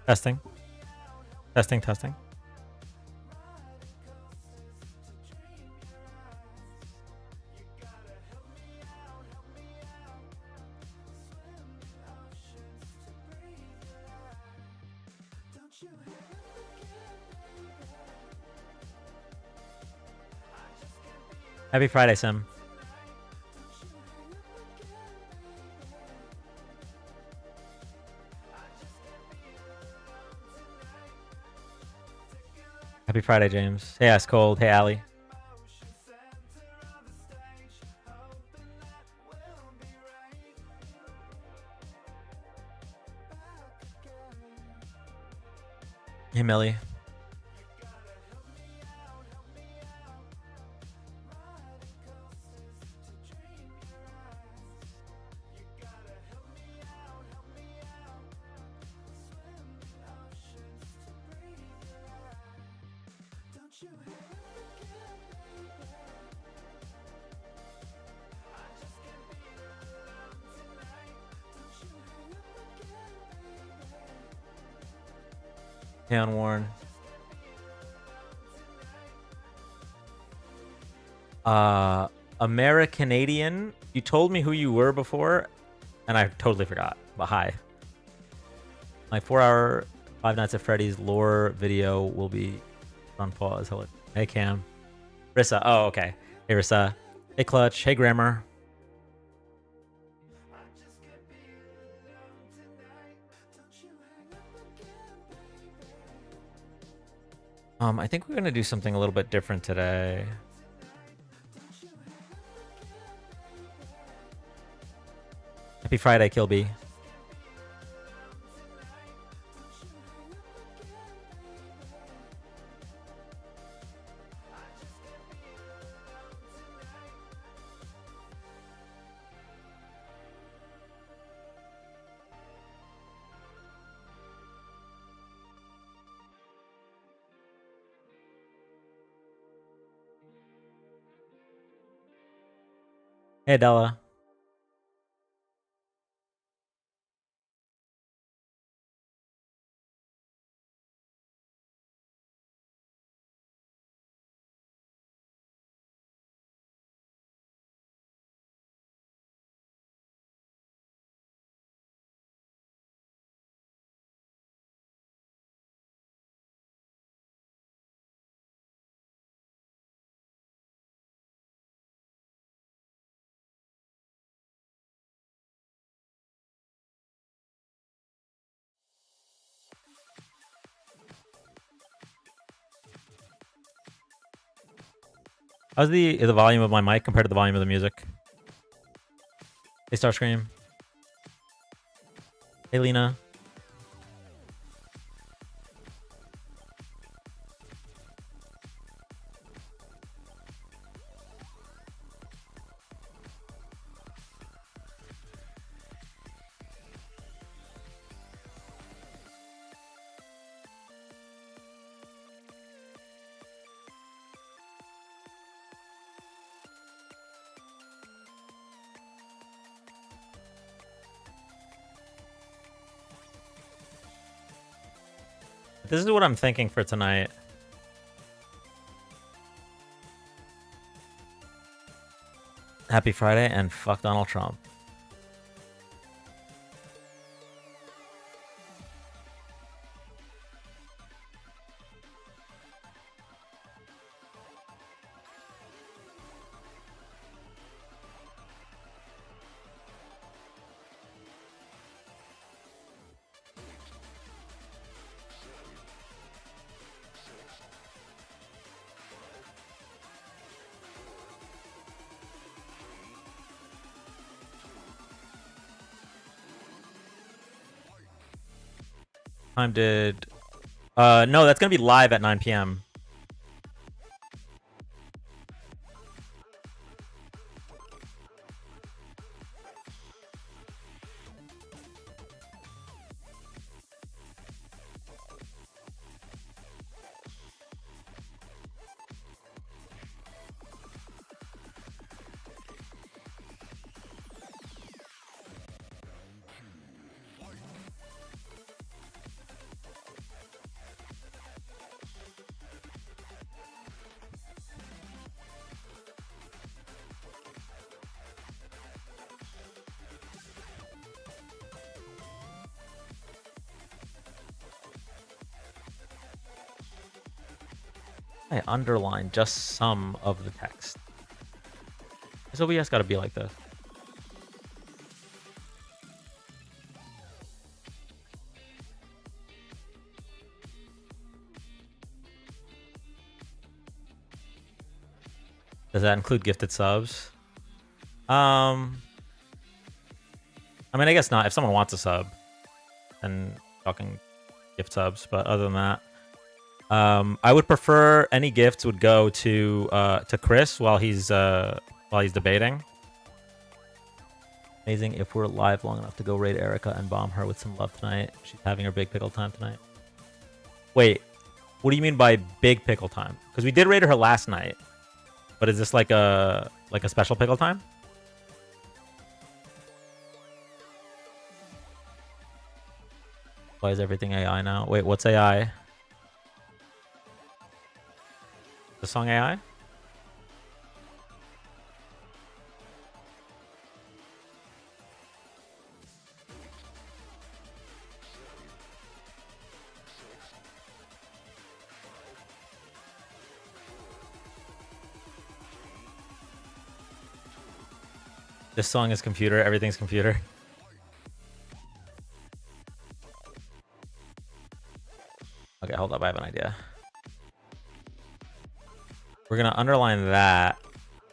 Testing. Testing, testing. Happy Friday, Sim. Happy Friday, James. Hey, Ice Cold. Hey, Allie. Hey, Millie. Town Warren. Americanadian. You told me who you were before, and I totally forgot. But hi. My 4-hour Five Nights at Freddy's lore video will be on pause. Hello. Hey, Cam. Rissa. Oh, okay. Hey, Rissa. Hey, Clutch. Hey, Grammar. I think we're gonna do something a little bit different today. Happy Friday, Kilby. Hey, Della. How's the volume of my mic compared to the volume of the music? Hey, Starscream. Hey, Lena. This is what I'm thinking for tonight. Happy Friday and fuck Donald Trump. Time did... no, that's gonna be live at 9 p.m. I underline just some of the text. This OBS got to be like this. Does that include gifted subs? I mean, I guess not. If someone wants a sub, then talking gift subs. But other than that, I would prefer any gifts would go to Chris while he's debating. Amazing if we're live long enough to go raid Erica and bomb her with some love tonight. She's having her big pickle time tonight. Wait, what do you mean by big pickle time? Because we did raid her last night. But is this like a special pickle time? Why is everything AI now? Wait, what's AI? The song AI? This song is computer. Everything's computer. Okay, hold up. I have an idea. We're going to underline that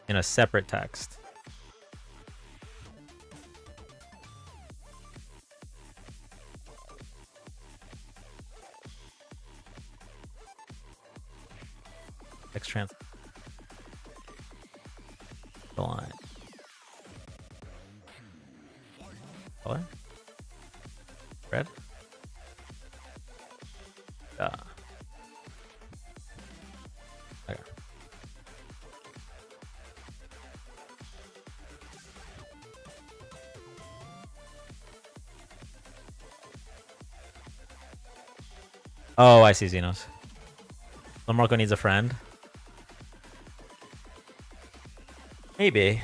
in a separate text. Text trans. Line. Color? Red? Okay. Oh, I see Xenos. Lamarco needs a friend. Maybe.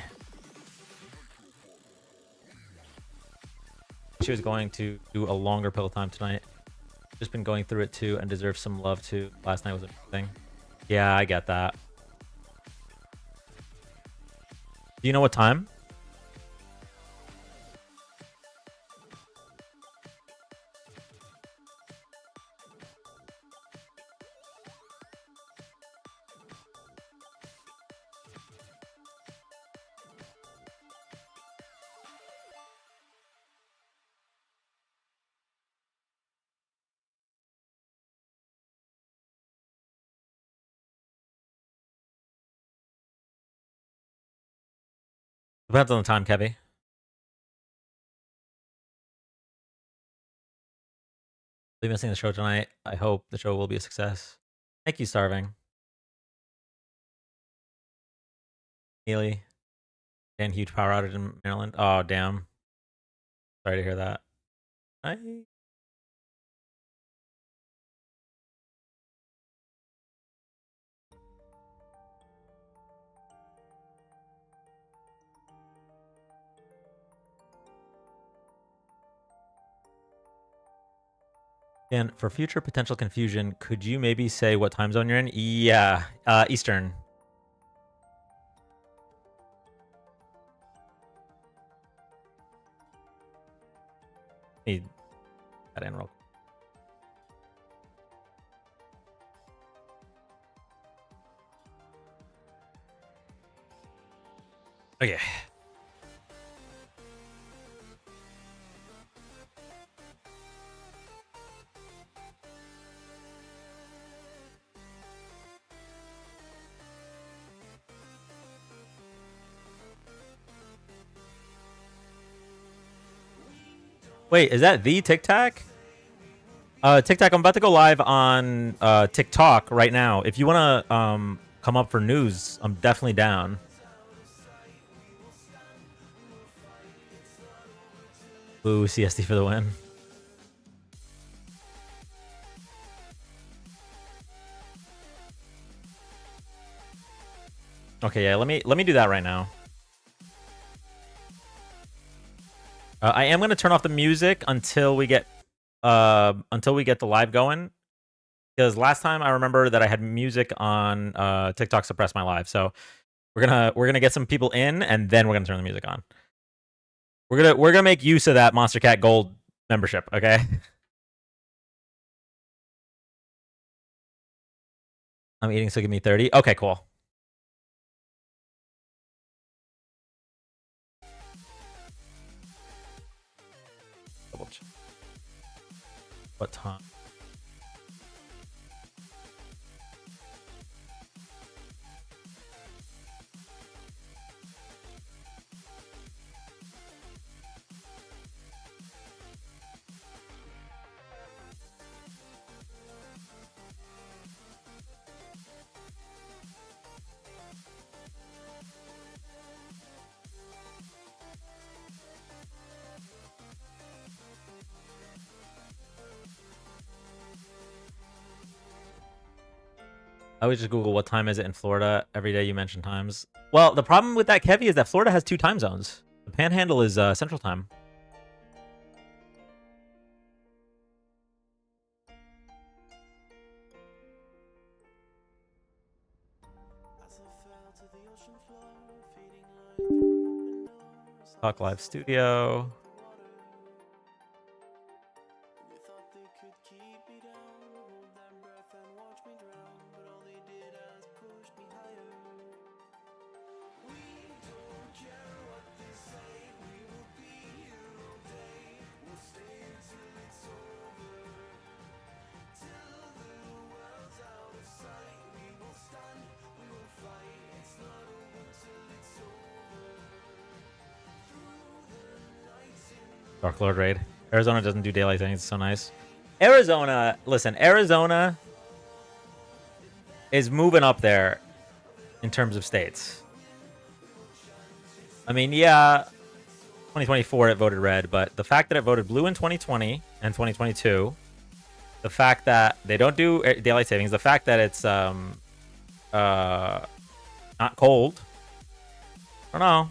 She was going to do a longer pill time tonight. Just been going through it too and deserves some love too. Last night was amazing. Yeah, I get that. Do you know what time? Depends on the time, Kevy. Be missing the show tonight. I hope the show will be a success. Thank you, Starving. Neely. And huge power outage in Maryland. Oh, damn. Sorry to hear that. And for future potential confusion, could you maybe say what time zone you're in? Yeah, Eastern. Need that in real quick. Okay. Wait, is that the TikTok? TikTok, I'm about to go live on TikTok right now. If you want to come up for news, I'm definitely down. Ooh, CSD for the win. Okay, yeah, let me do that right now. I am gonna turn off the music until we get the live going. Because last time I remember that I had music on TikTok suppress my live. So we're gonna get some people in, and then we're gonna turn the music on. We're gonna make use of that Monster Cat Gold membership. Okay. I'm eating, so give me 30. Okay, cool. What time? I would just Google what time is it in Florida every day you mention times. Well, the problem with that, Kevy, is that Florida has 2 time zones. The Panhandle is Central Time. Talk Live Studio. Dark Lord raid. Arizona doesn't do daylight savings. It's so nice. Arizona, listen, Arizona is moving up there in terms of states. I mean, yeah, 2024 it voted red, but the fact that it voted blue in 2020 and 2022, the fact that they don't do daylight savings, the fact that it's not cold. I don't know.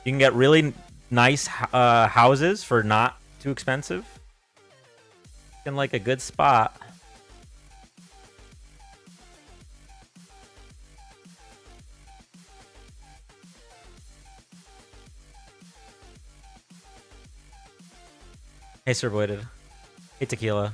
You can get really nice houses for not too expensive in like a good spot. Hey, Sir Voided. Hey, Tequila.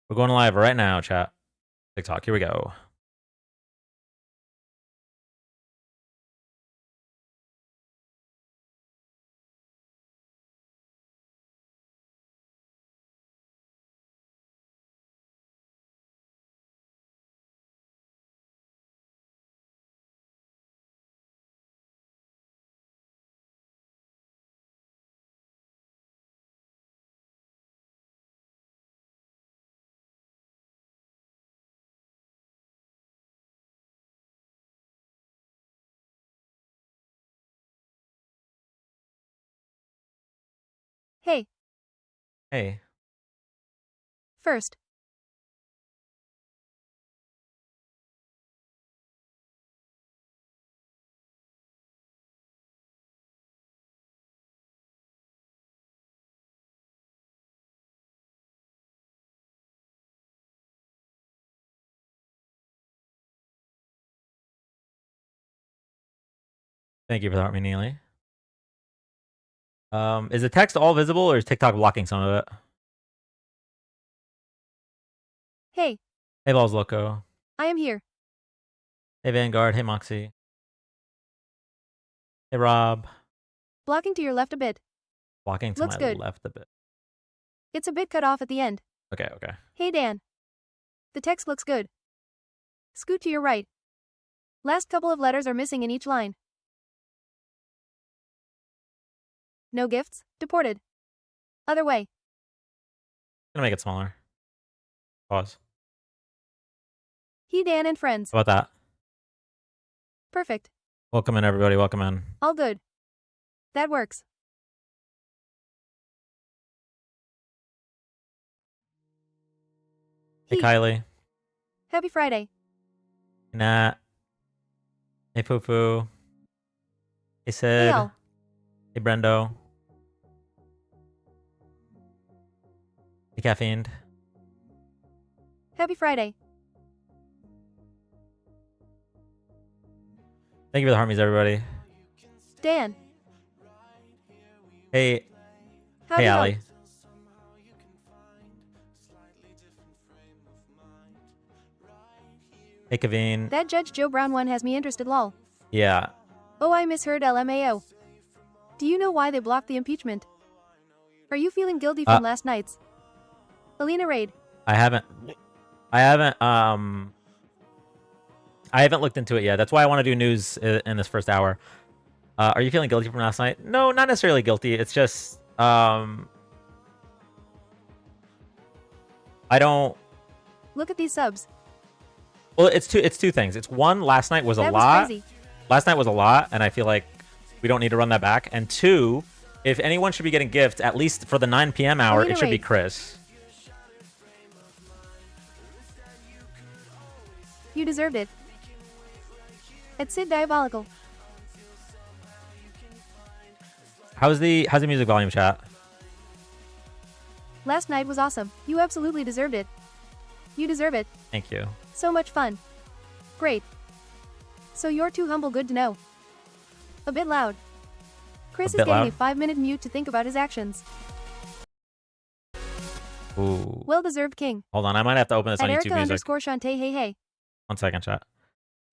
We're going live right now, chat. TikTok, here we go. Hey. Hey. First. Thank you for that, Neely. Is the text all visible, or is TikTok blocking some of it? Hey. Hey, Balls Loco. I am here. Hey, Vanguard. Hey, Moxie. Hey, Rob. Blocking to your left a bit. Blocking to Looks my good. left a bit. It's a bit cut off at the end. Okay, okay. Hey, Dan. The text looks good. Scoot to your right. Last couple of letters are missing in each line. No gifts, deported. Other way. Gonna make it smaller. Pause. He, Dan, and friends. How about that? Perfect. Welcome in, everybody. Welcome in. All good. That works. Hey, He. Kylie. Happy Friday. Hey, Nat. Hey, Fufu. Hey, Hey, Sid. Al. Hey, Brendo. Hey, Caffeine. Happy Friday. Thank you for the harmonies, everybody. Dan. Hey, Howdy hey, ho. Allie. Hey, Kaveen. That Judge Joe Brown one has me interested, lol. Yeah. Oh, I misheard LMAO. Do you know why they blocked the impeachment? Are you feeling guilty from last night's Alina raid? I haven't looked into it yet. That's why I want to do news in this first hour. Are you feeling guilty from last night? No, not necessarily guilty. It's just I don't. Look at these subs. Well, it's two things. It's one, last night was a That was lot. crazy. Last night was a lot, and I feel like we don't need to run that back. And two, if anyone should be getting gifts, at least for the 9 p.m. hour, Alina it should be raid. Chris. You deserved it. It's Sid Diabolical. How's the music volume, chat? Last night was awesome. You absolutely deserved it. You deserve it. Thank you. So much fun. Great. So you're too humble, good to know. A bit loud. Chris is bit getting loud? a 5-minute mute to think about his actions. Ooh. Well-deserved king. Hold on, I might have to open this At on Erica YouTube Music. _ Shantae hey hey. 1 second, chat.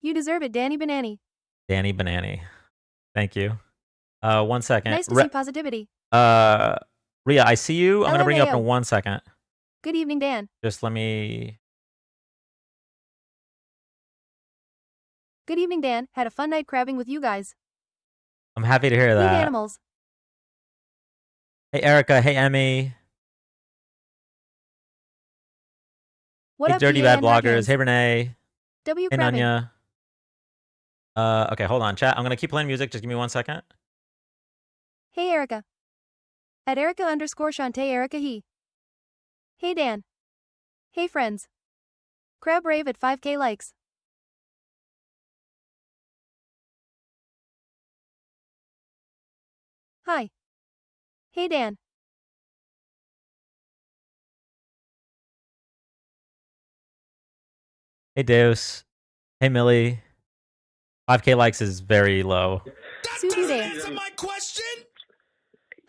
You deserve it, Danny Banani. Danny Banani. Thank you. 1 second. Nice to see positivity. Ria, I see you. I'm gonna bring you up LMAO. in 1 second. Good evening, Dan. Just let me. Good evening, Dan. Had a fun night crabbing with you guys. I'm happy to hear Meet that. animals. Hey, Erica. Hey, Emmy. What Hey, up, Dirty PA Bad and Bloggers. Hurricanes? Hey, Renee. W Hey, crabbing. Nanya. Okay, hold on, chat. I'm gonna keep playing music. Just give me 1 second. Hey, Erica. At Erica _ Shantae Erica he. Hey, Dan. Hey, friends. Crab rave at 5k likes. Hi. Hey, Dan. Hey, Deus. Hey, Millie. 5k likes is very low. That Sudu doesn't Dan. answer my question.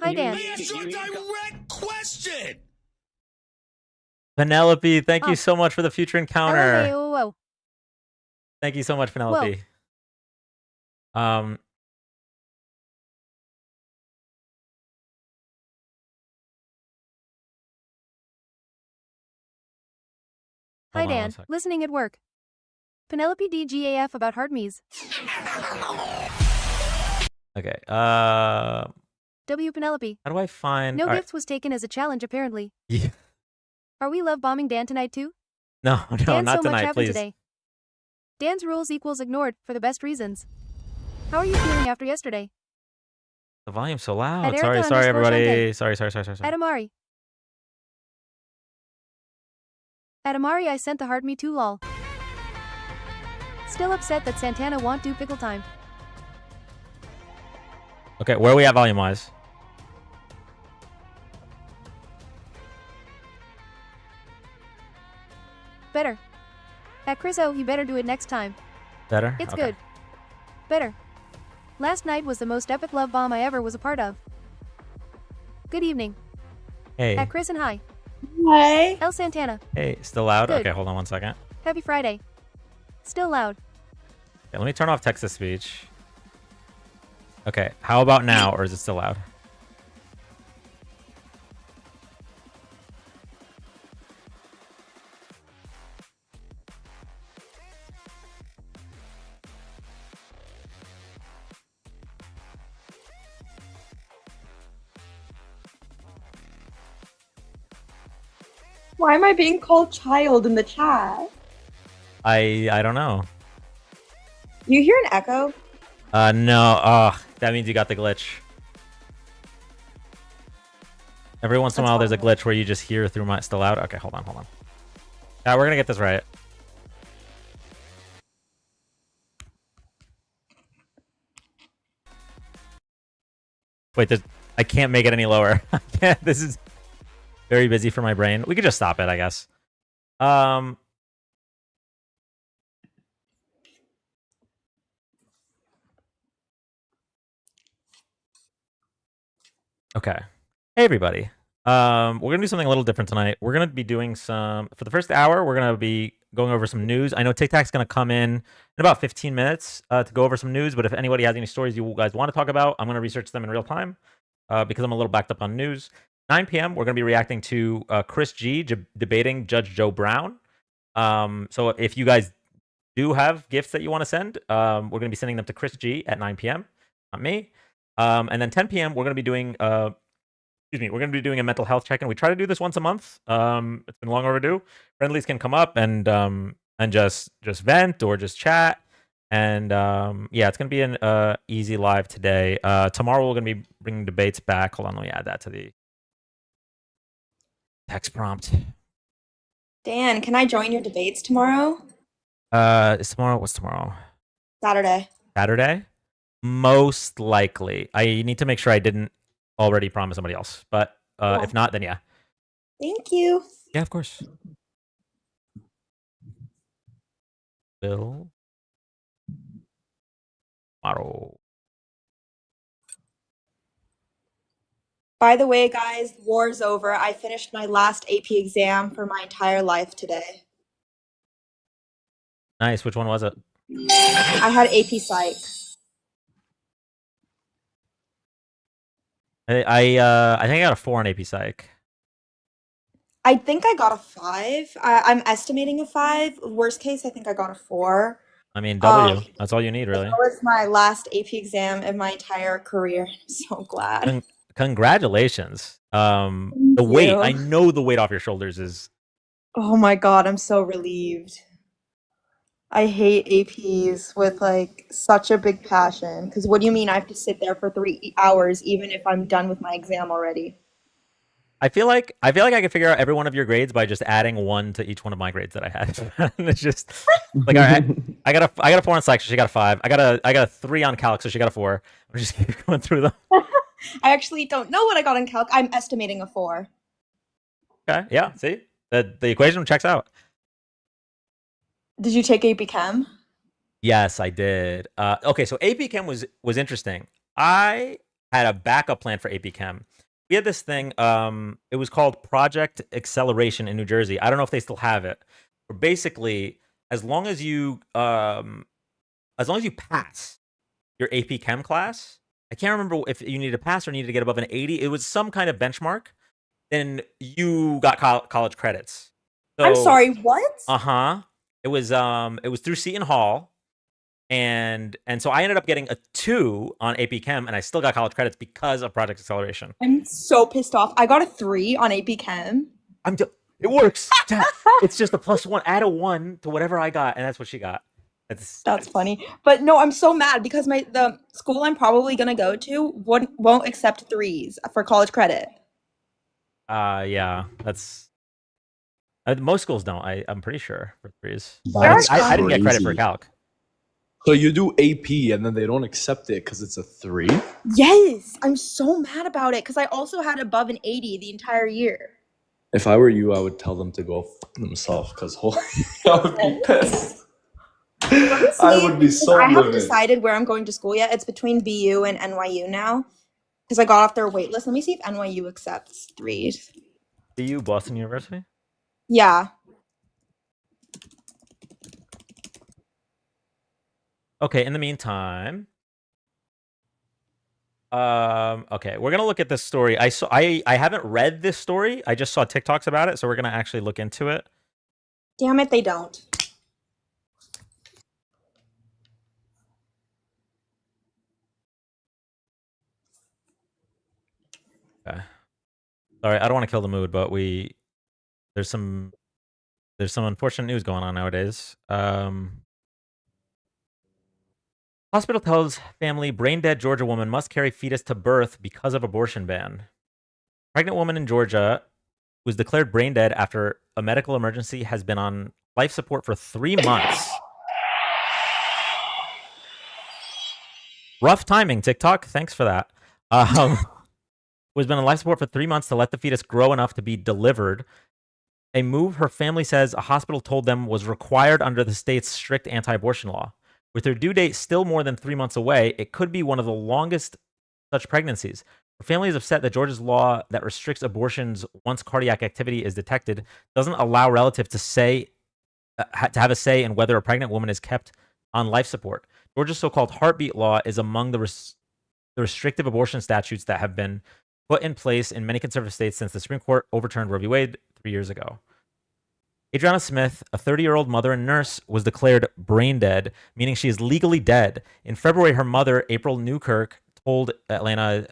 Hi, Dan. I asked you a direct question. Penelope, thank Oh. you so much for the future encounter. LMAO. Thank you so much, Penelope. Hi, Hold on one Dan. sec. Listening at work. Penelope DGAF about Hardme's. Okay. W Penelope. How do I find? No all right. gifts was taken as a challenge, apparently. Yeah. Are we love bombing Dan tonight, too? No, Dan, not so much tonight, happened please. today. Dan's rules equals ignored, for the best reasons. How are you feeling after yesterday? The volume's so loud. At Sorry, Erica sorry, _ everybody. Shantae. Sorry. At Amari. At Amari, I sent the hard me too, lol. Still upset that Santana won't do pickle time. Okay, where are we at volume-wise? Better. At Chriso, you better do it next time. Better? It's Okay. good. Better. Last night was the most epic love bomb I ever was a part of. Good evening. Hey. At Chris and hi. Hi. El Santana. Hey, still loud? Good. Okay, hold on 1 second. Happy Friday. Still loud. Okay, let me turn off text-to-speech. Okay, how about now, or is it still loud? Why am I being called child in the chat? I don't know. You hear an echo? No. That means you got the glitch. Every once in a That's while, there's a fine. glitch where you just hear through my still out. Okay, hold on. Yeah, we're gonna get this right. Wait, I can't make it any lower. This is very busy for my brain. We could just stop it, I guess. Okay. Hey, everybody. We're gonna do something a little different tonight. We're gonna be doing for the first hour. We're gonna be going over some news. I know TikTok's gonna come in about 15 minutes to go over some news. But if anybody has any stories you guys want to talk about, I'm gonna research them in real time because I'm a little backed up on news. 9 p.m. We're gonna be reacting to Chris G debating Judge Joe Brown. So if you guys do have gifts that you want to send, we're gonna be sending them to Chris G at 9 p.m. Not me. And then 10 p.m. we're gonna be doing we're going to be doing a mental health check-in. We try to do this once a month. It's been long overdue. Friendlies can come up and just vent or just chat. And yeah, it's going to be an easy live today. Tomorrow we're going to be bringing debates back. Hold on, let me add that to the text prompt. Dan, can I join your debates tomorrow? Is tomorrow? What's tomorrow? Saturday. Saturday? Most likely. I need to make sure I didn't already promise somebody else. But Yeah. if not, then yeah. Thank you. Yeah, of course. Bill. Tomorrow. By the way, guys, war's over. I finished my last AP exam for my entire life today. Nice. Which one was it? I had AP Psych. I think I got a 4 on AP Psych. I think I got a 5. I'm estimating a 5. Worst case, I think I got a 4. I mean, W. That's all you need, really. That was my last AP exam of my entire career. I'm so glad. Congratulations. The weight. I know the weight off your shoulders is. Oh my god, I'm so relieved. I hate APs with like such a big passion. Because what do you mean I have to sit there for 3 hours even if I'm done with my exam already? I feel like I could figure out every one of your grades by just adding 1 to each one of my grades that I had. It's just like, all right, I got a 4 on Psych, so she got a 5. I got a 3 on Calc, so she got a 4. I'm just keep going through them. I actually don't know what I got in Calc. I'm estimating a 4. Okay, yeah, see? The equation checks out. Did you take AP Chem? Yes, I did. Okay, so AP Chem was interesting. I had a backup plan for AP Chem. We had this thing. It was called Project Acceleration in New Jersey. I don't know if they still have it. But basically, as long as you pass your AP Chem class, I can't remember if you needed to pass or needed to get above an 80. It was some kind of benchmark. Then you got college credits. So, I'm sorry, what? It was through Seton Hall. And so I ended up getting a 2 on AP Chem, and I still got college credits because of Project Acceleration. I'm so pissed off. I got a 3 on AP Chem. It works. It's just a +1. Add a 1 to whatever I got, and that's what she got. That's funny. But no, I'm so mad because the school I'm probably gonna go to won't accept 3s for college credit. Yeah, that's most schools don't. I'm pretty sure for 3s. That's I didn't get credit for crazy. Calc. So you do AP and then they don't accept it because it's a 3? Yes, I'm so mad about it because I also had above an 80 the entire year. If I were you, I would tell them to go f themselves because I would be pissed. I would be so I haven't livid. decided where I'm going to school yet. It's between BU and NYU now because I got off their wait list. Let me see if NYU accepts 3s. BU, Boston University? Yeah. Okay, in the meantime, okay, we're gonna look at this story. I haven't read this story. I just saw TikToks about it, so we're gonna actually look into it. Damn it, they don't. Okay. Sorry, I don't want to kill the mood, but we there's some unfortunate news going on nowadays. Hospital tells family brain dead Georgia woman must carry fetus to birth because of abortion ban. Pregnant woman in Georgia was declared brain dead after a medical emergency has been on life support for 3 months. Rough timing, TikTok. Thanks for that. Was been on life support for 3 months to let the fetus grow enough to be delivered. A move her family says a hospital told them was required under the state's strict anti-abortion law. With her due date still more than 3 months away, it could be one of the longest such pregnancies. Her family is upset that Georgia's law that restricts abortions once cardiac activity is detected doesn't allow relatives to have a say in whether a pregnant woman is kept on life support. Georgia's so-called heartbeat law is among the restrictive abortion statutes that have been put in place in many conservative states since the Supreme Court overturned Roe v. Wade 3 years ago. Adriana Smith, a 30-year-old mother and nurse, was declared brain dead, meaning she is legally dead. In February, her mother, April Newkirk, told Atlanta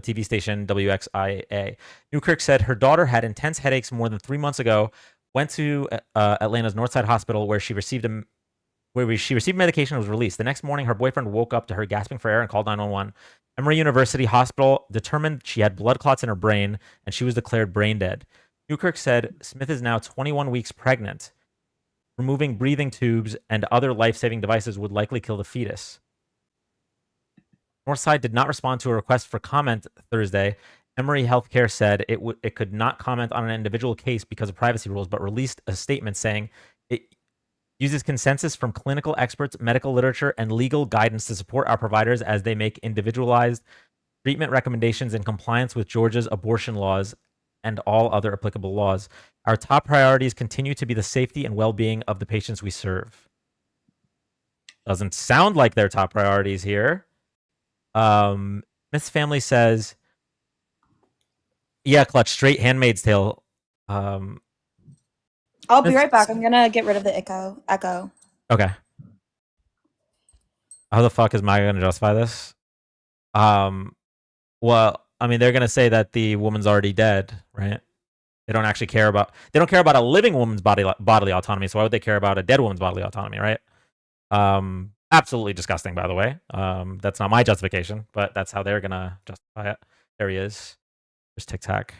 TV station WXIA. Newkirk said her daughter had intense headaches more than 3 months ago, went to Atlanta's Northside Hospital where she received medication and was released. The next morning, her boyfriend woke up to her gasping for air and called 911. Emory University Hospital determined she had blood clots in her brain, and she was declared brain dead. Newkirk said Smith is now 21 weeks pregnant. Removing breathing tubes and other life-saving devices would likely kill the fetus. Northside did not respond to a request for comment Thursday. Emory Healthcare said it could not comment on an individual case because of privacy rules, but released a statement saying it uses consensus from clinical experts, medical literature, and legal guidance to support our providers as they make individualized treatment recommendations in compliance with Georgia's abortion laws and all other applicable laws. Our top priorities continue to be the safety and well-being of the patients we serve. Doesn't sound like their top priorities here. Smith's family says, yeah, Clutch, straight Handmaid's Tale. I'll be right back. I'm gonna get rid of the echo. Okay. How the fuck is Maya gonna justify this? Well, I mean, they're gonna say that the woman's already dead, right? They don't care about a living woman's bodily autonomy. So why would they care about a dead woman's bodily autonomy, right? Absolutely disgusting, by the way. That's not my justification, but that's how they're gonna justify it. There he is. There's Tic Tac.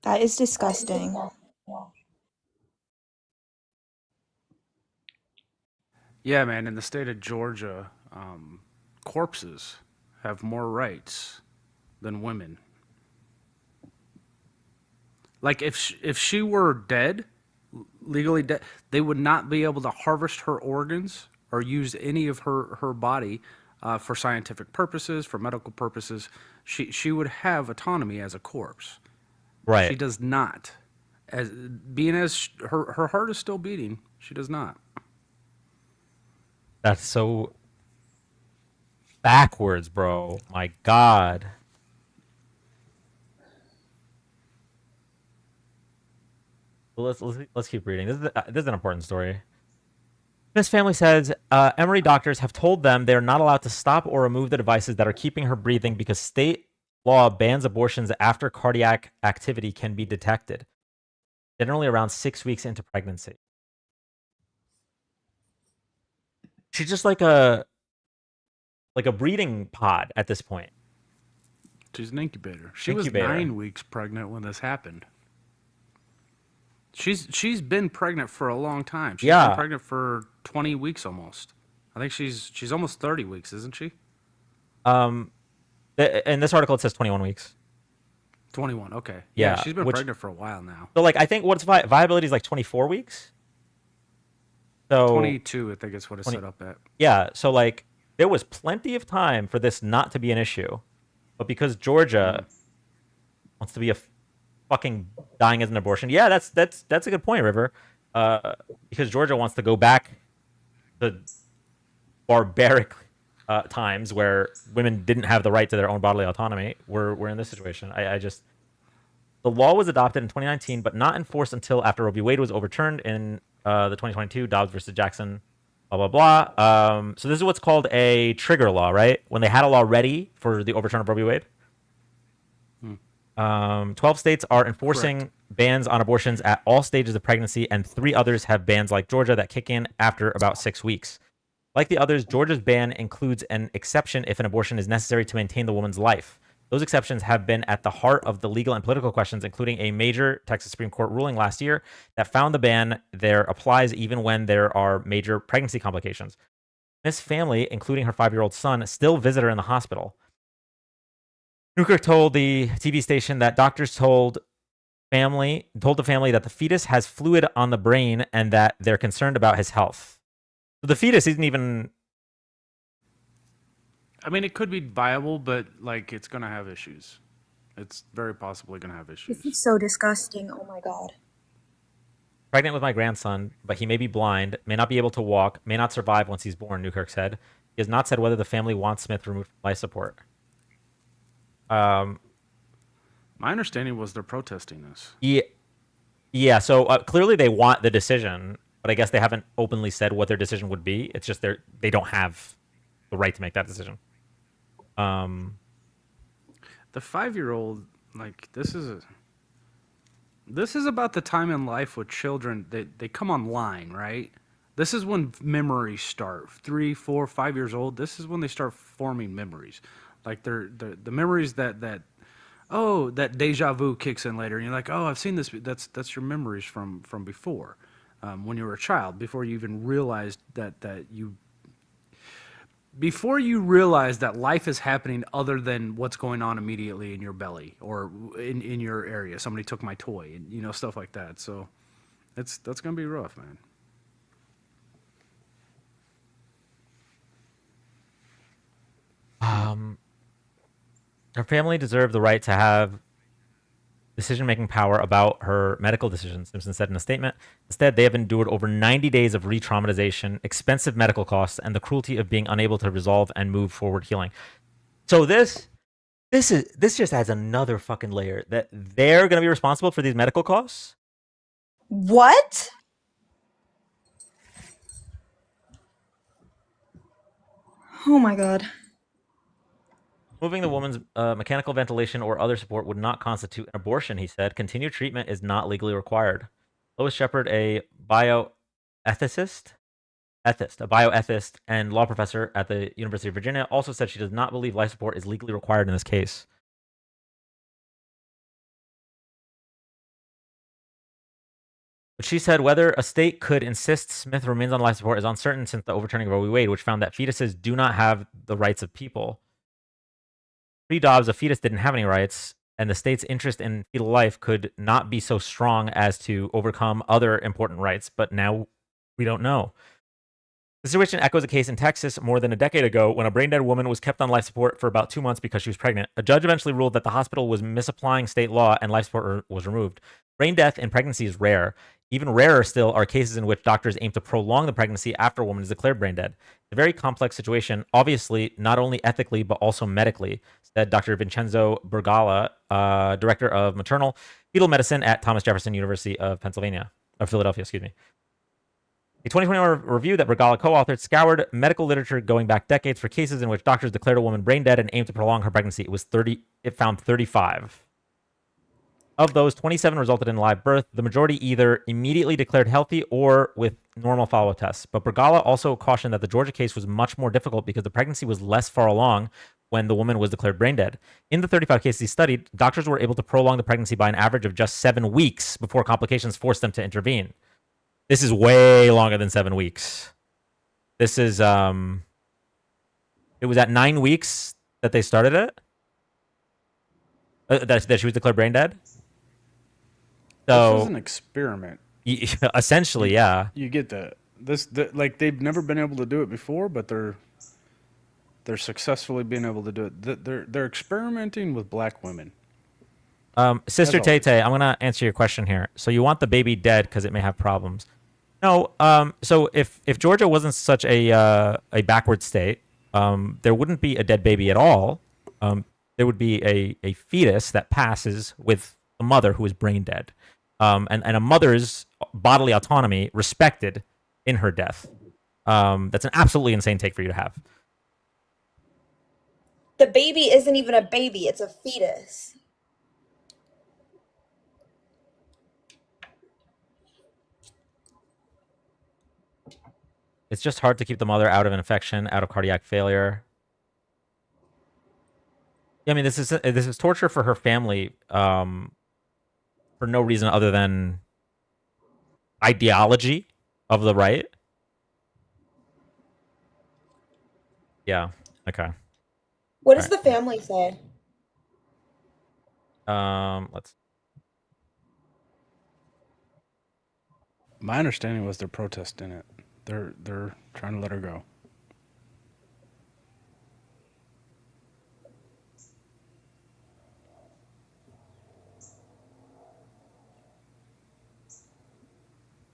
That is disgusting. Yeah, man. In the state of Georgia, corpses have more rights than women. Like if she were dead, legally dead, they would not be able to harvest her organs or use any of her body for scientific purposes, for medical purposes. She would have autonomy as a corpse. Right. She does not. As her heart is still beating, she does not. That's so backwards, bro. My God. Well, let's keep reading. This is an important story. This family says Emory doctors have told them they're not allowed to stop or remove the devices that are keeping her breathing because state law bans abortions after cardiac activity can be detected, generally around 6 weeks into pregnancy. She's just like a breeding pod at this point. She's an incubator. She was 9 weeks pregnant when this happened. She's been pregnant for a long time. She's been pregnant for 20 weeks almost. I think she's almost 30 weeks, isn't she? In this article, it says 21 weeks. 21, okay. Yeah, she's been pregnant for a while now. So, like, I think what's viability is like 24 weeks. So 22, I think is what it's set up at. Yeah, so, like, there was plenty of time for this not to be an issue. But because Georgia wants to be fucking dying as an abortion. Yeah, that's a good point, River. Because Georgia wants to go back to barbaric times where women didn't have the right to their own bodily autonomy. We're in this situation. The law was adopted in 2019, but not enforced until after Roe v. Wade was overturned in the 2022 Dobbs versus Jackson blah, blah, blah. So this is what's called a trigger law, right? When they had a law ready for the overturn of Roe v. Wade. 12 states are enforcing bans on abortions at all stages of pregnancy, and 3 others have bans like Georgia that kick in after about 6 weeks. Like the others, Georgia's ban includes an exception if an abortion is necessary to maintain the woman's life. Those exceptions have been at the heart of the legal and political questions, including a major Texas Supreme Court ruling last year that found the ban there applies even when there are major pregnancy complications. This family, including her 5-year-old son, still visit her in the hospital. Newkirk told the TV station that doctors told the family that the fetus has fluid on the brain and that they're concerned about his health. So the fetus isn't even... I mean, it could be viable, but like it's gonna have issues. It's very possibly gonna have issues. This is so disgusting. Oh my god. Pregnant with my grandson, but he may be blind, may not be able to walk, may not survive once he's born, Newkirk said. He has not said whether the family wants Smith removed from life support. My understanding was they're protesting this. Yeah. So clearly they want the decision, but I guess they haven't openly said what their decision would be. It's just they don't have the right to make that decision. The 5-year-old, like this is about the time in life with children they come online, right? This is when memories start. 3, 4, 5 years old. This is when they start forming memories. Like they're the memories that deja vu kicks in later, and you're like, oh, I've seen this. That's your memories from before, when you were a child, before you even realized before you realize that life is happening other than what's going on immediately in your belly or in your area. Somebody took my toy, and stuff like that. So that's gonna be rough, man. Her family deserved the right to have decision-making power about her medical decisions, Simpson said in a statement. Instead, they have endured over 90 days of re-traumatization, expensive medical costs, and the cruelty of being unable to resolve and move forward healing. So this just adds another fucking layer that they're going to be responsible for these medical costs. What? Oh my god. Moving the woman's mechanical ventilation or other support would not constitute an abortion, he said. Continued treatment is not legally required. Lois Shepard, a bioethicist, and law professor at the University of Virginia, also said she does not believe life support is legally required in this case. But she said whether a state could insist Smith remains on life support is uncertain since the overturning of Roe v. Wade, which found that fetuses do not have the rights of people. Pre-Dobbs, a fetus didn't have any rights, and the state's interest in fetal life could not be so strong as to overcome other important rights, but now we don't know. The situation echoes a case in Texas more than a decade ago when a brain-dead woman was kept on life support for about 2 months because she was pregnant. A judge eventually ruled that the hospital was misapplying state law and life support was removed. Brain death in pregnancy is rare. Even rarer still are cases in which doctors aim to prolong the pregnancy after a woman is declared brain dead. It's a very complex situation, obviously, not only ethically, but also medically, said Dr. Vincenzo Bergala, director of maternal fetal medicine at Thomas Jefferson University of Philadelphia, excuse me. A 2021 review that Bergala co-authored scoured medical literature going back decades for cases in which doctors declared a woman brain dead and aimed to prolong her pregnancy. It found 35. Of those, 27 resulted in live birth. The majority either immediately declared healthy or with normal follow-up tests. But Bergala also cautioned that the Georgia case was much more difficult because the pregnancy was less far along when the woman was declared brain dead. In the 35 cases he studied, doctors were able to prolong the pregnancy by an average of just 7 weeks before complications forced them to intervene. This is way longer than 7 weeks. This is, it was at 9 weeks that they started it? That she was declared brain dead? So, this is an experiment. Essentially, yeah. You get that. Like they've never been able to do it before, but they're successfully being able to do it. They're experimenting with black women. Sister Tay Tay, I'm gonna answer your question here. So you want the baby dead because it may have problems? No. So if Georgia wasn't such a backward state, there wouldn't be a dead baby at all. There would be a fetus that passes with a mother who is brain dead. And a mother's bodily autonomy respected in her death. That's an absolutely insane take for you to have. The baby isn't even a baby, it's a fetus. It's just hard to keep the mother out of an infection, out of cardiac failure. Yeah, I mean, this is torture for her family, for no reason other than ideology of the right. Yeah. Okay. What does Alright. the family say? Let's. My understanding was they're protesting it. They're trying to let her go.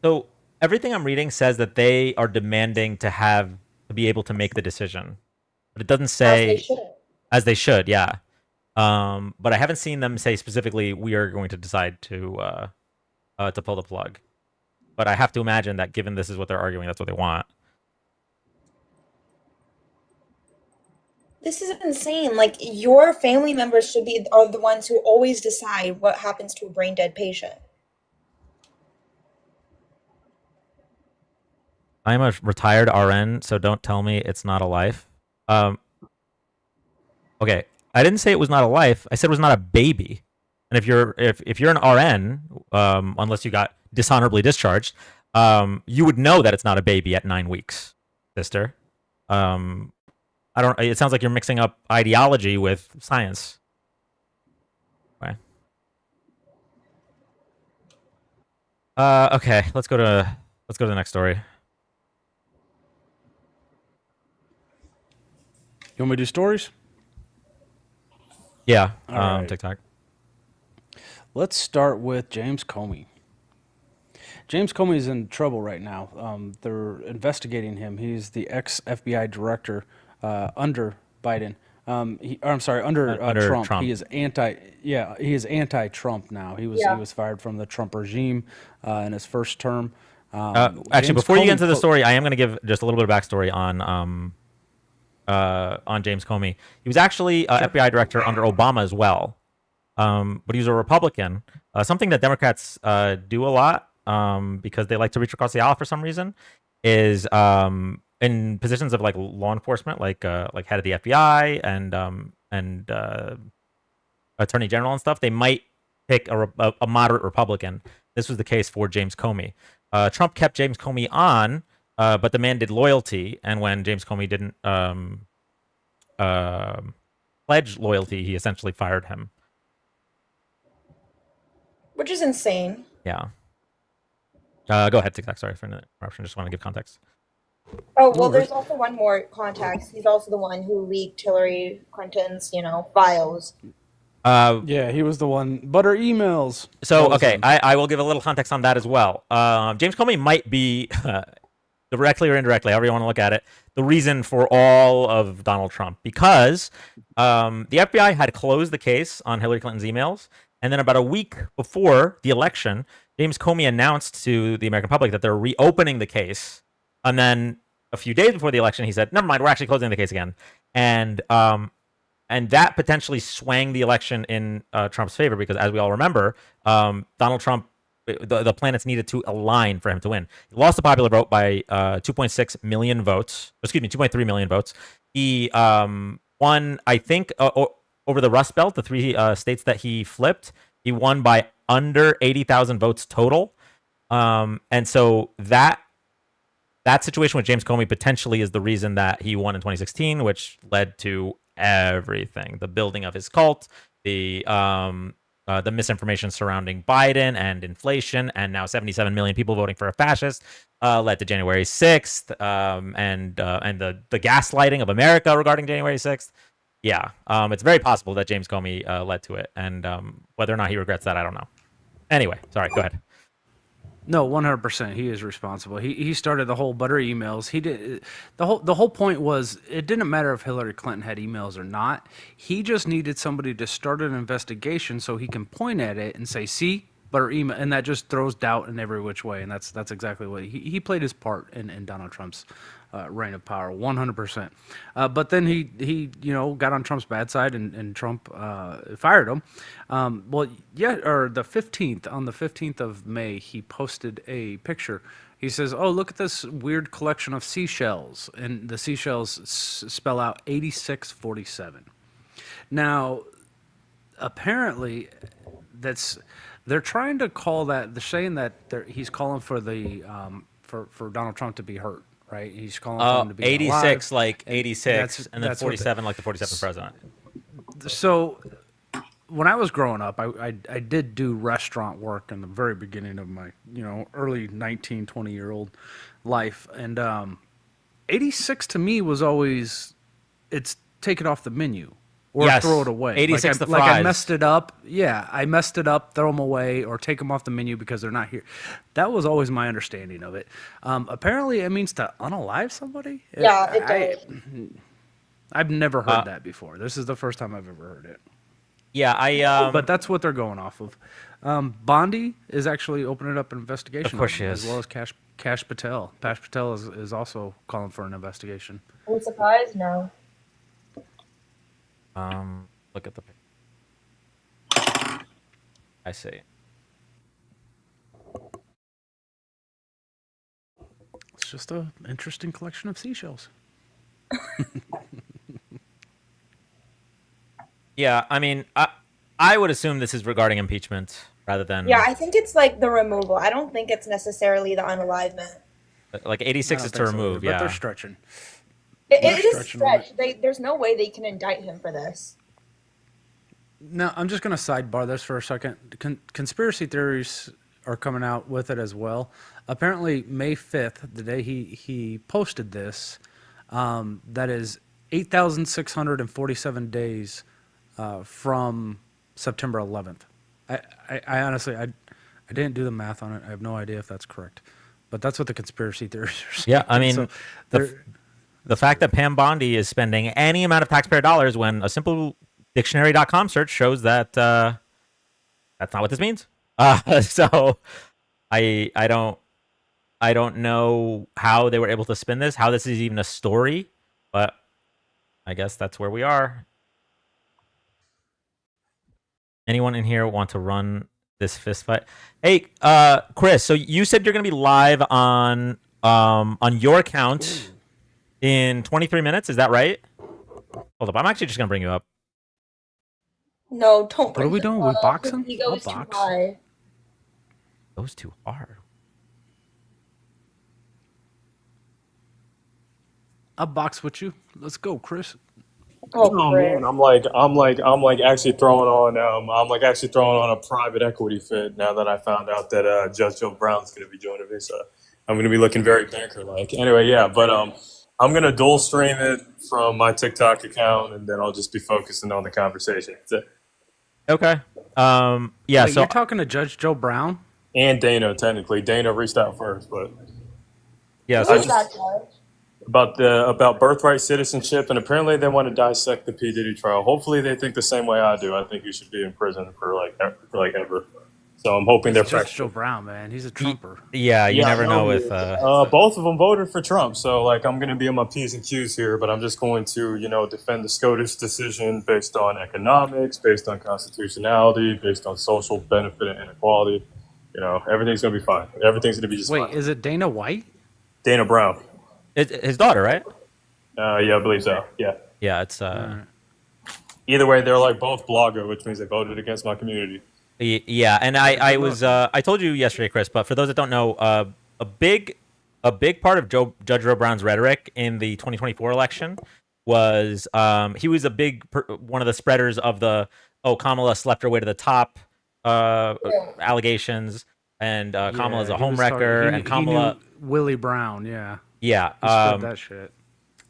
So everything I'm reading says that they are demanding to be able to make the decision, but it doesn't As they say should. as they should. Yeah. But I haven't seen them say specifically we are going to decide to pull the plug. But I have to imagine that given this is what they're arguing, that's what they want. This is insane. Like, your family members are the ones who always decide what happens to a brain dead patient. I'm a retired RN, so don't tell me it's not a life. Okay, I didn't say it was not a life. I said it was not a baby. And if you're an RN, unless you got dishonorably discharged, you would know that it's not a baby at 9 weeks, sister. I don't. It sounds like you're mixing up ideology with science. Okay. Okay. Let's go to the next story. You want me to do stories? Yeah. All right. TikTok. Let's start with James Comey. James Comey is in trouble right now. They're investigating him. He's the ex-FBI director under Biden. Under Trump. He is anti-Trump now. He was fired from the Trump regime in his first term. Actually, James before you get Comey into the story, I am going to give just a little bit of backstory on James Comey. He was actually FBI director under Obama as well, but he was a Republican. Something that Democrats do a lot because they like to reach across the aisle for some reason is in positions of like law enforcement, like head of the FBI and attorney general and stuff. They might pick a moderate Republican. This was the case for James Comey. Trump kept James Comey on, but demanded loyalty. And when James Comey didn't pledge loyalty, he essentially fired him. Which is insane. Yeah. Go ahead, TikTok. Sorry for an interruption. Just want to give context. Oh, well, there's also one more context. He's also the one who leaked Hillary Clinton's, files. Yeah, he was the one. Butter emails. So, okay, I will give a little context on that as well. James Comey might be, directly or indirectly, however you want to look at it, the reason for all of Donald Trump. Because the FBI had closed the case on Hillary Clinton's emails. And then about a week before the election, James Comey announced to the American public that they're reopening the case. And then a few days before the election, he said, never mind, we're actually closing the case again. And that potentially swung the election in Trump's favor because, as we all remember, Donald Trump, the planets needed to align for him to win. He lost the popular vote by 2.6 million votes. Excuse me, 2.3 million votes. He won, I think, over the Rust Belt, the three states that he flipped, he won by under 80,000 votes total. And so that situation with James Comey potentially is the reason that he won in 2016, which led to everything: the building of his cult, the misinformation surrounding Biden and inflation, and now 77 million people voting for a fascist, led to January 6th, and the gaslighting of America regarding January 6th. Yeah, it's very possible that James Comey led to it, and whether or not he regrets that, I don't know. Anyway, sorry, go ahead. No, 100%. He is responsible. He started the whole butter emails. He did the whole point was it didn't matter if Hillary Clinton had emails or not. He just needed somebody to start an investigation so he can point at it and say, "See, butter email," and that just throws doubt in every which way. And that's exactly what he played his part in Donald Trump's reign of power, 100%. But then he got on Trump's bad side, and Trump fired him. Well, yeah, or the 15th, on the 15th of May, he posted a picture. He says, "Oh, look at this weird collection of seashells," and the seashells spell out 8647. Now, apparently, they're trying to call that. They're saying that he's calling for the for Donald Trump to be hurt, right? He's calling for him to be 86 alive. like And 86, and then that's what 47 like the 47th president. So when I was growing up, I did do restaurant work in the very beginning of my early 19, 20-year-old life, and 86 to me was always, it's take it off the menu or Yes, throw it away. 86 the like I fries. messed it up. Yeah, I messed it up. Throw them away or take them off the menu because they're not here. That was always my understanding of it. Apparently, it means to unalive somebody. Yeah, it does. I've never heard that before. This is the first time I've ever heard it. Yeah, I But that's what they're going off of. Bondi is actually opening up an investigation. Of course on she him, is. As well as Cash Patel. Cash Patel is also calling for an investigation. I'm surprised now. look at the picture. I see. It's just an interesting collection of seashells. Yeah, I mean, I would assume this is regarding impeachment rather than Yeah, I think it's like the removal. I don't think it's necessarily the unalivement. like I 86 don't is to think so remove. either, but Yeah, they're stretching. It They're is a stretching on stretch. There's no way they can indict him for this. Now, I'm just going to sidebar this for a second. Conspiracy theories are coming out with it as well. Apparently, May 5th, the day he posted this, that is 8,647 days from September 11th. I honestly, I didn't do the math on it. I have no idea if that's correct. But that's what the conspiracy theories are saying. yeah. I mean, So the fact that Pam Bondi is spending any amount of taxpayer dollars when a simple dictionary.com search shows that that's not what this means. So I don't know how they were able to spin this, how this is even a story, but I guess that's where we are. Anyone in here want to run this fist fight? Hey, Chris, so you said you're going to be live on your account in 23 minutes. Is that right? Hold up. I'm actually just going to bring you up. No, don't. What are we doing? We boxing? His ego I'll is too box. high. Goes too hard. I'll box with you. Let's go, Chris. Oh, Oh Chris. man, I'm actually throwing on a private equity fit now that I found out that Judge Joe Brown's going to be joining me. So I'm going to be looking very banker-like. Anyway, yeah, but I'm going to dual stream it from my TikTok account, and then I'll just be focusing on the conversation. Okay. Yeah. Wait, So you're talking to Judge Joe Brown? And Dana, technically, Dana reached out first, but yeah. Who So is that judge? about birthright citizenship, and apparently they want to dissect the P Diddy trial. Hopefully, they think the same way I do. I think he should be in prison for ever. So I'm hoping they're Judge practicing. Joe Brown, man. He's a Trumper. yeah, you Yeah, never know no, with both of them voted for Trump, so I'm going to be on my P's and Q's here, but I'm just going to defend the SCOTUS decision based on economics, based on constitutionality, based on social benefit and inequality. Everything's going to be fine. Everything's going to be just Wait, fine. is it Dana White? Dana Brown. his daughter, right? Yeah, I believe so. Yeah. Yeah. It's Either way, they're both blogger, which means they voted against my community. Yeah, and I I told you yesterday, Chris, but for those that don't know, a big part of Judge Joe Brown's rhetoric in the 2024 election was he was one of the spreaders of the Kamala slept her way to the top allegations, and Kamala's a he was homewrecker, talking- and Kamala, he knew Willie Brown, yeah. yeah. He spread that shit.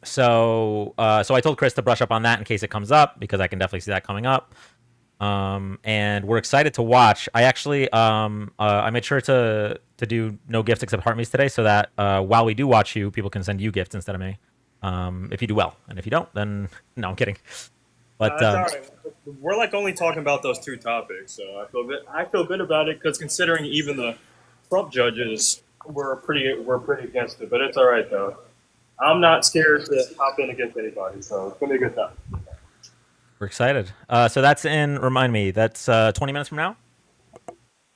So I told Chris to brush up on that in case it comes up, because I can definitely see that coming up. And we're excited to watch. I actually I made sure to do no gifts except heart meets today, so that while we do watch you, people can send you gifts instead of me. If you do well, and if you don't, then no, I'm kidding. But That's all right. We're only talking about those two topics, so I feel good about it, because considering even the Trump judges were pretty against it, but it's all right though. I'm not scared to hop in against anybody, so it's gonna be a good time. We're excited. So that's remind me, that's 20 minutes from now?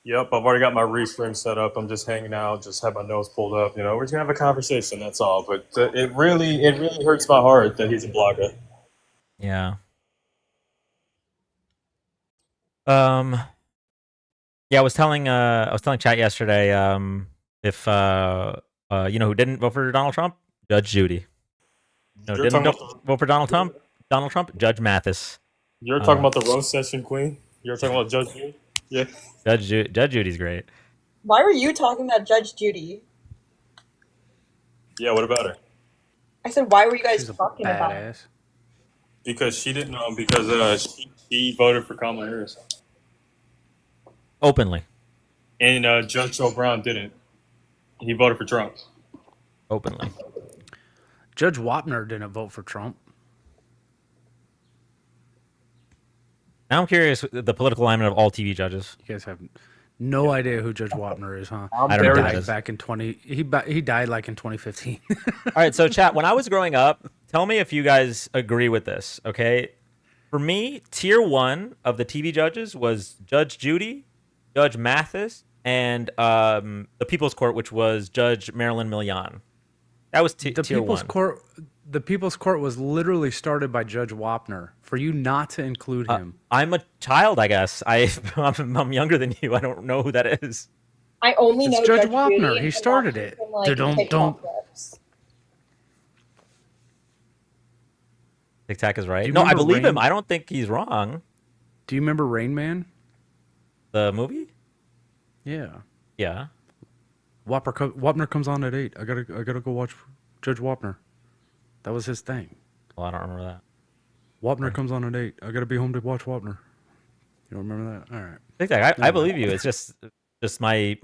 Yep, I've already got my restream set up. I'm just hanging out, just have my nose pulled up. You know, we're just gonna have a conversation. That's all. But it really hurts my heart that he's a blogger. Yeah. Yeah, I was telling chat yesterday, if you know who didn't vote for Donald Trump? Judge Judy. No, You're didn't talking about vote for Donald Trump? Donald Trump? Judge Mathis. you're talking about the roast session queen. You're talking about Judge Judy. Yeah. Judge Judy's great. Why were you talking about Judge Judy? Yeah. What about her? I said, why were you guys She's a talking about it? badass. Because she didn't know because she voted for Kamala Harris, Openly. and Judge Joe Brown didn't. He voted for Trump. Openly. Judge Wapner didn't vote for Trump. Now I'm curious the political alignment of all TV judges. You guys have no idea who Judge Wapner is, huh? I don't know He who that died is. back in 20. He died like in 2015. All right, so chat, when I was growing up, tell me if you guys agree with this, okay? For me, tier 1 of the TV judges was Judge Judy, Judge Mathis, and the People's Court, which was Judge Marilyn Milian. That was tier 1. The People's Court was literally started by Judge Wapner. For you not to include him, I'm a child, I guess. I'm younger than you. I don't know who that is. I only It's know Judge Judy Wapner. and He started watch it. him, like, Don't- TikTok clips. Tic Tac is right. Do you No, I remember believe him. Rain- I don't think he's wrong. do you remember Rain Man? The movie? Yeah. Yeah. Wapner comes on at 8. I gotta go watch Judge Wapner. That was his thing. Well, I don't remember that. Wapner comes on at 8. I gotta be home to watch Wapner. You don't remember that? All right. Tic Tac, I believe you. It's just my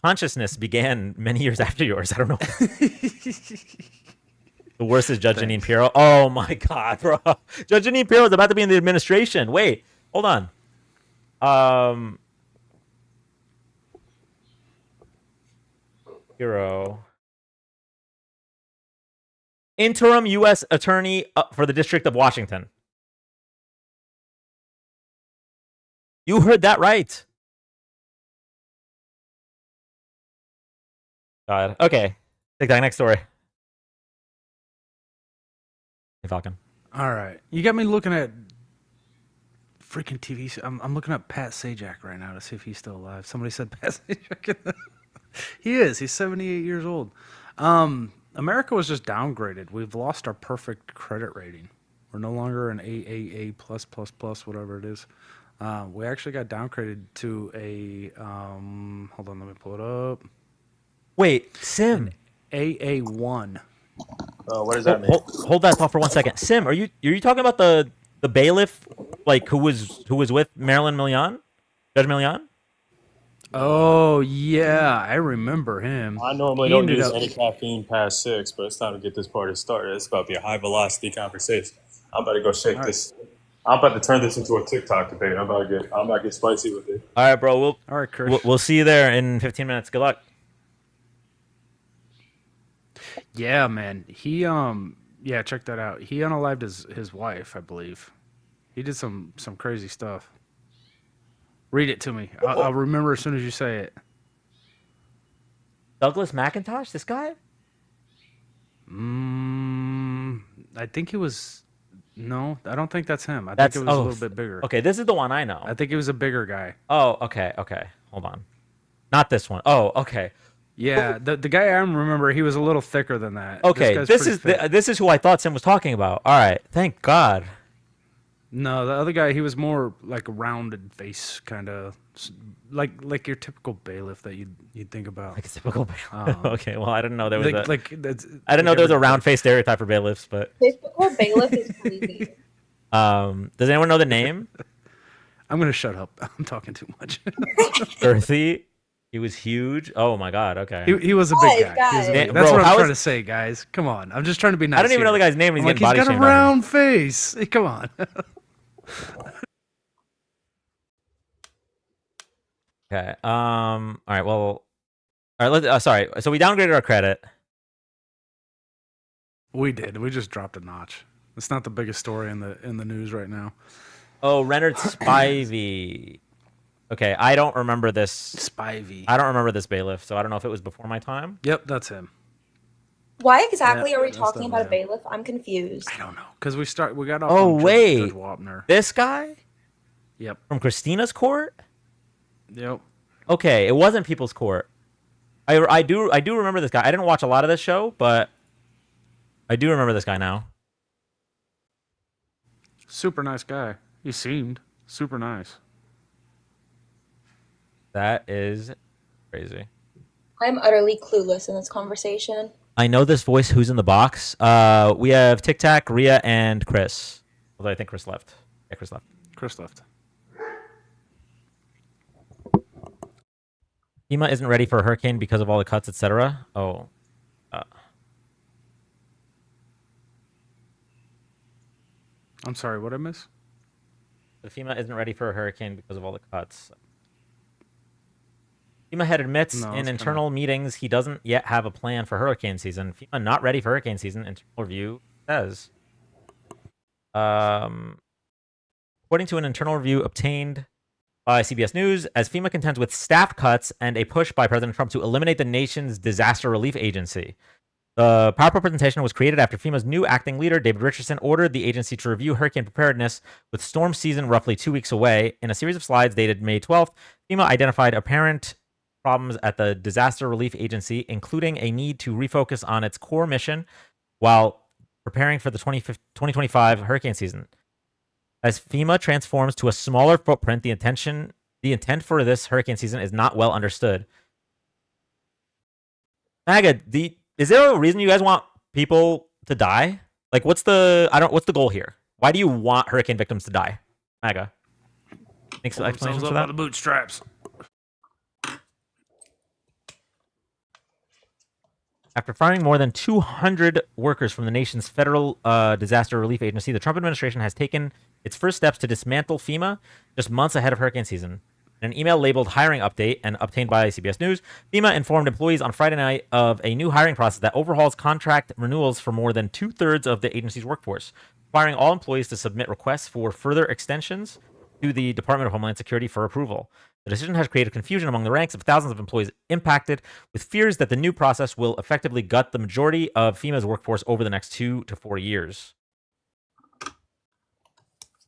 consciousness began many years after yours. I don't know. The worst is Judge Janine Pirro. Oh my God, bro. Judge Janine Pirro is about to be in the administration. Wait, hold on. Pirro. Interim U.S. Attorney for the District of Washington. You heard that right. God. Okay. Take that next story. Hey, Falcon. All right. You got me looking at freaking TV. I'm looking at Pat Sajak right now to see if he's still alive. Somebody said Pat Sajak. He is. He's 78 years old. America was just downgraded. We've lost our perfect credit rating. We're no longer an AAA plus plus plus whatever it is. We actually got downgraded to a hold on, let me pull it up. Wait, Sim. AA1. What does that mean? Hold that thought for 1 second. Sim, are you talking about the bailiff, like who was with Marilyn Milian, Judge Milian? Oh yeah, I remember him. I normally He don't ended use up- any caffeine past 6, but it's time to get this party started. It's about to be a high velocity conversation. I'm about to go shake this. I'm about to turn this into a TikTok debate. I'm about to get spicy with it. All right, bro. All right, Chris. We'll see you there in 15 minutes. Good luck. Yeah, man. He yeah, check that out. He unalived his wife, I believe. He did some crazy stuff. Read it to me. I'll remember as soon as you say it. Douglas McIntosh, this guy? I think he was. No, I don't think that's him. I That's think it was a little bit bigger. Okay, this is the one I know. I think he was a bigger guy. Oh, okay. Hold on. Not this one. Oh, okay. Yeah, the guy I remember, he was a little thicker than that. Okay, guy's this pretty is thick. this is who I thought Sim was talking about. All right, thank God. No, the other guy, he was more like a rounded face, kind of like your typical bailiff that you'd think about. Like a typical bailiff. Okay, well, I didn't know there was Like, a. like that's, I didn't know there was a round face stereotype for bailiffs, but Typical bailiff is creepy. does anyone know the name? I'm gonna shut up. I'm talking too much. Earthy. He was huge. Oh my God. Okay. he was a big guy. He was a guys. big- Bro, That's what how I'm trying is- to say, guys. Come on. I'm just trying to be nice. I don't even know the here. guy's name. And I'm he's like, getting he's body got a shamed on here. round face. Hey, come on. Okay. All right. Well. All right. Sorry. So we downgraded our credit. We did. We just dropped a notch. It's not the biggest story in the news right now. Oh, Renard Spivey. Okay, I don't remember this. Spivey. I don't remember this bailiff, so I don't know if it was before my time. Yep, that's him. Why exactly Yeah, are we that's talking about a definitely bailiff? I'm confused. I don't know because we got off. Oh, on wait. Judge Wapner. This guy Yep. from Christina's court? Yep. Okay, it wasn't People's Court. I do remember this guy. I didn't watch a lot of this show, but I do remember this guy now. Super nice guy. He seemed super nice. That is crazy. I'm utterly clueless in this conversation. I know this voice. Who's in the box? We have Tic Tac, Rhea, and Chris. Although I think Chris left. Yeah, Chris left. Chris left. FEMA isn't ready for a hurricane because of all the cuts, etc. Oh. I'm sorry. What I miss? The FEMA isn't ready for a hurricane because of all the cuts. FEMA head admits No, in it's internal meetings he doesn't yet have a plan for hurricane season. FEMA not ready for hurricane season, internal review says. According to an internal review obtained by CBS News, as FEMA contends with staff cuts and a push by President Trump to eliminate the nation's disaster relief agency. The PowerPoint presentation was created after FEMA's new acting leader, David Richardson, ordered the agency to review hurricane preparedness with storm season roughly 2 weeks away. In a series of slides dated May 12th, FEMA identified apparent problems at the disaster relief agency, including a need to refocus on its core mission while preparing for the 2025 hurricane season. As FEMA transforms to a smaller footprint, the intent for this hurricane season is not well understood. MAGA, is there a reason you guys want people to die? Like, what's the goal here? Why do you want hurricane victims to die? MAGA. Thanks for the explanation for that. The bootstraps. After firing more than 200 workers from the nation's federal disaster relief agency, the Trump administration has taken its first steps to dismantle FEMA just months ahead of hurricane season. In an email labeled hiring update and obtained by CBS News, FEMA informed employees on Friday night of a new hiring process that overhauls contract renewals for more than 2/3 of the agency's workforce, requiring all employees to submit requests for further extensions to the Department of Homeland Security for approval. The decision has created confusion among the ranks of thousands of employees impacted, with fears that the new process will effectively gut the majority of FEMA's workforce over the next 2 to 4 years.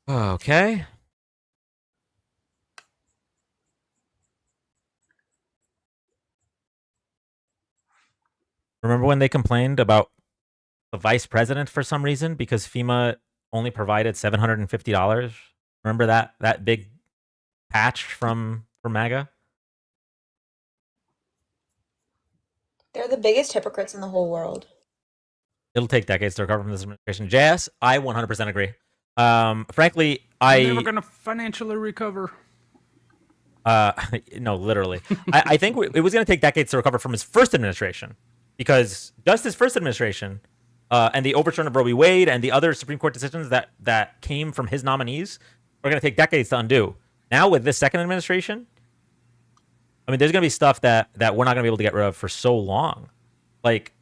Okay. Remember when they complained about the vice president for some reason because FEMA only provided $750? Remember that big patch from MAGA? They're the biggest hypocrites in the whole world. It'll take decades to recover from this administration. JS, I 100% agree. Frankly, You're never gonna financially recover. no, literally. I think it was going to take decades to recover from his first administration, because just his first administration and the overturn of Roe v. Wade and the other Supreme Court decisions that came from his nominees are going to take decades to undo. Now with this second administration, I mean, there's going to be stuff that we're not going to be able to get rid of for so long. Like,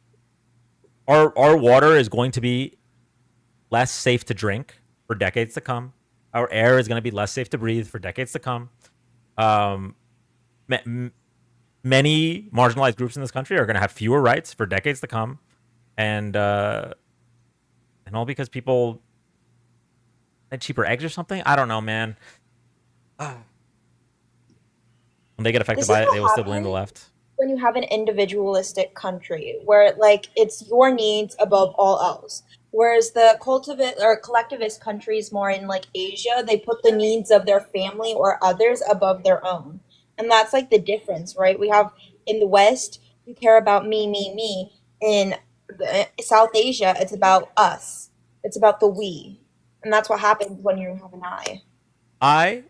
our water is going to be less safe to drink for decades to come. Our air is going to be less safe to breathe for decades to come. Many marginalized groups in this country are going to have fewer rights for decades to come, and all because people had cheaper eggs or something. I don't know, man. When they get affected by it, they will still blame the left. When you have an individualistic country where like it's your needs above all else, whereas the collectivist countries more in like Asia, they put the needs of their family or others above their own. And that's like the difference, right? We have in the West, you care about me, me, me. In South Asia, it's about us. It's about the we. And that's what happens when you have an I. I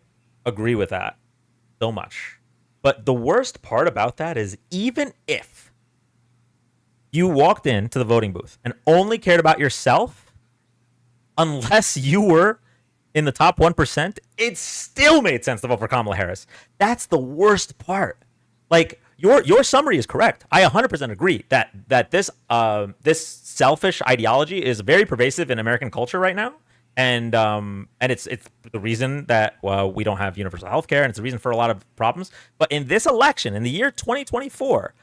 agree with that so much. But the worst part about that is even if you walked into the voting booth and only cared about yourself, unless you were in the top 1%, it still made sense to vote for Kamala Harris. That's the worst part. Like, your summary is correct. I 100% agree that this selfish ideology is very pervasive in American culture right now, and it's the reason that we don't have universal health care, and it's the reason for a lot of problems. But in this election, in the year 2024,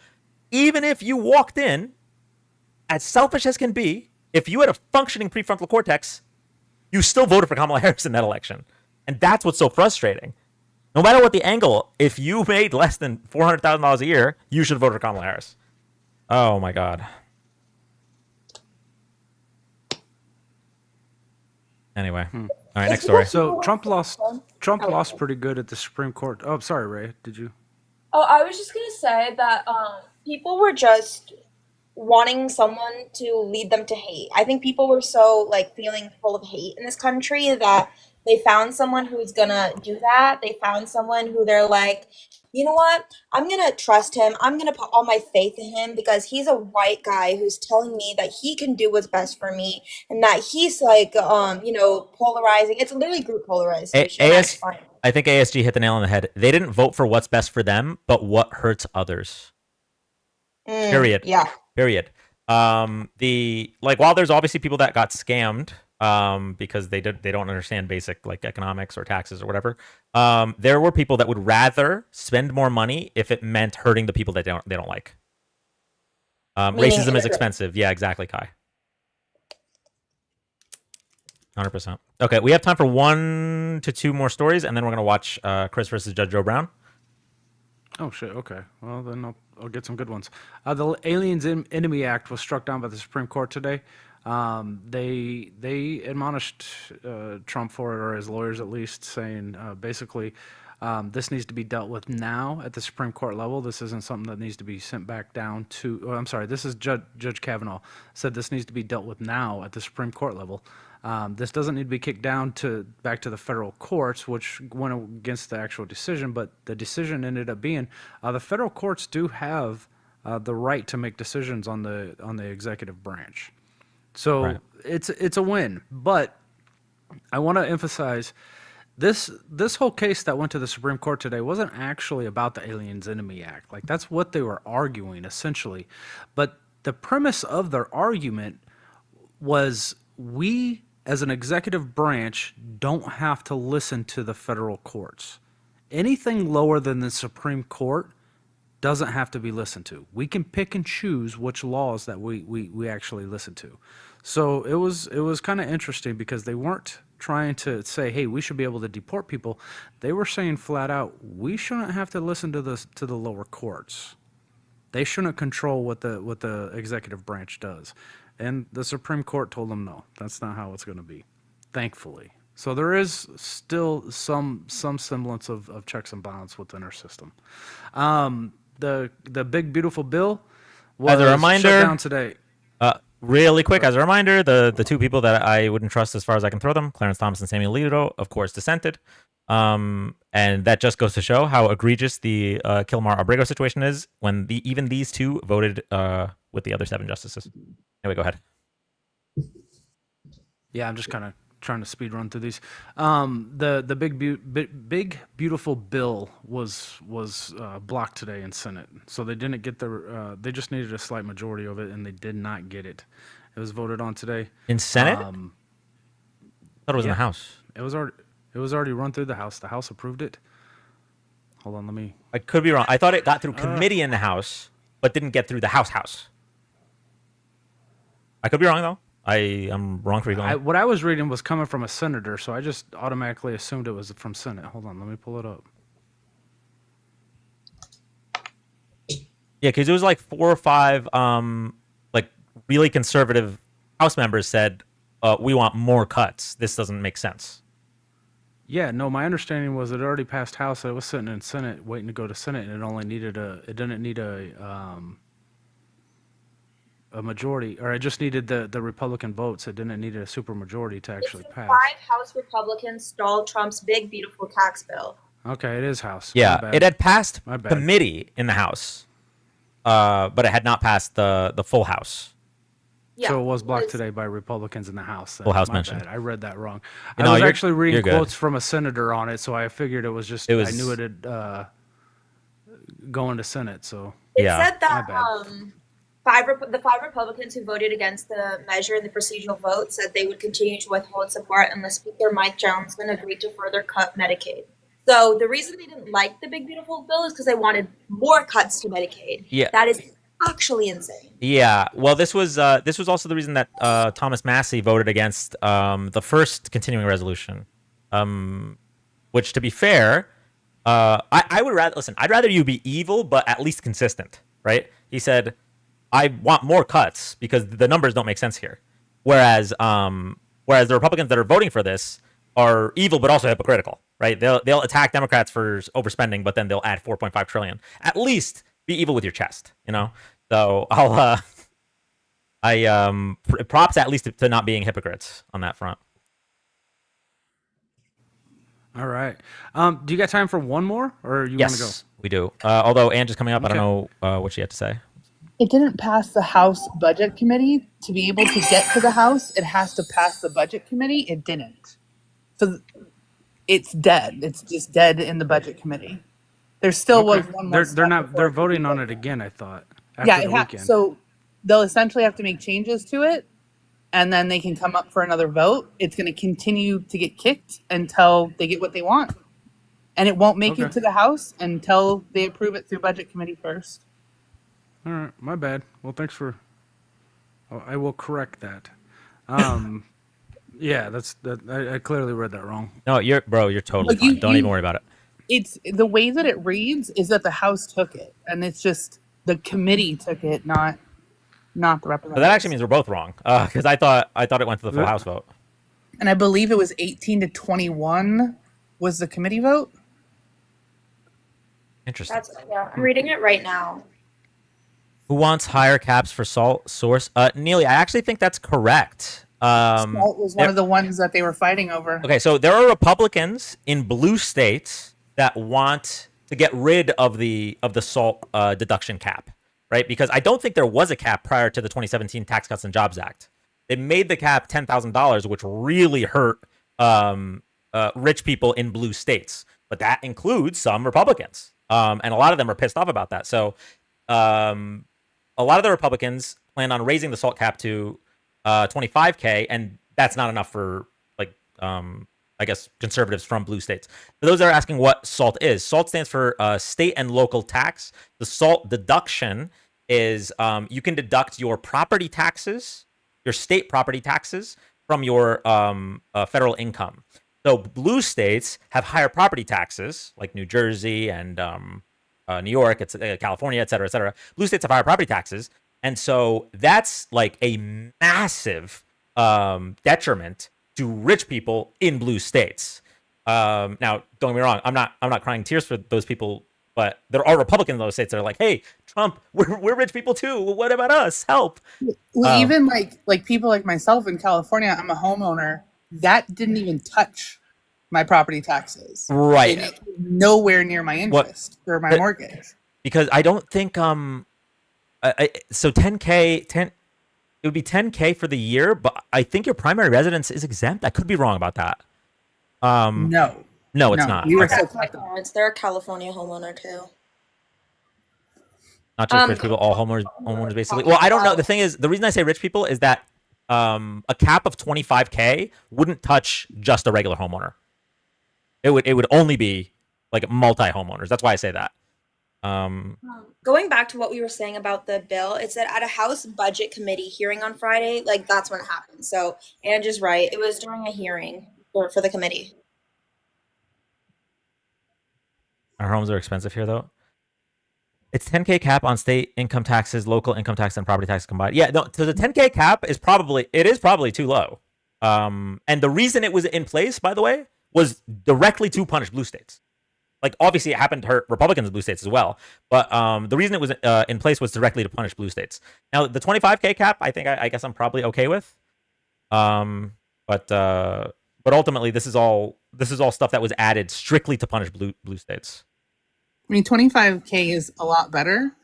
even if you walked in as selfish as can be, if you had a functioning prefrontal cortex, you still voted for Kamala Harris in that election. And that's what's so frustrating. No matter what the angle, if you made less than $400,000 a year, you should vote for Kamala Harris. Oh my God. Anyway, all right, next story. So Trump lost pretty good at the Supreme Court. Oh, sorry, Ray. Did you? Oh, I was just gonna say that people were just wanting someone to lead them to hate. I think people were so like feeling full of hate in this country that they found someone who's gonna do that. They found someone who they're like, you know what? I'm gonna trust him. I'm gonna put all my faith in him because he's a white guy who's telling me that he can do what's best for me and that he's like, polarizing. It's literally group polarization. That's fine. I think ASG hit the nail on the head. They didn't vote for what's best for them, but what hurts others. Period. Yeah. Period. While there's obviously people that got scammed because they don't understand basic like economics or taxes or whatever. There were people that would rather spend more money if it meant hurting the people that they don't like. Racism is expensive. Yeah, exactly, Kai. 100%. Okay, we have time for 1 to 2 more stories, and then we're gonna watch Chris versus Judge Joe Brown. Oh shit. Okay. Well, then I'll get some good ones. The Aliens Enemy Act was struck down by the Supreme Court today. They admonished Trump for it, or his lawyers at least, saying basically this needs to be dealt with now at the Supreme Court level. This isn't something that needs to be sent back down to. Oh, I'm sorry. This is Judge Kavanaugh said this needs to be dealt with now at the Supreme Court level. This doesn't need to be kicked down back to the federal courts, which went against the actual decision. But the decision ended up being the federal courts do have the right to make decisions on the executive branch. So Right. it's a win. But I want to emphasize this whole case that went to the Supreme Court today wasn't actually about the Aliens Enemy Act. Like that's what they were arguing essentially. But the premise of their argument was we as an executive branch don't have to listen to the federal courts. Anything lower than the Supreme Court doesn't have to be listened to. We can pick and choose which laws that we actually listen to. So it was kind of interesting because they weren't trying to say, hey, we should be able to deport people. They were saying flat out, we shouldn't have to listen to the lower courts. They shouldn't control what the executive branch does. And the Supreme Court told them, no, that's not how it's going to be, thankfully. So there is still some semblance of checks and balance within our system. The big beautiful bill was As a reminder, shut down today. Really quick, as a reminder, the 2 people that I wouldn't trust as far as I can throw them, Clarence Thomas and Samuel Alito, of course, dissented. And that just goes to show how egregious the Kilmar Abrego situation is when even these 2 voted with the other 7 justices. Anyway, go ahead. Yeah, I'm just kind of trying to speed run through these. The big beautiful bill was blocked today in Senate, so they didn't get they just needed a slight majority of it, and they did not get it. It was voted on today In Senate? I thought it was in yeah. the House. It was already run through the House. The House approved it. Hold on, let me. I could be wrong. I thought it got through committee in the House, but didn't get through the House. I could be wrong, though. I am wrong for going. What I was reading was coming from a senator, so I just automatically assumed it was from Senate. Hold on, let me pull it up. Yeah, because it was like 4 or 5 like really conservative House members said, we want more cuts. This doesn't make sense. Yeah, no, my understanding was it already passed House. It was sitting in Senate, waiting to go to Senate, and it didn't need a majority, or it just needed the Republican votes. It didn't need a supermajority to actually pass. 5 House Republicans stalled Trump's big, beautiful tax bill. Okay, it is House. Yeah, My bad. it had passed My bad. committee in the House, but it had not passed the full House. Yeah, So it was blocked was- today by Republicans in the House. then. Full House My mentioned. bad. I read that wrong. No, I was you're- actually reading you're good. quotes from a senator on it, so I figured it was just. It was- I knew it had going to Senate. So It Yeah. said that My the five Republicans who voted against the measure in the procedural vote said they would continue to withhold support unless Speaker Mike Johnson agreed to further cut Medicaid. So the reason they didn't like the big beautiful bill is because they wanted more cuts to Medicaid. Yeah. That is actually insane. Yeah, well, this was also the reason that Thomas Massey voted against the first continuing resolution, which, to be fair, I would rather listen. I'd rather you be evil, but at least consistent, right? He said, "I want more cuts because the numbers don't make sense here." Whereas the Republicans that are voting for this are evil, but also hypocritical, right? They'll attack Democrats for overspending, but then they'll add 4.5 trillion. At least be evil with your chest, you know. So props at least to not being hypocrites on that front. All right. Do you got time for one more, or you want to go? Yes, we do. Although Angie's coming up, I Okay. don't know what she had to say. It didn't pass the House Budget Committee. To be able to get to the House, it has to pass the Budget Committee. It didn't. So it's dead. It's just dead in the Budget Committee. There still was one more. They're not. They're voting on it again. I thought. After Yeah, the it has. weekend. So they'll essentially have to make changes to it, and then they can come up for another vote. It's going to continue to get kicked until they get what they want, and it won't make Okay. it to the House until they approve it through Budget Committee first. All right, my bad. Well, thanks for. I will correct that. Yeah, that's that. I clearly read that wrong. No, you're totally But you- fine. Don't you- even worry about it. It's the way that it reads is that the House took it, and it's just the committee took it, not the But representatives. that actually means we're both wrong, because I thought it went to the full Yeah. House vote. And I believe it was 18 to 21 was the committee vote. Interesting. I'm reading it right now. Who wants higher caps for salt source? Neely, I actually think that's correct. Salt was one there- of the ones that they were fighting over. Okay, so there are Republicans in blue states that want to get rid of the salt deduction cap, right? Because I don't think there was a cap prior to the 2017 Tax Cuts and Jobs Act. They made the cap $10,000, which really hurt rich people in blue states. But that includes some Republicans, and a lot of them are pissed off about that. So a lot of the Republicans plan on raising the salt cap to 25K, and that's not enough for I guess conservatives from blue states. For those that are asking what SALT is, SALT stands for state and local tax. The SALT deduction is you can deduct your property taxes, your state property taxes from your federal income. So blue states have higher property taxes, like New Jersey and New York, California, et cetera, et cetera. Blue states have higher property taxes. And so that's like a massive detriment to rich people in blue states. Now, don't get me wrong, I'm not crying tears for those people, but there are Republicans in those states that are like, hey, Trump, we're rich people too. What about us? Help. Well, even like people like myself in California, I'm a homeowner. That didn't even touch my property taxes. Right. It's nowhere near my interest or my mortgage. Because I don't think so 10K it would be 10K for the year, but I think your primary residence is exempt. I could be wrong about that. No, it's not. You were Okay. so My parents, they're a California homeowner too. Not just rich people, all homeowners basically. Well, I don't know. The thing is, the reason I say rich people is that a cap of 25K wouldn't touch just a regular homeowner. It would only be like multi homeowners. That's why I say that. Going back to what we were saying about the bill, it said at a House Budget Committee hearing on Friday, like that's when it happened. So Angie's right. It was during a hearing for the committee. Our homes are expensive here, though. It's 10K cap on state income taxes, local income tax, and property tax combined. Yeah, no. So the 10K cap is probably too low. And the reason it was in place, by the way, was directly to punish blue states. Like, obviously, it happened to hurt Republicans in blue states as well. But the reason it was in place was directly to punish blue states. Now, the 25K cap, I guess I'm probably okay with. But ultimately, this is all stuff that was added strictly to punish blue states. I mean, 25K is a lot better.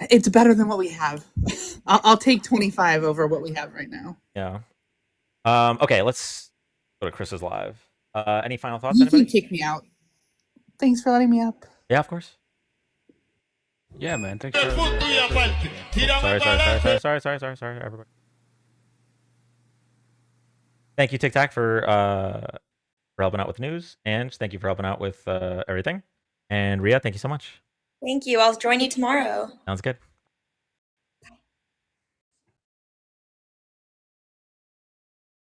It's better than what we have. I'll take 25 over what we have right now. Yeah. Okay, let's go to Chris's live. Any final thoughts? You Anybody? can kick me out. Thanks for letting me up. Yeah, of course. Yeah, man. Thanks for. Sorry, everybody. Thank you, Tic Tac, for helping out with news, and thank you for helping out with everything. And Ria, thank you so much. Thank you. I'll join you tomorrow. Sounds good.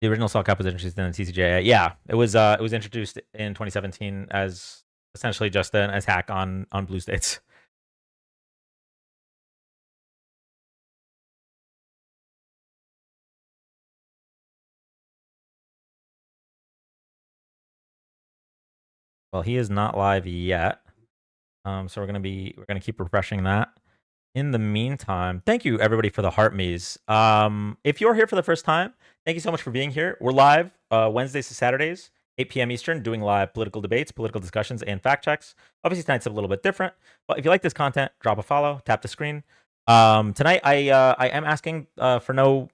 The original Salt Cup was introduced in the TCGA. Yeah, it was introduced in 2017 as essentially just an attack on blue states. Well, he is not live yet, so we're gonna keep refreshing that. In the meantime, thank you everybody for the heart me's. If you're here for the first time, thank you so much for being here. We're live Wednesdays to Saturdays, 8 p.m. Eastern, doing live political debates, political discussions, and fact checks. Obviously, tonight's a little bit different, but if you like this content, drop a follow, tap the screen. Tonight, I am asking for no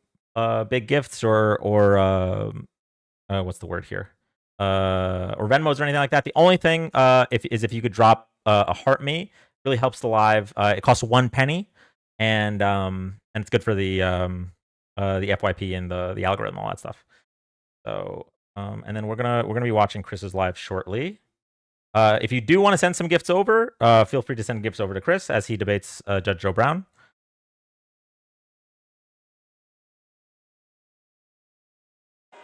big gifts or what's the word here? Or Venmos or anything like that. The only thing if you could drop a heart me, really helps the live. It costs 1 penny, and it's good for the FYP and the algorithm, all that stuff. So and then we're gonna be watching Chris's live shortly. If you do want to send some gifts over, feel free to send gifts over to Chris as he debates Judge Joe Brown.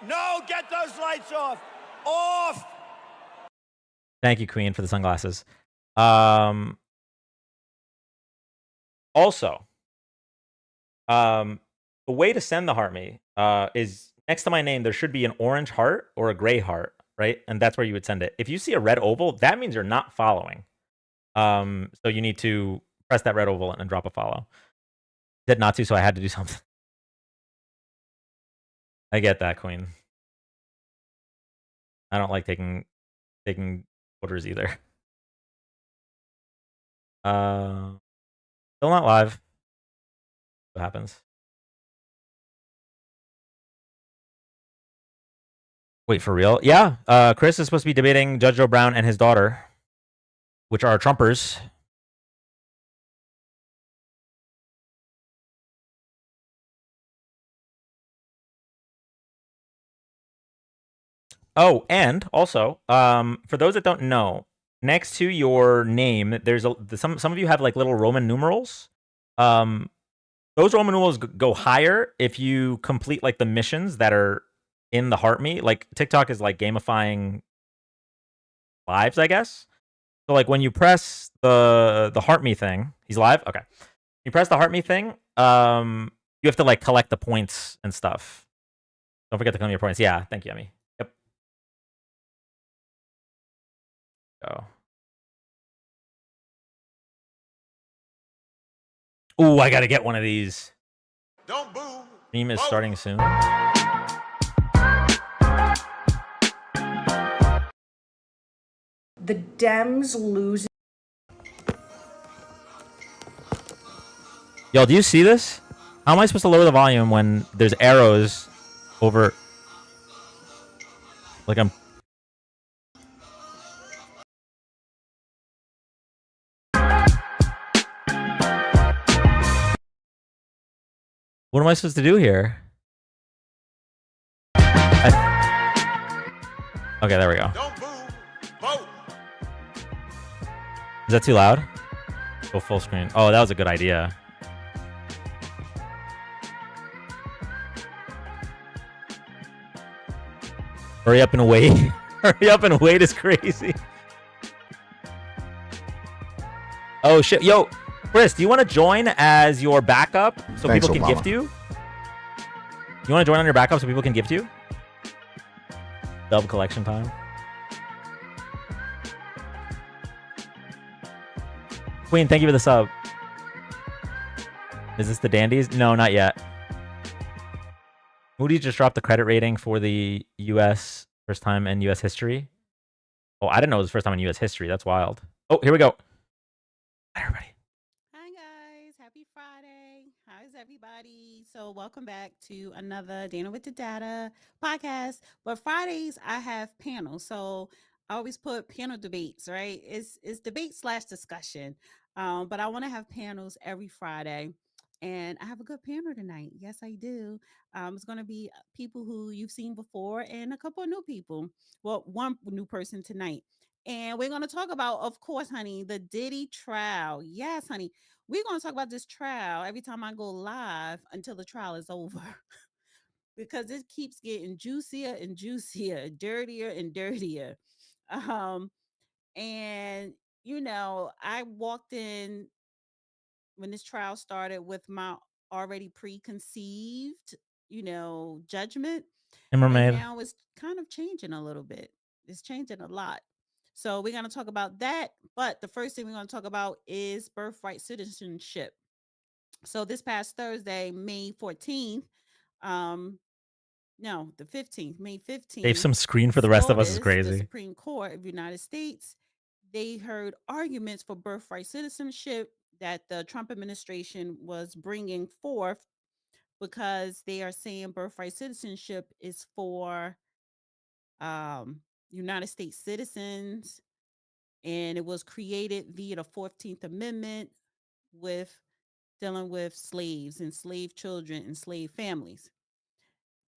No, get those lights off. Off. Thank you, Queen, for the sunglasses. Also, the way to send the heart me is next to my name. There should be an orange heart or a gray heart, right? And that's where you would send it. If you see a red oval, that means you're not following. So you need to press that red oval and drop a follow. Did not to, so I had to do something. I get that, Queen. I don't like taking orders either. Still not live. What happens? Wait, for real? Yeah. Chris is supposed to be debating Judge Joe Brown and his daughter, which are Trumpers. Oh, and also, for those that don't know, next to your name, there's some of you have like little Roman numerals. Those Roman numerals go higher if you complete like the missions that are in the heart me. Like TikTok is like gamifying lives, I guess. So like when you press the heart me thing, he's live. Okay, you press the heart me thing. You have to like collect the points and stuff. Don't forget to claim your points. Yeah, thank you, Emmy. Yep. Go. Ooh, I gotta get one of these. Don't boo. Stream is starting soon. The Dems lose. Yo, do you see this? How am I supposed to lower the volume when there's arrows over? Like I'm. What am I supposed to do here? Okay, there we go. Don't boo. Vote. Is that too loud? Go full screen. Oh, that was a good idea. Hurry up and wait. Hurry up and wait is crazy. Oh shit. Yo, Chris, do you want to join as your backup so Thanks, people can Obama. gift you? You want to join on your backup so people can gift you? Dub collection time. Queen, thank you for the sub. Is this the Dandies? No, not yet. Moody's just dropped the credit rating for the U.S. first time in U.S. history. Oh, I didn't know it was the first time in U.S. history. That's wild. Oh, here we go. Hi, everybody. Hi guys, happy Friday. How's everybody? So welcome back to another Dana with the Data podcast. But Fridays I have panels. So I always put panel debates, right? It's debate slash discussion. But I want to have panels every Friday. And I have a good panel tonight. Yes, I do. It's going to be people who you've seen before and a couple of new people. Well, one new person tonight. And we're going to talk about, of course, honey, the Diddy trial. Yes, honey. We're going to talk about this trial every time I go live until the trial is over. Because it keeps getting juicier and juicier, dirtier and dirtier. Um, and I walked in when this trial started with my already preconceived, judgment. And And Mermaid. now it's kind of changing a little bit. It's changing a lot. So we're going to talk about that. But the first thing we're going to talk about is birthright citizenship. So this past Thursday, May 14th, um, no, the 15th, May They have 15th, some screen for the rest of us is the crazy. Supreme Court of the United States, they heard arguments for birthright citizenship that the Trump administration was bringing forth because they are saying birthright citizenship is for United States citizens, and it was created via the 14th Amendment with dealing with slaves and slave children and slave families.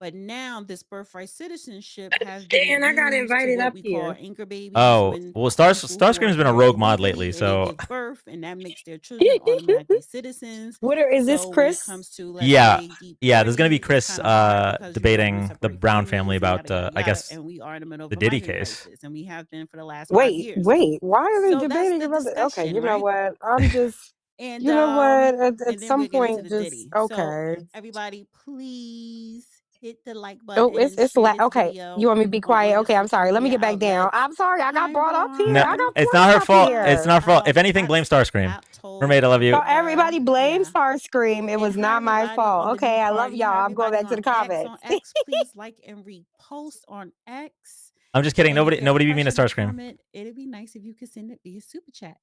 But now this birthright citizenship has been Dan, I got used to invited what up we call here. anchor babies Oh, when well, people who are Starscream's been a here rogue mod illegally lately, and they so give birth, and that makes their children automatically citizens. Is this So when it Chris? comes to, let's yeah, say, deep yeah. There's gonna be 30s, it's Chris kind of hard because debating the separate Brown family families and about yada yada I yada. guess And we are in the middle of the a Diddy migrant case. crisis, and we have been for the last 5 years. Wait. Why are they So that's debating the about it? Okay, discussion, you know right? what? I'm just, And you know what? At and then some we'll get into point, the just Diddy. So okay. everybody, please hit the like Oh, button, it's share this okay. video You want me to be on all quiet? your Okay, I'm social sorry. Let me media get back down. outlets. I'm sorry. I got Hi, brought up here. No, I got it's brought not her up fault. here. It's not her fault. If anything, blame Starscream. Mermaid, I love you. So everybody blames Yeah. Starscream. It was And hi not my everybody fault. on the Okay, new I love party. y'all. Hi I'm going everybody back to the on X. On comments. X, please like and repost on X. I'm just kidding. And if you have a Nobody be mean to question or Starscream. comment, it'd be nice if you could send it via super chat.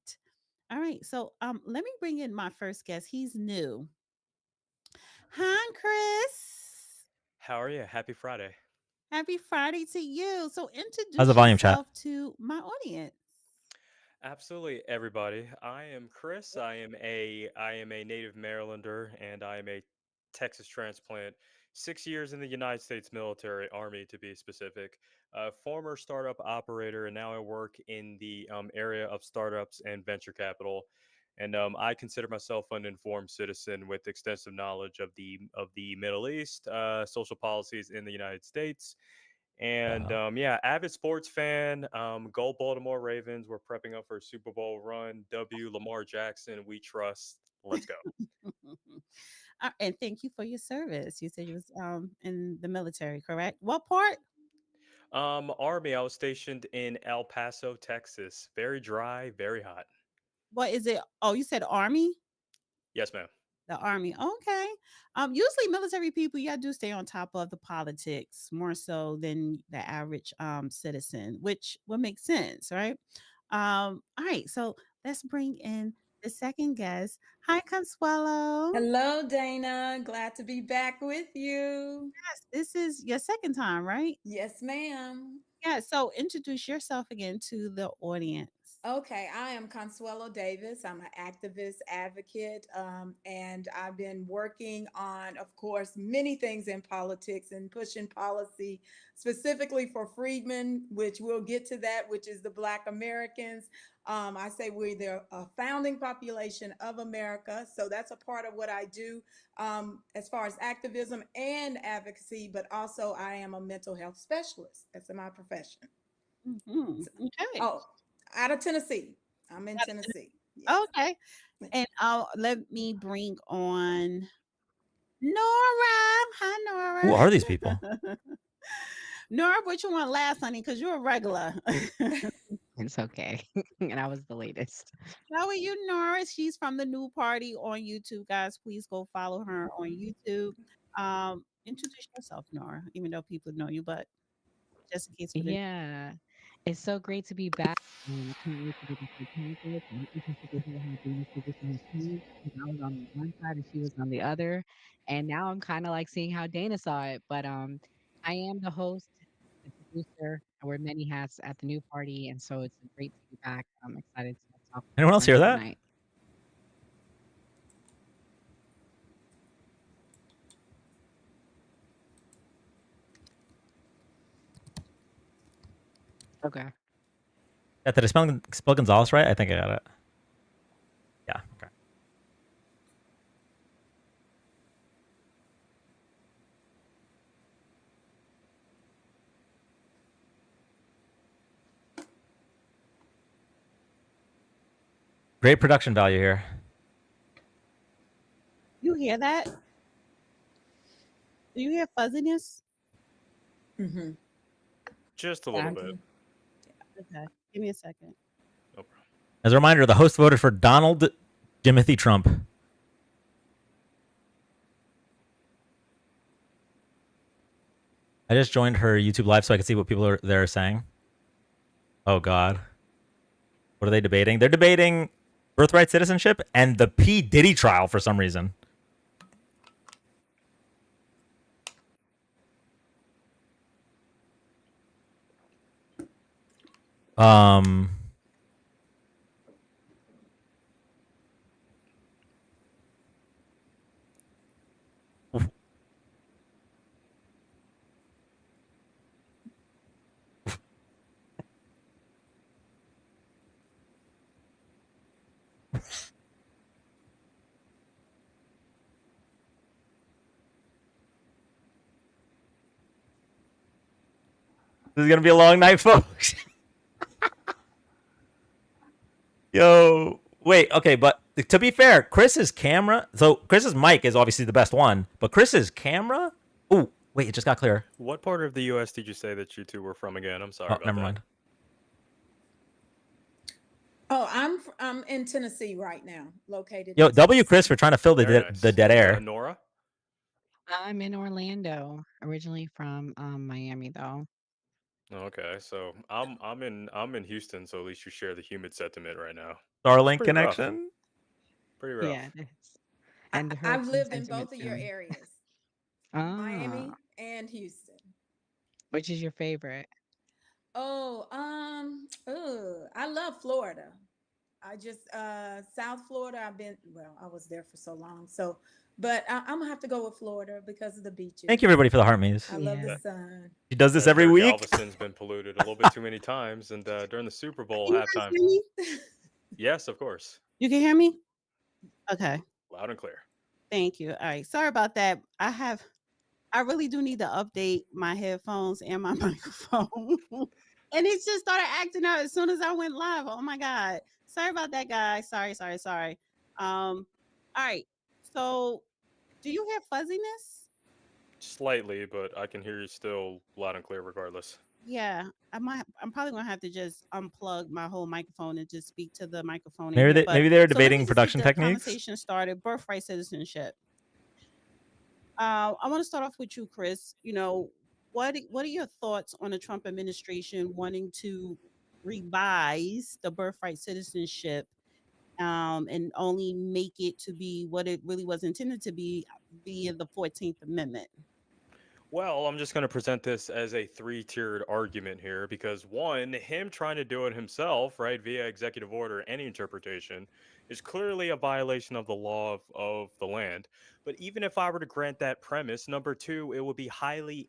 All right, so let me bring in my first guest. He's new. Hi, Chris. How are you? Happy Friday. Happy Friday to you. So introduce How's the volume, chat? yourself to my audience. Absolutely, everybody. I am Chris. I am a native Marylander, and I am a Texas transplant. 6 years in the United States military, Army to be specific. Former startup operator, and now I work in the area of startups and venture capital. And I consider myself an informed citizen with extensive knowledge of the Middle East, social policies in the United States. And yeah, avid sports fan. Go Baltimore Ravens. We're prepping up for a Super Bowl run. W Lamar Jackson. We trust. Let's go. And thank you for your service. You said you was in the military, correct? What part? Army. I was stationed in El Paso, Texas. Very dry, very hot. What is it? Oh, you said Army? Yes, ma'am. The Army. Okay. Usually military people, yeah, do stay on top of the politics more so than the average citizen, which would make sense, right? All right, so let's bring in the second guest. Hi, Consuelo. Hello, Dana. Glad to be back with you. Yes, this is your second time, right? Yes, ma'am. Yeah, so introduce yourself again to the audience. Okay, I am Consuelo Davis. I'm an activist advocate, and I've been working on, of course, many things in politics and pushing policy specifically for freedmen, which we'll get to that, which is the Black Americans. I say we're the founding population of America, so that's a part of what I do as far as activism and advocacy, but also I am a mental health specialist. That's my profession. Okay. Oh, out of Tennessee. I'm in Tennessee. Yes. Okay. And let me bring on Nora. Hi, Nora. Who are these people? Nora, what you want last, honey? Because you're a regular. It's okay. And I was the latest. How are you, Nora? She's from the New Party on YouTube, guys. Please go follow her on YouTube. Introduce yourself, Nora, even though people know you, but just in case we didn't. Yeah. It's so great to be back. I can't wait to get into the politics. I'm interested to hear how Dana's position has changed because I was on one side and she was on the other. And now I'm kind of like seeing how Dana saw it. But I am the host producer. I wear many hats at the new party, and so it's great to be back. I'm excited to talk. Anyone else hear that? Tonight. Okay. Yeah, did I spell Gonzalez right? I think I got it. Yeah. Okay. Great production value here. You hear that? Do you hear fuzziness? Mm-hmm. Just a little bit. Okay. Give me a second. No problem. As a reminder, the host voted for Donald Timothy Trump. I just joined her YouTube live so I can see what people are there saying. Oh God. What are they debating? They're debating birthright citizenship and the P. Diddy trial for some reason. This is gonna be a long night, folks. Yo, wait, okay, but to be fair, Chris's camera. So Chris's mic is obviously the best one, but Chris's camera. Oh, wait, it just got clear. What part of the U.S. did you say that you two were from again? I'm sorry. Oh, never mind. Oh, I'm in Tennessee right now, located. Yo, in W Chris for trying to fill the dead air. Nora? I'm in Orlando, originally from Miami, though. Okay, so I'm in Houston, so at least you share the humid sentiment right now. Starlink Pretty rough. connection. Pretty rough. Yeah, it is. And I've hurricane lived in sentiment both of your soon. areas, Miami Ah, and Houston. which is your favorite? Oh, I love Florida. I just South Florida. I was there for so long. So, but I'm gonna have to go with Florida because of the beaches. Thank you, everybody, for the heart me's. I love the sun. She does this every week. Galveston's been polluted a little bit too many times, and during the Super Bowl Can you guys halftime. hear me? Yes, of course, You can hear me? Okay. loud and clear. Thank you. All right. Sorry about that. I really do need to update my headphones and my microphone. And it just started acting out as soon as I went live. Oh my God. Sorry about that, guys. Sorry. All right. So do you hear fuzziness? Slightly, but I can hear you still loud and clear regardless. Yeah. I'm probably gonna have to just unplug my whole microphone and just speak to the microphone. in Maybe here. they But- maybe they're so let me debating just get production the techniques. Conversation started. Birthright citizenship. I want to start off with you, Chris. You know, what are your thoughts on the Trump administration wanting to revise the birthright citizenship and only make it to be what it really was intended to be via the 14th Amendment? Well, I'm just going to present this as a three-tiered argument here because one, him trying to do it himself, right, via executive order, any interpretation, is clearly a violation of the law of the land. But even if I were to grant that premise, number two, it would be highly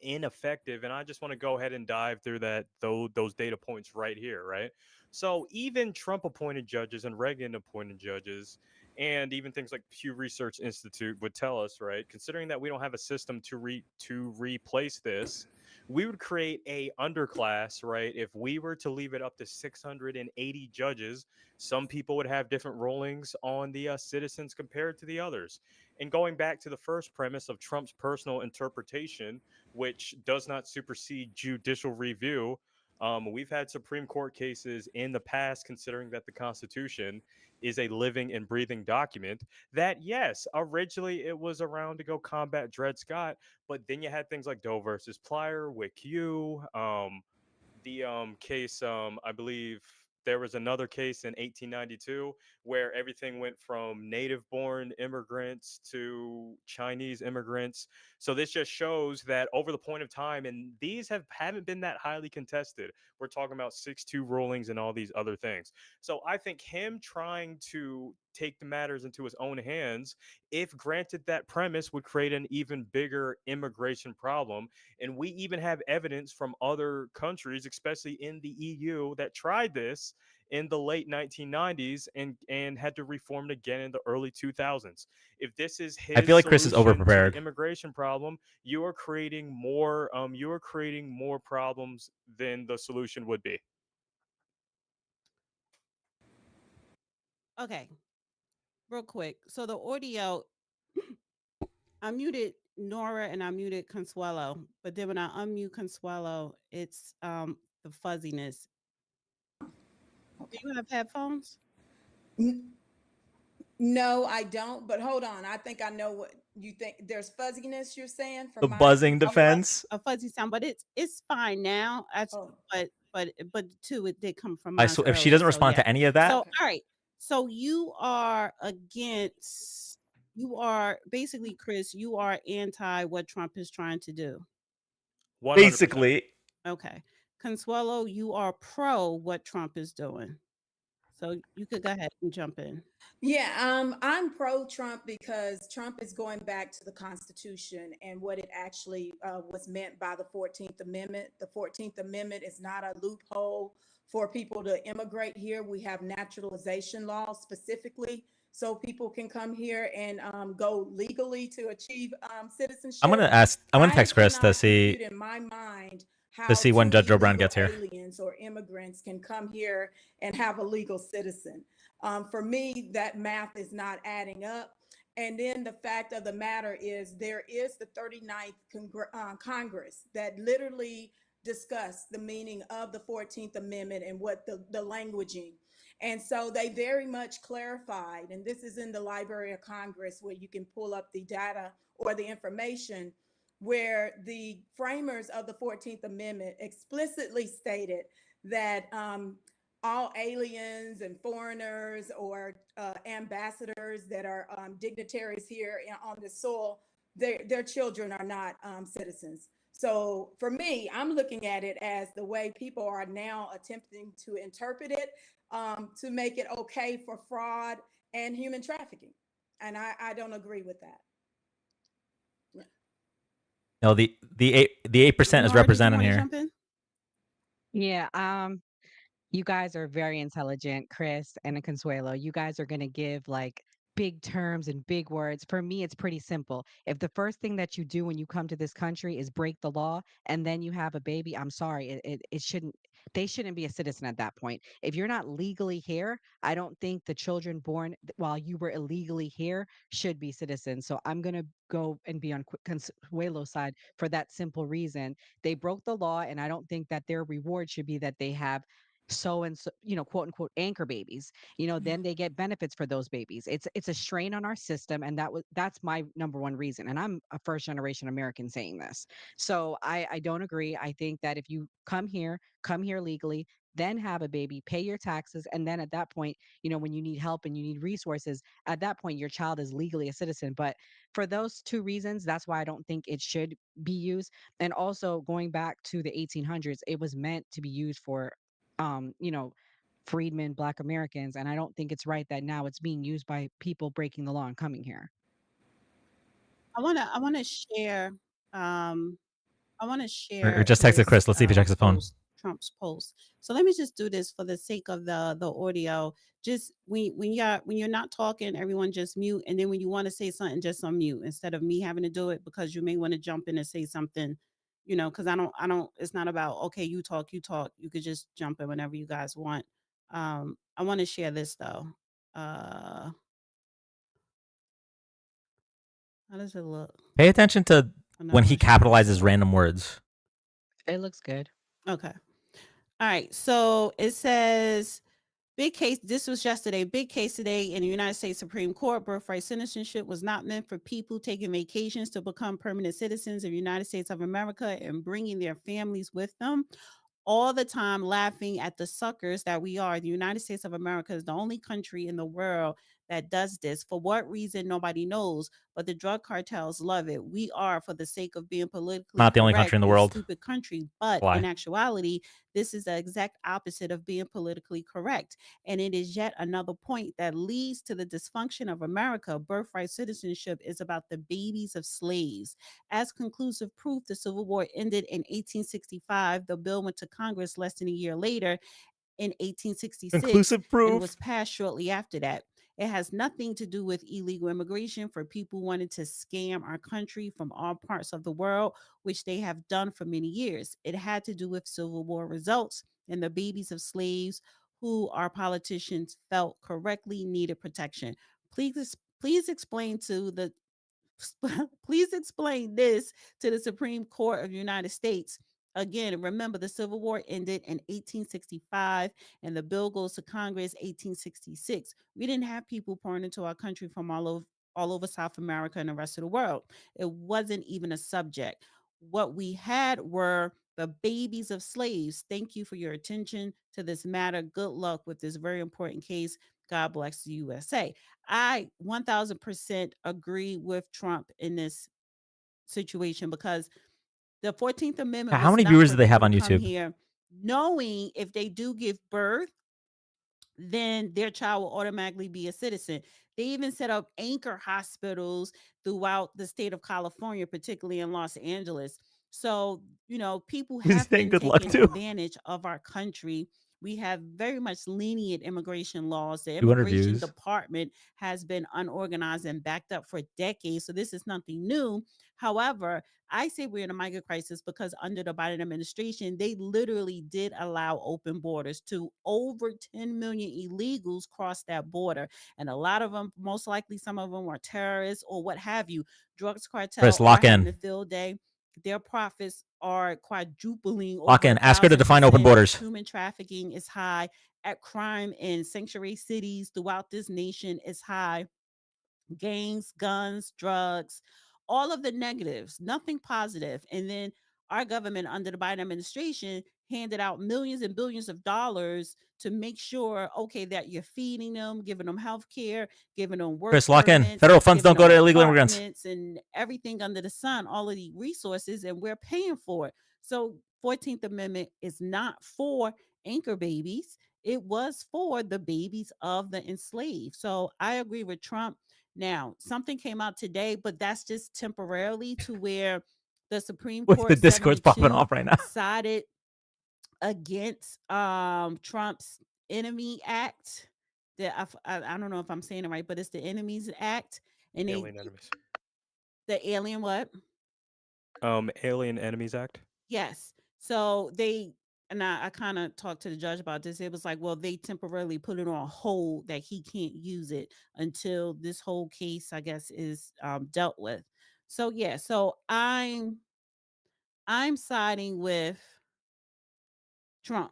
ineffective. And I just want to go ahead and dive through those data points right here, right? So even Trump-appointed judges and Reagan-appointed judges and even things like Pew Research Institute would tell us, right, considering that we don't have a system to replace this, we would create a underclass, right? If we were to leave it up to 680 judges, some people would have different rulings on the citizens compared to the others. And going back to the first premise of Trump's personal interpretation, which does not supersede judicial review, we've had Supreme Court cases in the past, considering that the Constitution is a living and breathing document, that yes, originally it was around to go combat Dred Scott, but then you had things like Doe versus Plyer, Wick U, the case, I believe there was another case in 1892 where everything went from native-born immigrants to Chinese immigrants. So this just shows that over the point of time, and these haven't been that highly contested. We're talking about 6-2 rulings and all these other things. So I think him trying to take the matters into his own hands, if granted that premise, would create an even bigger immigration problem. And we even have evidence from other countries, especially in the EU, that tried this in the late 1990s and had to reform it again in the early 2000s. If this is I his feel like Chris is solution to overprepared. the immigration problem, you are creating more problems than the solution would be. Okay, real quick. So the audio, I muted Nora and I muted Consuelo, but then when I unmute Consuelo, it's the fuzziness. Do you have headphones? No, I don't. But hold on. I think I know what you think. There's fuzziness you're saying The from my buzzing defense. A fuzzy sound, but it's fine now. Oh. But two, it did come from I mine swear, if she earlier, doesn't so respond yeah. to any of that, So all right. So you are basically, Chris, you are anti what Trump is trying to do. 100%. basically, Okay. Consuelo, you are pro what Trump is doing. So you could go ahead and jump in. Yeah, I'm pro-Trump because Trump is going back to the Constitution and what it actually was meant by the 14th Amendment. The 14th Amendment is not a loophole for people to immigrate here. We have naturalization laws specifically so people can come here and go legally to achieve citizenship. I'm gonna text Chris to see in my mind how to see when two Judge O'Brien illegal gets here. aliens or immigrants can come here and have a legal citizen. For me, that math is not adding up. And then the fact of the matter is there is the 39th Congress that literally discussed the meaning of the 14th Amendment and what the languaging. And so they very much clarified, and this is in the Library of Congress where you can pull up the data or the information, where the framers of the 14th Amendment explicitly stated that all aliens and foreigners or ambassadors that are dignitaries here on the soil, their children are not citizens. So for me, I'm looking at it as the way people are now attempting to interpret it to make it okay for fraud and human trafficking. And I don't agree with that. No, the 8% is represented here. Yeah, you guys are very intelligent, Chris and Consuelo. You guys are going to give like big terms and big words. For me, it's pretty simple. If the first thing that you do when you come to this country is break the law and then you have a baby, I'm sorry, it shouldn't. They shouldn't be a citizen at that point. If you're not legally here, I don't think the children born while you were illegally here should be citizens. So I'm going to go and be on Consuelo's side for that simple reason. They broke the law, and I don't think that their reward should be that they have so and so, quote unquote anchor babies. Then they get benefits for those babies. It's a strain on our system, and that's my number one reason. And I'm a first generation American saying this. So I don't agree. I think that if you come here legally, then have a baby, pay your taxes, and then at that point, when you need help and you need resources, at that point your child is legally a citizen. But for those two reasons, that's why I don't think it should be used. And also going back to the 1800s, it was meant to be used for freedmen, Black Americans, and I don't think it's right that now it's being used by people breaking the law and coming here. I wanna share. Or just texted Chris. Let's see if he checks his phone. Trump's post. So let me just do this for the sake of the audio. Just when you're not talking, everyone just mute, and then when you want to say something, just unmute instead of me having to do it, because you may want to jump in and say something. Because I don't. It's not about okay, you talk. You could just jump in whenever you guys want. I want to share this though. How does it look? Pay attention to when he capitalizes random words. It looks good. Okay. All right. So it says, big case. This was yesterday. Big case today in the United States Supreme Court. Birthright citizenship was not meant for people taking vacations to become permanent citizens of the United States of America and bringing their families with them. all the time laughing at the suckers that we are. The United States of America is the only country in the world that does this. For what reason, nobody knows, but the drug cartels love it. We are, for the sake of being politically Not the only correct, country in the a world. stupid country. But Why? in actuality, this is the exact opposite of being politically correct. And it is yet another point that leads to the dysfunction of America. Birthright citizenship is about the babies of slaves. As conclusive proof, the Civil War ended in 1865. The bill went to Congress less than a year later in 1866 Conclusive and proof. was passed shortly after that. It has nothing to do with illegal immigration for people who wanted to scam our country from all parts of the world, which they have done for many years. It had to do with Civil War results and the babies of slaves who our politicians felt correctly needed protection. Please explain to the please explain this to the Supreme Court of the United States. Again, remember the Civil War ended in 1865 and the bill goes to Congress 1866. We didn't have people pouring into our country from all over South America and the rest of the world. It wasn't even a subject. What we had were the babies of slaves. Thank you for your attention to this matter. Good luck with this very important case. God bless the USA. I 1000% agree with Trump in this situation because the 14th Amendment How was many not viewers for do they have people on to come YouTube? here knowing if they do give birth, then their child will automatically be a citizen. They even set up anchor hospitals throughout the state of California, particularly in Los Angeles. So, people Who's he have saying been good luck taking to? advantage of our country. We have very much lenient immigration laws. The 200 immigration views. department has been unorganized and backed up for decades. So this is nothing new. However, I say we're in a migrant crisis because under the Biden administration, they literally did allow open borders to over 10 million illegals cross that border. And a lot of them, most likely some of them are terrorists or what have you. Drugs cartel Chris, are lock having in. a field day. Their profits are quadrupling Lock over in. Ask her to define open 1,000%. borders. Human trafficking is high. At crime in sanctuary cities throughout this nation is high. Gangs, guns, drugs, all of the negatives, nothing positive. And then our government under the Biden administration handed out millions and billions of dollars to make sure, okay, that you're feeding them, giving them health care, giving them work Chris, lock in. permits, Federal funds giving don't go them to illegal immigrants. apartments and everything under the sun, all of these resources, and we're paying for it. So 14th Amendment is not for anchor babies. It was for the babies of the enslaved. So I agree with Trump. Now, something came out today, but that's just temporarily to where the Supreme What's Court the Discord's popping 72 off right now? sided against Trump's Enemy Act. I don't know if I'm saying it right, but it's the Enemies Act, and Alien Enemies. the Alien what? Alien Enemies Act. Yes. So I kind of talked to the judge about this. It was like, well, they temporarily put it on hold that he can't use it until this whole case, I guess, is dealt with. So yeah, so I'm siding with Trump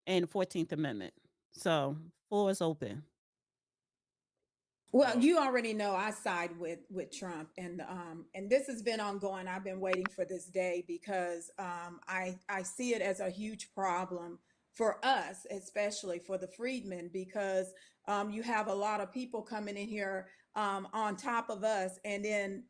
and 14th Amendment. So floor is open. Well, you already know I side with Trump, and this has been ongoing. I've been waiting for this day because I see it as a huge problem for us, especially for the freedmen, because you have a lot of people coming in here on top of us and then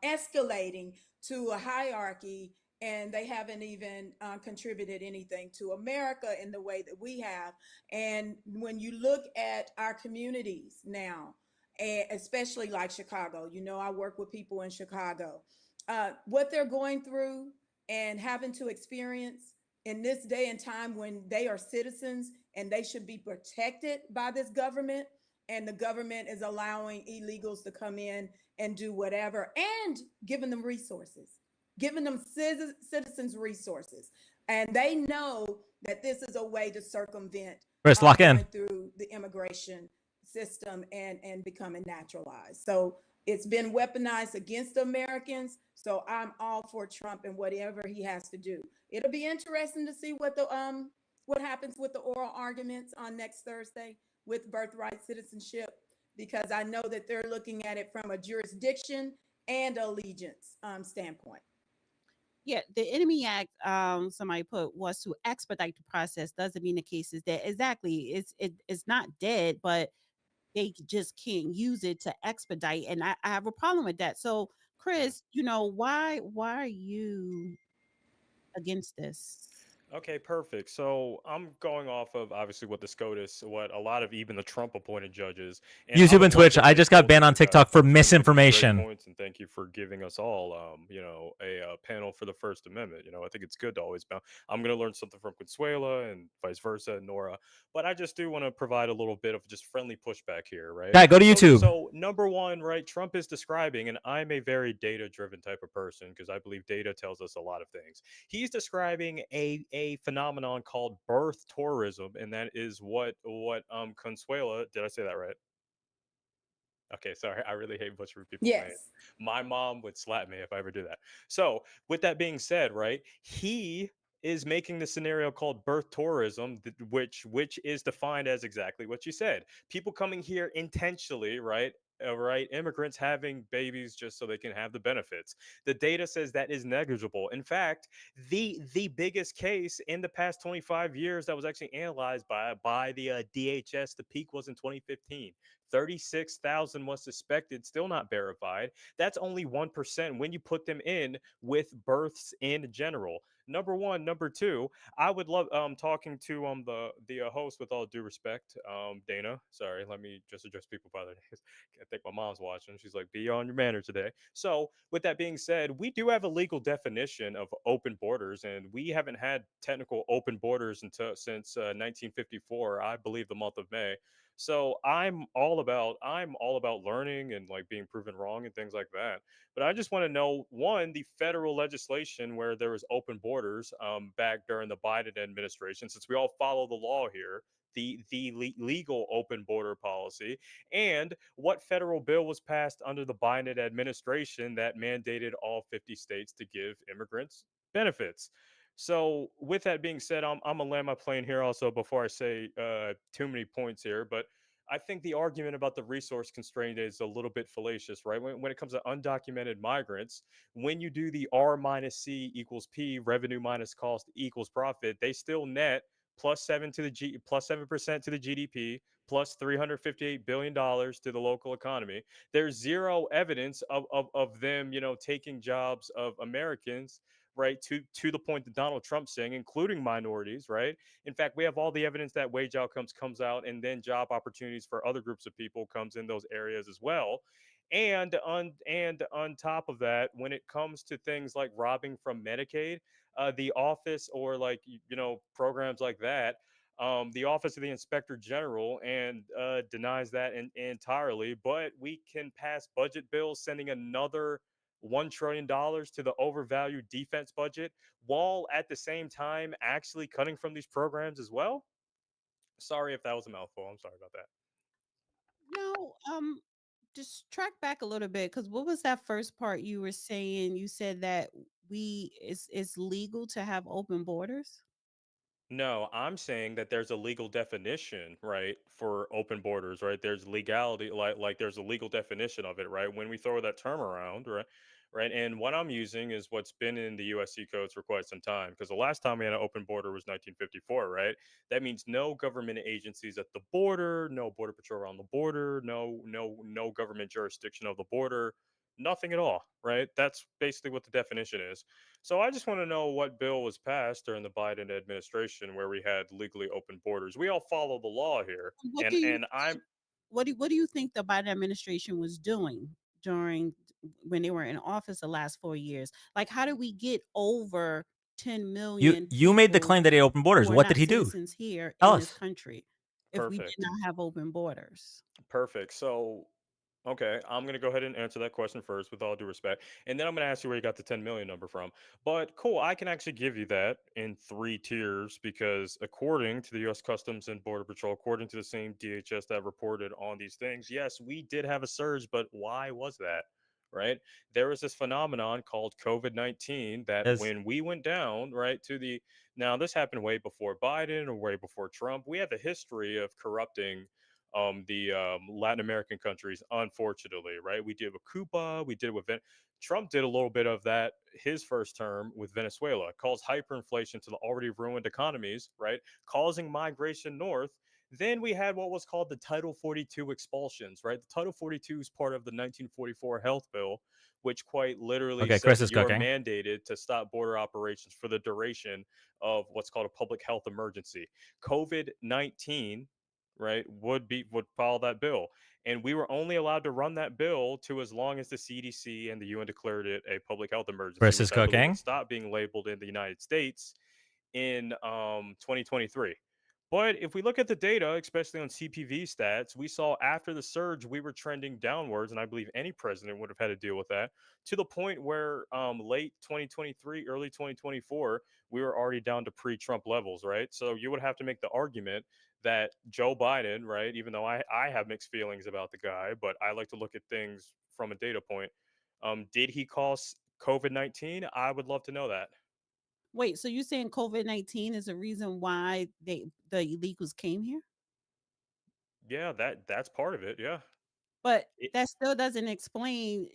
escalating to a hierarchy, and they haven't even contributed anything to America in the way that we have. And when you look at our communities now, and especially like Chicago. I work with people in Chicago. What they're going through and having to experience in this day and time when they are citizens and they should be protected by this government, and the government is allowing illegals to come in and do whatever and giving them resources, giving them citizens resources. And they know that this is a way to circumvent Chris, lock in. going through the immigration system and becoming naturalized. So it's been weaponized against Americans. So I'm all for Trump and whatever he has to do. It'll be interesting to see what happens with the oral arguments on next Thursday with birthright citizenship, because I know that they're looking at it from a jurisdiction and allegiance standpoint. Yeah, the Enemy Act, somebody put, was to expedite the process. Doesn't mean the case is dead. Exactly. It's not dead, but they just can't use it to expedite. And I have a problem with that. So, Chris, why are you against this? Okay, perfect. So I'm going off of obviously what the SCOTUS, what a lot of even the Trump appointed judges, and I YouTube would and love Twitch. to I hear just got both banned of on you guys TikTok for because these are great misinformation. points, and thank you for giving us all, a panel for the First Amendment. I think it's good to always bounce. I'm going to learn something from Consuela and vice versa, and Nora. But I just do want to provide a little bit of just friendly pushback here, right? Yeah, go to So, YouTube. so number one, right? Trump is describing, and I'm a very data-driven type of person because I believe data tells us a lot of things. He's describing a phenomenon called birth tourism, and that is what Consuela, did I say that right? Okay, sorry. I really hate butchering people's names. Yes. My mom would slap me if I ever do that. So, with that being said, right, he is making the scenario called birth tourism, which is defined as exactly what you said. People coming here intentionally, right? Right, immigrants having babies just so they can have the benefits. The data says that is negligible. In fact, the biggest case in the past 25 years that was actually analyzed by the DHS, the peak was in 2015. 36,000 was suspected, still not verified. That's only 1% when you put them in with births in general. Number one. Number two, I would love talking to the host, with all due respect, Dana. Sorry, let me just address people by their names. I think my mom's watching. She's like, be on your manner today. So, with that being said, we do have a legal definition of open borders, and we haven't had technical open borders since 1954, I believe, the month of May. So I'm all about learning and like being proven wrong and things like that. But I just want to know, one, the federal legislation where there was open borders back during the Biden administration, since we all follow the law here, the legal open border policy, and what federal bill was passed under the Biden administration that mandated all 50 states to give immigrants benefits. So, with that being said, I'm gonna land my plane here also before I say too many points here. But I think the argument about the resource constraint is a little bit fallacious, right? When it comes to undocumented migrants, when you do the R minus C equals P, revenue minus cost equals profit, they still net plus 7% to the GDP, plus $358 billion to the local economy. There's zero evidence of them, taking jobs of Americans, right, to the point that Donald Trump's saying, including minorities, right? In fact, we have all the evidence that wage outcomes comes out, and then job opportunities for other groups of people comes in those areas as well. And on top of that, when it comes to things like robbing from Medicaid, the office, or like programs like that, the Office of the Inspector General and denies that entirely. But we can pass budget bills sending another $1 trillion to the overvalued defense budget, while at the same time actually cutting from these programs as well. Sorry if that was a mouthful. I'm sorry about that. No, just track back a little bit, because what was that first part you were saying? You said that it's legal to have open borders. No, I'm saying that there's a legal definition, right, for open borders, right? There's legality, like there's a legal definition of it, right? When we throw that term around, right? Right. And what I'm using is what's been in the USC codes for quite some time. Because the last time we had an open border was 1954, right? That means no government agencies at the border, no border patrol around the border, no government jurisdiction of the border, nothing at all, right? That's basically what the definition is. So I just want to know what bill was passed during the Biden administration where we had legally open borders. We all follow the law here, What do and you and I'm what do you think the Biden administration was doing during when they were in office the last 4 years? Like, how did we get over 10 You million you made the people claim that he opened borders. who are What did not he do? citizens here Tell in this us. country if we did perfect. not have open borders? Perfect. So, okay, I'm going to go ahead and answer that question first with all due respect. And then I'm going to ask you where you got the 10 million number from. But cool, I can actually give you that in three tiers because according to the US Customs and Border Patrol, according to the same DHS that reported on these things, yes, we did have a surge, but why was that? Right? There was this phenomenon called COVID-19 that As when we went down, right, now this happened way before Biden or way before Trump. We have a history of corrupting the Latin American countries, unfortunately, right? We did it with Cuba, we did it with Trump did a little bit of that his first term with Venezuela, caused hyperinflation to the already ruined economies, right? Causing migration north. Then we had what was called the Title 42 expulsions, right? The Title 42 is part of the 1944 health bill, which quite literally Okay, said Chris that is you are cooking. mandated to stop border operations for the duration of what's called a public health emergency. COVID-19, right, would follow that bill. And we were only allowed to run that bill to as long as the CDC and the UN declared it a public health emergency, Chris is which I believe cooking. it stopped being labeled in the United States in 2023. But if we look at the data, especially on CPV stats, we saw after the surge, we were trending downwards. And I believe any president would have had to deal with that, to the point where late 2023, early 2024, we were already down to pre-Trump levels, right? So you would have to make the argument that Joe Biden, right, even though I have mixed feelings about the guy, but I like to look at things from a data point. Did he cause COVID-19? I would love to know that. Wait, so you saying COVID-19 is a reason why the illegals came here? Yeah, that's part of it. Yeah. But It, that still doesn't explain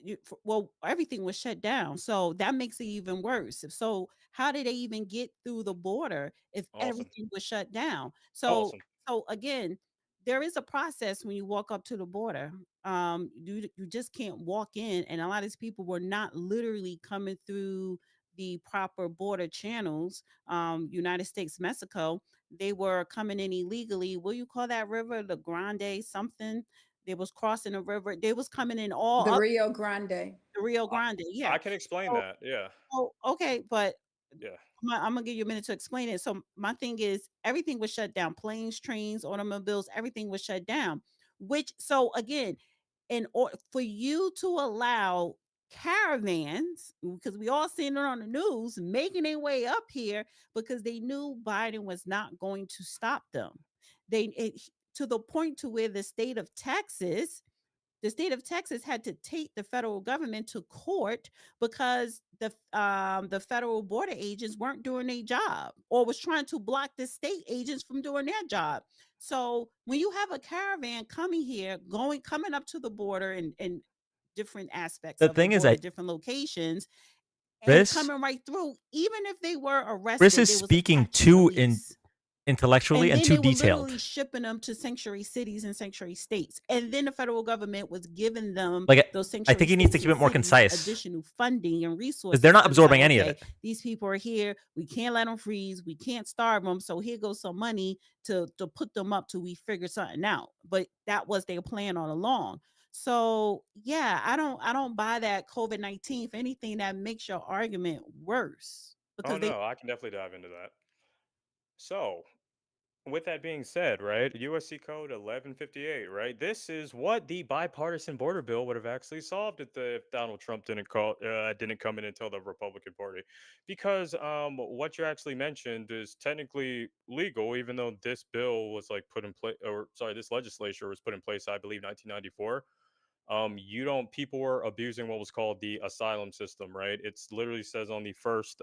well, everything was shut down. So that makes it even worse. So how did they even get through the border if awesome. everything was shut down? So Awesome. again, there is a process when you walk up to the border. You just can't walk in, and a lot of these people were not literally coming through the proper border channels. United States, Mexico, they were coming in illegally. What do you call that river? The Grande something. They was crossing the river. They was coming in all The up Rio Grande. the Rio Grande. Yeah. I can explain So, that. Yeah. okay, but Yeah. I'm gonna give you a minute to explain it. So my thing is everything was shut down. Planes, trains, automobiles, everything was shut down. Which so again, in order for you to allow caravans, because we all seen it on the news, making their way up here because they knew Biden was not going to stop them. To the point to where the state of Texas had to take the federal government to court because the federal border agents weren't doing their job or was trying to block the state agents from doing their job. So when you have a caravan coming here, coming up to the border and different aspects The of the thing is border, that different locations, and Chris coming right through, even if they were Chris arrested, is they was speaking attached to too police. intellectually And and then too they were detailed. literally shipping them to sanctuary cities and sanctuary states. And then the federal government was giving them Like those I sanctuary think he needs to states keep and it more cities concise additional funding and because resources. they're not To be like, absorbing any of okay, it. these people are here. We can't let them freeze. We can't starve them. So here goes some money to put them up till we figure something out. But that was their plan all along. So yeah, I don't buy that COVID-19. If anything, that makes your argument worse Oh because they no, I can definitely dive into that. So, with that being said, right, USC Code 1158, right? This is what the bipartisan border bill would have actually solved if Donald Trump didn't come in until the Republican Party, because what you actually mentioned is technically legal, even though this bill was like put in place, or sorry, this legislature was put in place, I believe, 1994. You don't people were abusing what was called the asylum system, right? It's literally says on the first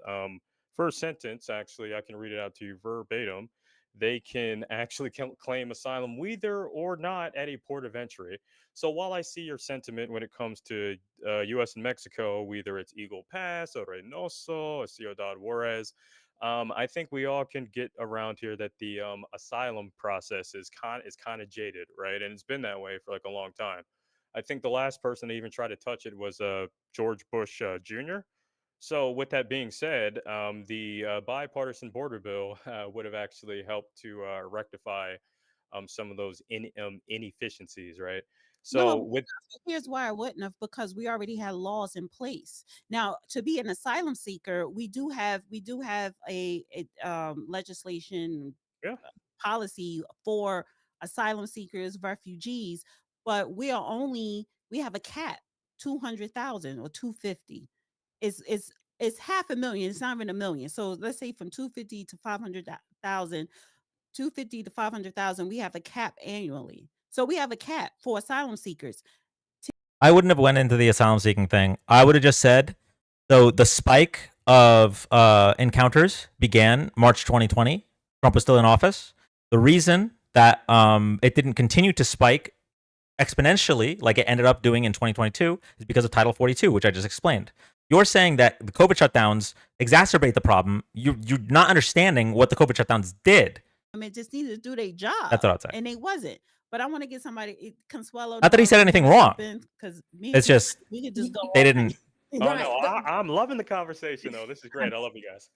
sentence, actually, I can read it out to you verbatim. They can actually claim asylum whether or not at a port of entry. So while I see your sentiment when it comes to U.S. and Mexico, whether it's Eagle Pass or Reynoso or Ciudad Juarez, I think we all can get around here that the asylum process is kind of jaded, right? And it's been that way for like a long time. I think the last person to even try to touch it was George Bush Jr. So, with that being said, the bipartisan border bill would have actually helped to rectify some of those inefficiencies, right? So, No, with here's why I wouldn't have, because we already had laws in place. Now, to be an asylum seeker, we do have a legislation yeah, policy for asylum seekers, refugees, but we have a cap, 200,000 or 250. It's half a million. It's not even a million. So let's say from 250 to 500,000, 250 to 500,000, we have a cap annually. So we have a cap for asylum seekers. I wouldn't have went into the asylum seeking thing. I would have just said, so the spike of encounters began March 2020. Trump was still in office. The reason that it didn't continue to spike exponentially, like it ended up doing in 2022, is because of Title 42, which I just explained. You're saying that the COVID shutdowns exacerbate the problem. You're not understanding what the COVID shutdowns did. Just needed to do their job. That's what I'd say. And they wasn't. But I want to get somebody, Consuelo. Not that he said anything wrong. Because It's just we could just go. they didn't. Oh no, I'm loving the conversation though. This is great. I love you guys.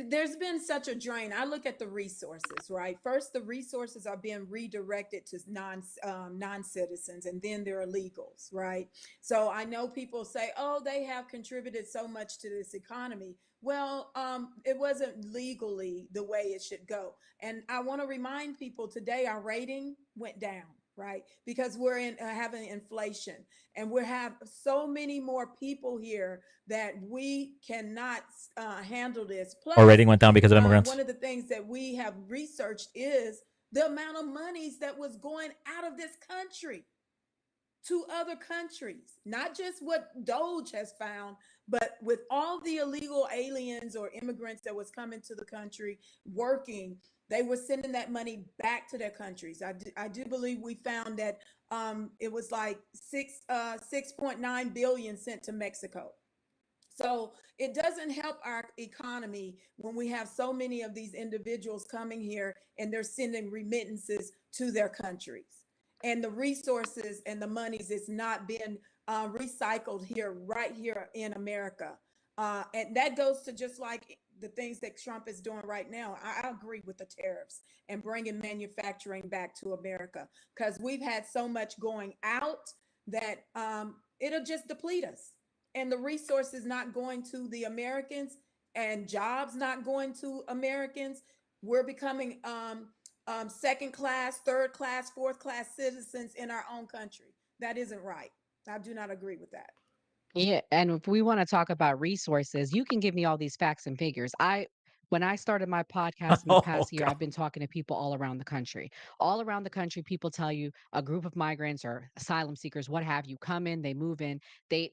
There's been such a drain. I look at the resources, right? First, the resources are being redirected to non-citizens, and then there are illegals, right? So I know people say, "Oh, they have contributed so much to this economy." Well, it wasn't legally the way it should go. And I want to remind people today our rating went down, right? Because we're in having inflation, and we have so many more people here that we cannot handle this. Plus, Our rating went down because of immigrants. one of the things that we have researched is the amount of monies that was going out of this country to other countries, not just what Doge has found, but with all the illegal aliens or immigrants that was coming to the country working, they were sending that money back to their countries. I do believe we found that it was like 6.9 billion sent to Mexico. So it doesn't help our economy when we have so many of these individuals coming here and they're sending remittances to their countries. And the resources and the monies is not being recycled here, right here in America. And that goes to just like the things that Trump is doing right now. I agree with the tariffs and bringing manufacturing back to America, because we've had so much going out that it'll just deplete us. And the resources not going to the Americans and jobs not going to Americans. We're becoming second class, third class, fourth class citizens in our own country. That isn't right. I do not agree with that. Yeah, and if we want to talk about resources, you can give me all these facts and figures. When I started my podcast in the Oh past year, God. I've been talking to people all around the country. All around the country, people tell you a group of migrants or asylum seekers, what have you, come in, they move in.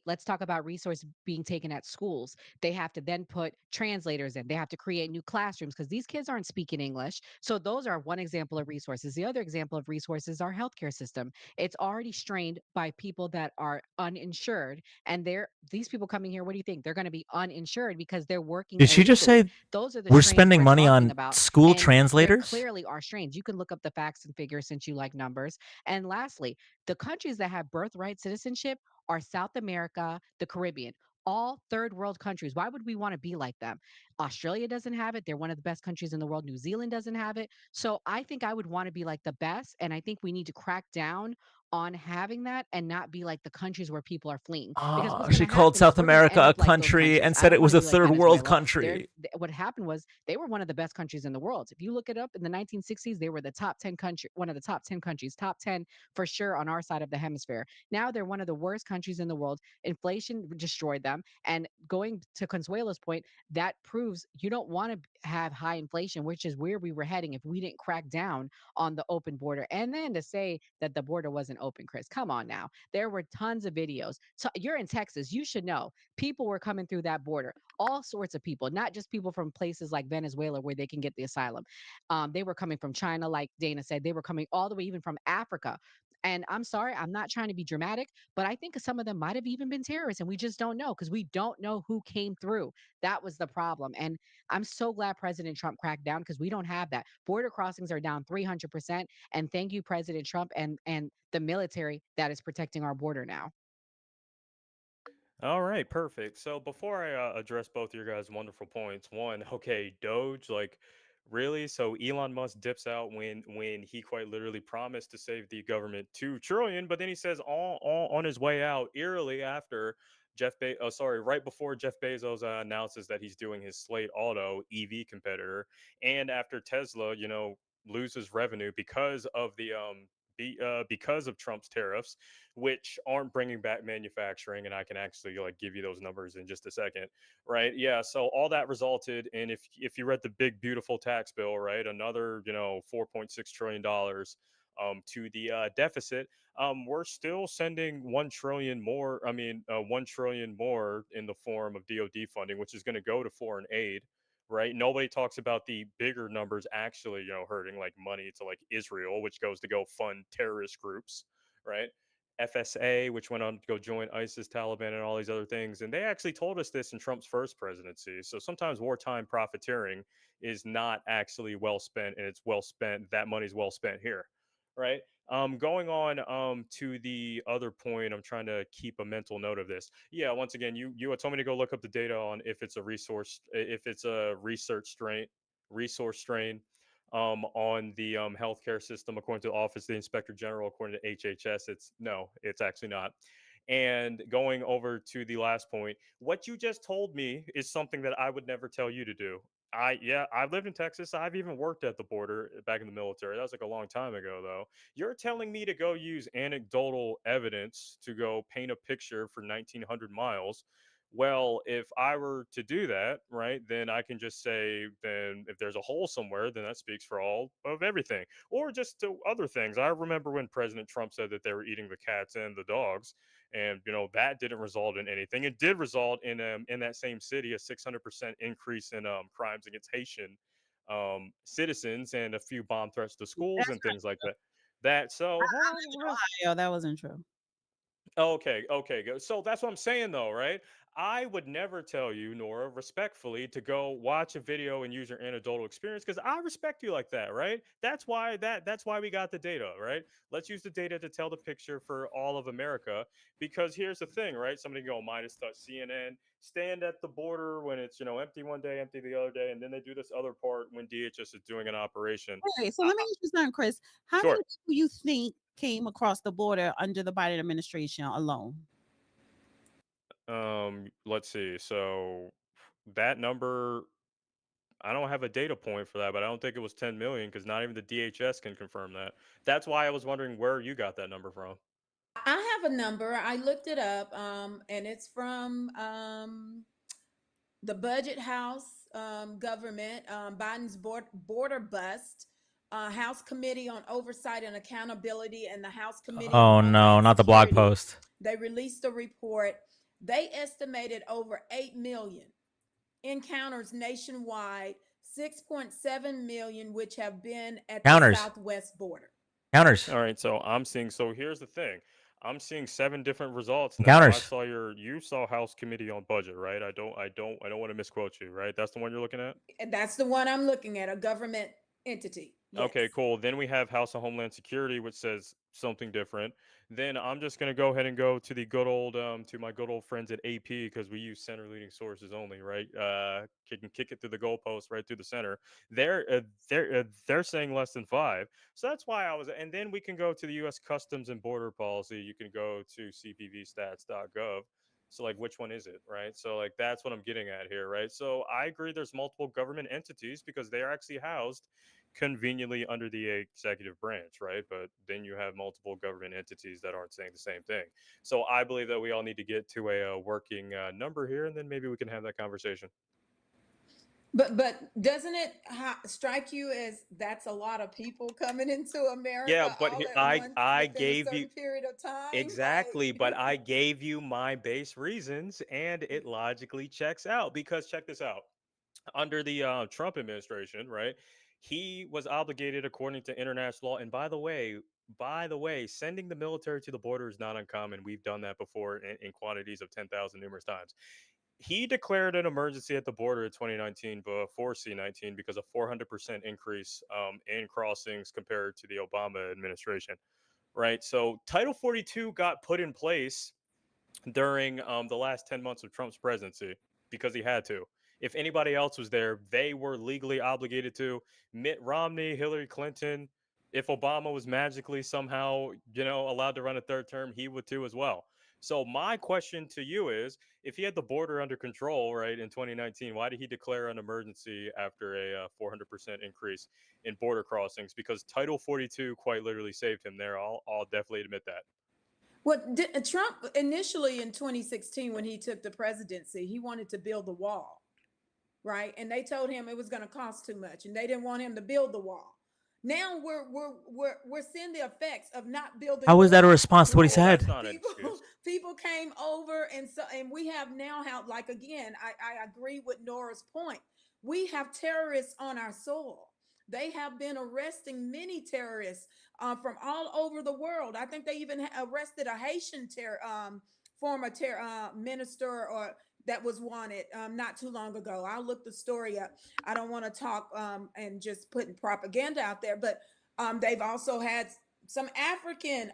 Let's talk about resources being taken at schools. They have to then put translators in. They have to create new classrooms because these kids aren't speaking English. So those are one example of resources. The other example of resources is our healthcare system. It's already strained by people that are uninsured, and these people coming here, what do you think? They're going to be uninsured because they're working Did she just illegally. say Those are the we're strains spending we're money talking on about, school and there translators? clearly are strains. You can look up the facts and figures since you like numbers. And lastly, the countries that have birthright citizenship are South America, the Caribbean, all third world countries. Why would we want to be like them? Australia doesn't have it. They're one of the best countries in the world. New Zealand doesn't have it. So I think I would want to be like the best. And I think we need to crack down on having that and not be like the countries where people are fleeing. Because what's She going to called happen is South we're going to America end a up like those country countries. and I said don't it was want a to be like third world Venezuela. country. What happened was they were one of the best countries in the world. If you look it up in the 1960s, they were the top 10 country, one of the top 10 countries, top 10 for sure on our side of the hemisphere. Now they're one of the worst countries in the world. Inflation destroyed them. And going to Consuelo's point, that proves you don't want to have high inflation, which is where we were heading if we didn't crack down on the open border. And then to say that the border wasn't open, Chris, come on now. There were tons of videos. So you're in Texas, you should know. People were coming through that border, all sorts of people, not just people from places like Venezuela where they can get the asylum. They were coming from China, like Dana said. They were coming all the way even from Africa. And I'm sorry, I'm not trying to be dramatic, but I think some of them might have even been terrorists, and we just don't know because we don't know who came through. That was the problem. And I'm so glad President Trump cracked down because we don't have that. Border crossings are down 300%. And thank you, President Trump, and the military that is protecting our border now. All right, perfect. So before I address both your guys' wonderful points, one, okay, Doge, like, really? So Elon Musk dips out when he quite literally promised to save the government 2 trillion, but then he says all on his way out, eerily after right before Jeff Bezos announces that he's doing his Slate Auto EV competitor, and after Tesla, loses revenue because of because of Trump's tariffs, which aren't bringing back manufacturing. And I can actually like give you those numbers in just a second, right? Yeah. So all that resulted in, if you read the big beautiful tax bill, right, another $4.6 trillion to the deficit. We're still sending 1 trillion more. I mean, 1 trillion more in the form of DoD funding, which is going to go to foreign aid. Right. Nobody talks about the bigger numbers actually, hurting, like money to like Israel, which goes to go fund terrorist groups. Right. FSA, which went on to go join ISIS, Taliban, and all these other things. And they actually told us this in Trump's first presidency. So sometimes wartime profiteering is not actually well spent, and it's well spent. That money's well spent here, right? Going on to the other point, I'm trying to keep a mental note of this. Yeah, once again, you had told me to go look up the data on if it's a if it's a resource strain on the healthcare system, according to the Office of the Inspector General, according to HHS. It's actually not. And going over to the last point, what you just told me is something that I would never tell you to do. I've lived in Texas. I've even worked at the border back in the military. That was like a long time ago, though. You're telling me to go use anecdotal evidence to go paint a picture for 1,900 miles. Well, if I were to do that, right, then I can just say, then if there's a hole somewhere, then that speaks for all of everything, or just to other things. I remember when President Trump said that they were eating the cats and the dogs, and that didn't result in anything. It did result in that same city a 600% increase in crimes against Haitian citizens and a few bomb threats to schools That's and things like that. That so hold on, Ohio. That wasn't true. Okay, good. So that's what I'm saying, though, right? I would never tell you, Nora, respectfully, to go watch a video and use your anecdotal experience because I respect you like that, right? That's why we got the data, right? Let's use the data to tell the picture for all of America. Because here's the thing, right? Somebody go Midas touch CNN, stand at the border when it's empty one day, empty the other day, and then they do this other part when DHS is doing an operation. Okay, so let me ask you something, Chris. How Sure. many people you think came across the border under the Biden administration alone? Let's see. So that number, I don't have a data point for that, but I don't think it was 10 million because not even the DHS can confirm that. That's why I was wondering where you got that number from. I have a number. I looked it up, and it's from the Budget House government, Biden's border bust, House Committee on Oversight and Accountability, and the House Committee Oh on no, Homeland not the blog Security. post. They released a report. They estimated over 8 million encounters nationwide, 6.7 million, which have been at Counters. the southwest border. Counters. All right, so I'm seeing. So here's the thing. I'm seeing 7 different results now. Counters. I saw you saw House Committee on Budget, right? I don't want to misquote you, right? That's the one you're looking at? And that's the one I'm looking at, a government entity. Okay, cool. Then we have House of Homeland Security, which says something different. Then I'm just gonna go ahead and go to the good old to my good old friends at AP because we use center leading sources only, right? Kick it through the goalpost right through the center. They're saying less than 5. So that's why I was. And then we can go to the U.S. Customs and Border Policy. You can go to cpvstats.gov. So like, which one is it, right? So like, that's what I'm getting at here, right? So I agree. There's multiple government entities because they are actually housed conveniently under the executive branch, right? But then you have multiple government entities that aren't saying the same thing. So I believe that we all need to get to a working number here, and then maybe we can have that conversation. But doesn't it strike you as that's a lot of people coming into America? Yeah, but I within gave a certain you period of time. exactly, but I gave you my base reasons, and it logically checks out because check this out. Under the Trump administration, right? He was obligated according to international law. And by the way, sending the military to the border is not uncommon. We've done that before in quantities of 10,000 numerous times. He declared an emergency at the border in 2019 before C-19 because of 400% increase in crossings compared to the Obama administration, right? So Title 42 got put in place during the last 10 months of Trump's presidency because he had to. If anybody else was there, they were legally obligated to. Mitt Romney, Hillary Clinton, if Obama was magically somehow, allowed to run a third term, he would too as well. So my question to you is, if he had the border under control, right, in 2019, why did he declare an emergency after a 400% increase in border crossings? Because Title 42 quite literally saved him there. I'll definitely admit that. Well, Trump initially in 2016, when he took the presidency, he wanted to build the wall, right? And they told him it was going to cost too much, and they didn't want him to build the wall. Now we're seeing the effects of not building. How was that a response to what he said? People came over, and we have now like again, I agree with Nora's point. We have terrorists on our soil. They have been arresting many terrorists from all over the world. I think they even arrested a Haitian former minister or that was wanted not too long ago. I'll look the story up. I don't want to talk and just putting propaganda out there, but they've also had some African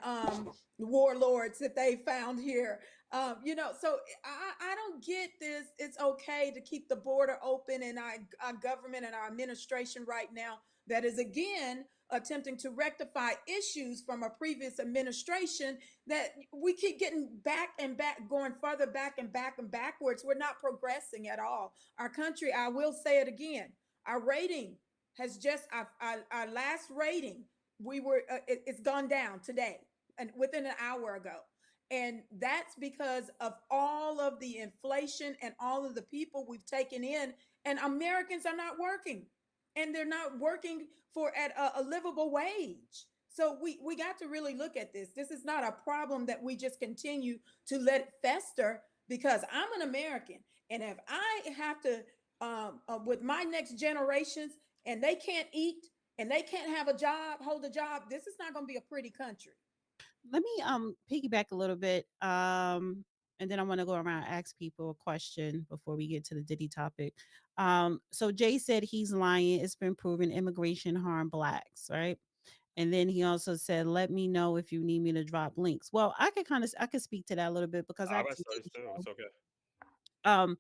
warlords that they found here. So I don't get this. It's okay to keep the border open, and our government and our administration right now that is again attempting to rectify issues from a previous administration, that we keep getting back and back, going further back and back and backwards. We're not progressing at all. Our country, I will say it again, our rating has just, our last rating, it's gone down today and within an hour ago. And that's because of all of the inflation and all of the people we've taken in, and Americans are not working, and they're not working for at a livable wage. So we got to really look at this. This is not a problem that we just continue to let fester, because I'm an American. And if I have to, with my next generations, and they can't eat and they can't have a job, hold a job, this is not going to be a pretty country. Let me piggyback a little bit. And then I want to go around and ask people a question before we get to the Diddy topic. So Jay said he's lying. It's been proven immigration harm blacks, right? And then he also said, "Let me know if you need me to drop links." Well, I could speak to that a little bit because I I actually did studies too. It's okay. um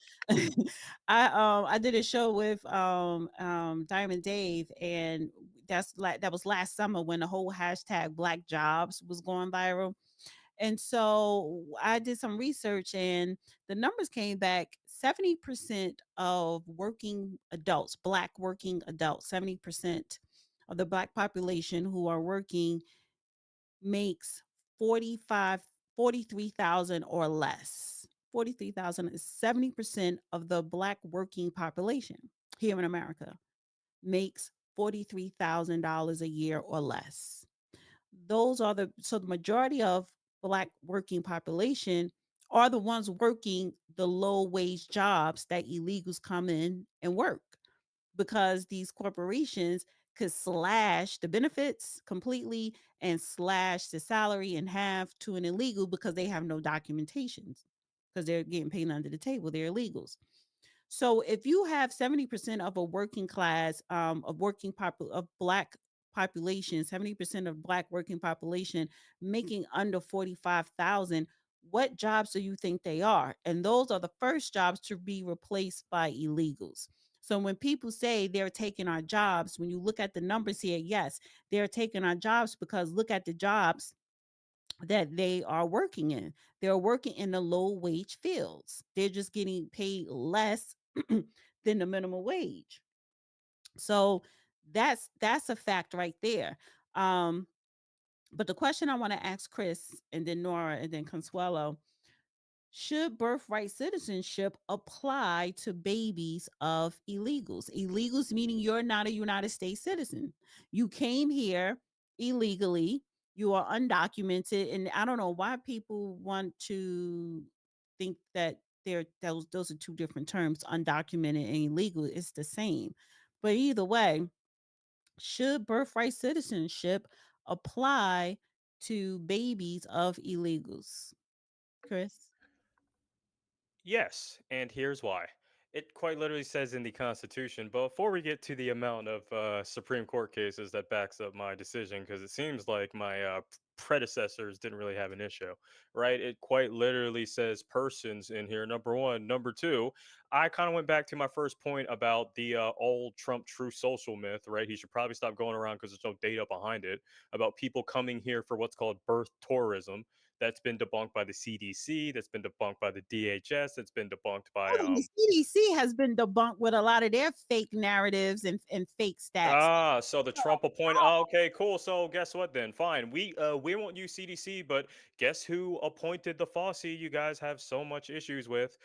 I did a show with Diamond Dave, and that was last summer when the whole hashtag Black Jobs was going viral. And so I did some research, and the numbers came back 70% of working adults, Black working adults, 70% of the Black population who are working makes 43,000 or less. 43,000 is 70% of the Black working population here in America makes $43,000 a year or less. So the majority of Black working population are the ones working the low wage jobs that illegals come in and work, because these corporations could slash the benefits completely and slash the salary in half to an illegal because they have no documentations, because they're getting paid under the table. They're illegals. So if you have 70% of a working class, of Black population, 70% of Black working population making under 45,000, what jobs do you think they are? And those are the first jobs to be replaced by illegals. So when people say they're taking our jobs, when you look at the numbers here, yes, they're taking our jobs, because look at the jobs that they are working in. They're working in the low wage fields. They're just getting paid less than the minimum wage. So that's a fact right there. But the question I want to ask Chris, and then Nora, and then Consuelo: should birthright citizenship apply to babies of illegals? Illegals meaning you're not a United States citizen. You came here illegally. You are undocumented, and I don't know why people want to think that those are two different terms, undocumented and illegal. It's the same. But either way, should birthright citizenship apply to babies of illegals? Chris? Yes, and here's why. It quite literally says in the Constitution. But before we get to the amount of Supreme Court cases that backs up my decision, because it seems like my predecessors didn't really have an issue, right? It quite literally says persons in here, number one. Number two, I kind of went back to my first point about the old Trump true social myth, right? He should probably stop going around because there's no data behind it about people coming here for what's called birth tourism. That's been debunked by the CDC. That's been debunked by the DHS. That's been debunked by The CDC has been debunked with a lot of their fake narratives and fake stats. So the Trump appointed. Oh, okay, cool. So guess what then? Fine. We won't use CDC, but guess who appointed the Fauci you guys have so much issues with?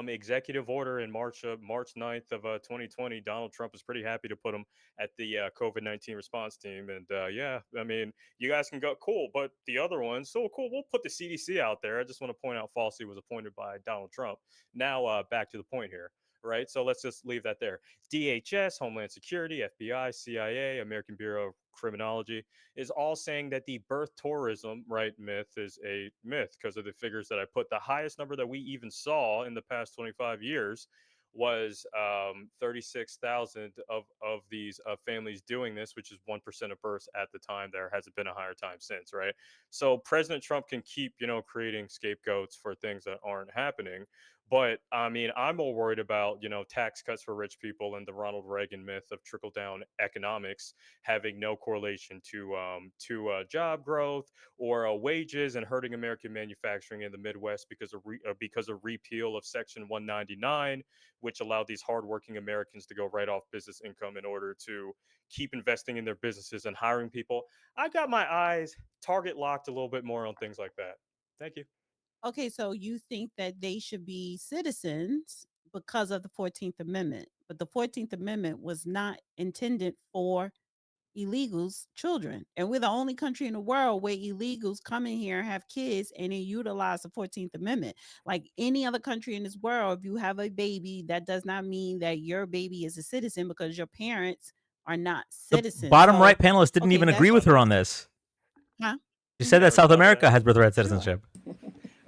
Executive order in March 9th of 2020. Donald Trump is pretty happy to put him at the COVID-19 response team. And yeah, I mean, you guys can go cool, but the other one, so cool. We'll put the CDC out there. I just want to point out Fauci was appointed by Donald Trump. Now back to the point here. right? So let's just leave that there. DHS, Homeland Security, FBI, CIA, American Bureau of Criminology is all saying that the birth tourism, right, myth is a myth because of the figures that I put. The highest number that we even saw in the past 25 years was 36,000 of these families doing this, which is 1% of births at the time. There hasn't been a higher time since, right? So President Trump can keep, creating scapegoats for things that aren't happening. But I mean, I'm more worried about, tax cuts for rich people and the Ronald Reagan myth of trickle down economics having no correlation to job growth or wages, and hurting American manufacturing in the Midwest because of repeal of Section 199, which allowed these hardworking Americans to go right off business income in order to keep investing in their businesses and hiring people. I got my eyes target locked a little bit more on things like that. Thank you. Okay, so you think that they should be citizens because of the 14th Amendment, but the 14th Amendment was not intended for illegals' children. And we're the only country in the world where illegals come in here, have kids, and they utilize the 14th Amendment. Like any other country in this world, if you have a baby, that does not mean that your baby is a citizen because your parents are not The citizens. bottom So, right panelist didn't okay, even that's agree with her on this. huh? She said that Never South saw America that. has birthright citizenship.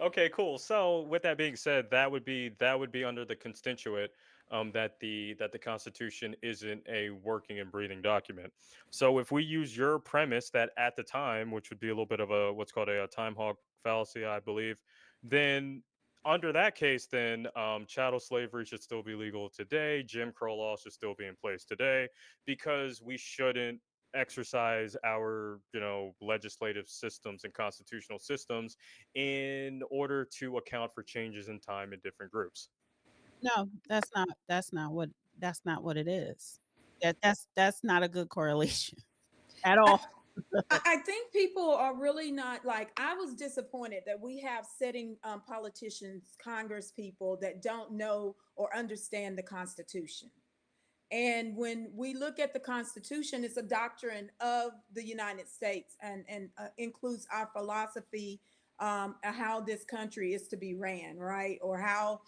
Okay, cool. So with that being said, that would be under the constituent that the Constitution isn't a working and breathing document. So if we use your premise that at the time, which would be a little bit of a what's called a time hog fallacy, I believe, then under that case, then chattel slavery should still be legal today. Jim Crow law should still be in place today, because we shouldn't exercise our legislative systems and constitutional systems in order to account for changes in time in different groups. No, that's not what it is. That's not a good correlation at all. I think people are really not like, I was disappointed that we have sitting politicians, Congress people that don't know or understand the Constitution. And when we look at the Constitution, it's a doctrine of the United States and includes our philosophy, how this country is to be ran, right? Or how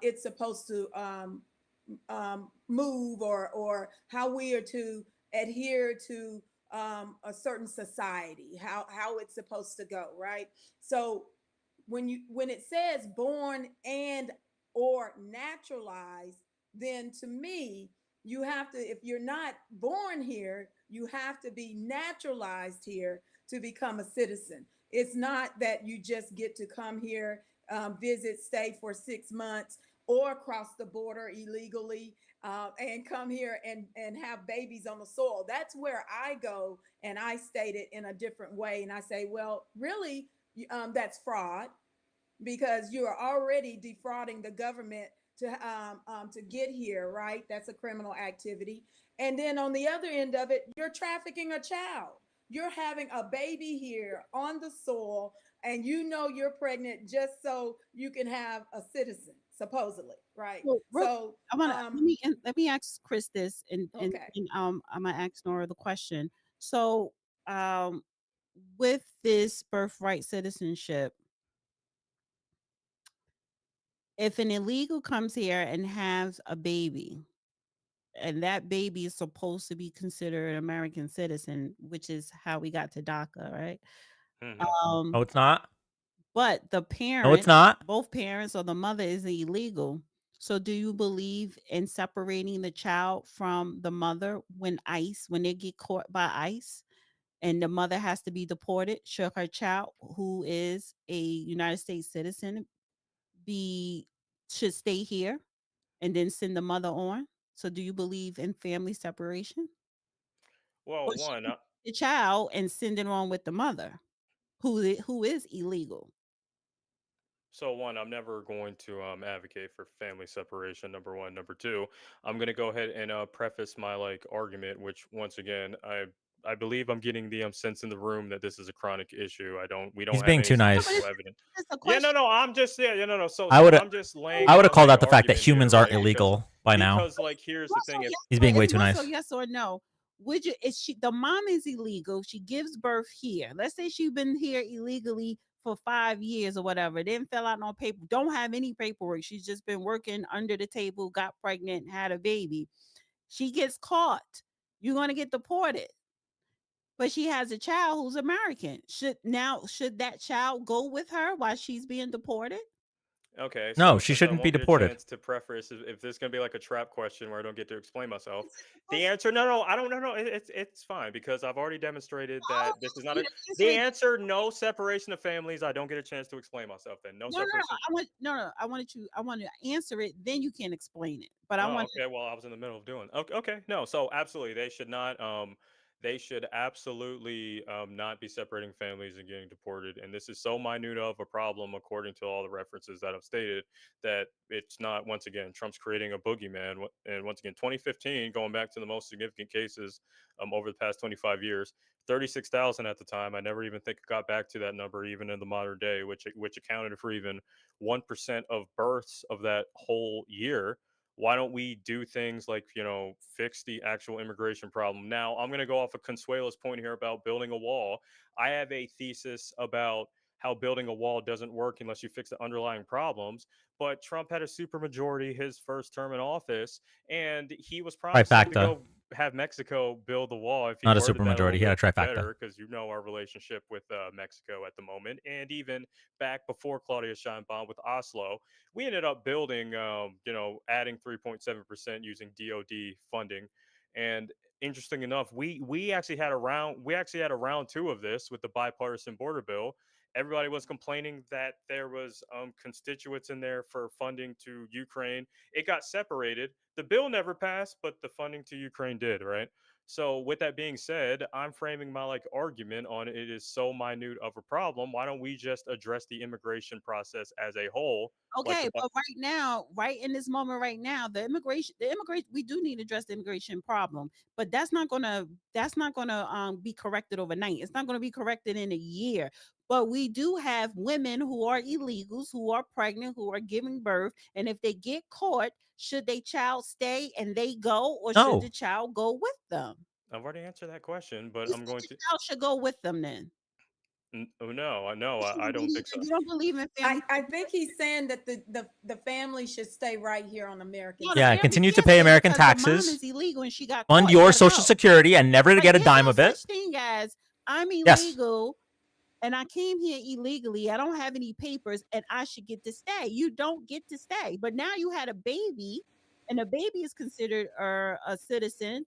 it's supposed to move, or how we are to adhere to a certain society, how it's supposed to go, right? So when it says born and or naturalized, then to me, you have to, if you're not born here, you have to be naturalized here to become a citizen. It's not that you just get to come here, visit, stay for 6 months, or cross the border illegally and come here and have babies on the soil. That's where I go and I state it in a different way. And I say, well, really, that's fraud, because you are already defrauding the government to get here, right? That's a criminal activity. And then on the other end of it, you're trafficking a child. You're having a baby here on the soil, and you're pregnant just so you can have a citizen, supposedly, right? So I want to let me ask Chris this, and okay. I'm gonna ask Nora the question. So, with this birthright citizenship, if an illegal comes here and has a baby, and that baby is supposed to be considered an American citizen, which is how we got to DACA, right? Oh, it's not? But the No, it's parent, not. both parents or the mother is illegal. So do you believe in separating the child from the mother when they get caught by ICE and the mother has to be deported? Should her child, who is a United States citizen, should stay here and then send the mother on? So do you believe in family separation? Well, Or should one, we take the child and send it on with the mother who is illegal? So one, I'm never going to advocate for family separation. Number one, number two, I'm going to go ahead and preface my argument, which once again, I believe I'm getting the sense in the room that this is a chronic issue. We don't He's have being any too nice. statistical evidence. That's a Yeah, question. no, I'm just no, no. So I would I'm just laying I would have down called my out the fact that argument here, humans aren't right? illegal by now. Because here's the thing. If He's being way It's too more nice. so yes or no. Would you? The mom is illegal? She gives birth here. Let's say she's been here illegally for 5 years or whatever. Didn't fill out no paper. Don't have any paperwork. She's just been working under the table, got pregnant, had a baby. She gets caught. You're gonna get deported. But she has a child who's American. Should that child go with her while she's being deported? Okay, No, so she since I shouldn't be won't get a deported. chance to preface, if this is gonna be like a trap question where I don't get to explain myself, the answer, no, I don't, no, it's fine because I've already demonstrated that this is not a. The answer, no separation of families. I don't get a chance to explain myself. Then no No, separation. I want to answer it. Then you can explain it. But I Oh, want okay. Well, I was in the middle of doing. Okay, okay. No, so absolutely, they should not. They should absolutely not be separating families and getting deported. And this is so minute of a problem, according to all the references that I've stated, that it's not. Once again, Trump's creating a boogeyman. And once again, 2015, going back to the most significant cases over the past 25 years, 36,000 at the time. I never even think it got back to that number, even in the modern day, which accounted for even 1% of births of that whole year. Why don't we do things like, fix the actual immigration problem? Now, I'm going to go off of Consuela's point here about building a wall. I have a thesis about how building a wall doesn't work unless you fix the underlying problems. But Trump had a supermajority his first term in office, and he was promising to Trifecta. go have Mexico build the wall if he Not a worded that supermajority, little he had a bit trifecta. better, because our relationship with Mexico at the moment, and even back before Claudia Sheinbaum with Oslo, we ended up building, adding 3.7% using DoD funding. And interesting enough, we actually had a round two of this with the bipartisan border bill. Everybody was complaining that there was constituents in there for funding to Ukraine. It got separated. The bill never passed, but the funding to Ukraine did, right? So with that being said, I'm framing my argument on it is so minute of a problem. Why don't we just address the immigration process as a whole? okay, but right now, right in this moment, right now, the immigration, we do need to address the immigration problem, but that's not gonna be corrected overnight. It's not gonna be corrected in a year. But we do have women who are illegals, who are pregnant, who are giving birth, and if they get caught, should their child stay and they go, or should No. the child go with them? I've already answered that question, but You I'm said going the to. child should go with them then. No, I don't think so. You don't believe in family? I think he's saying that the family should stay right here on American No, the Yeah, soil. family continue to can't pay stay American because the mom taxes. is illegal and she got Fund caught. You your gotta Social go. Security and never to But get a there's dime no of it. such thing as I'm Yes. illegal and I came here illegally. I don't have any papers and I should get to stay. You don't get to stay. But now you had a baby, and a baby is considered a citizen,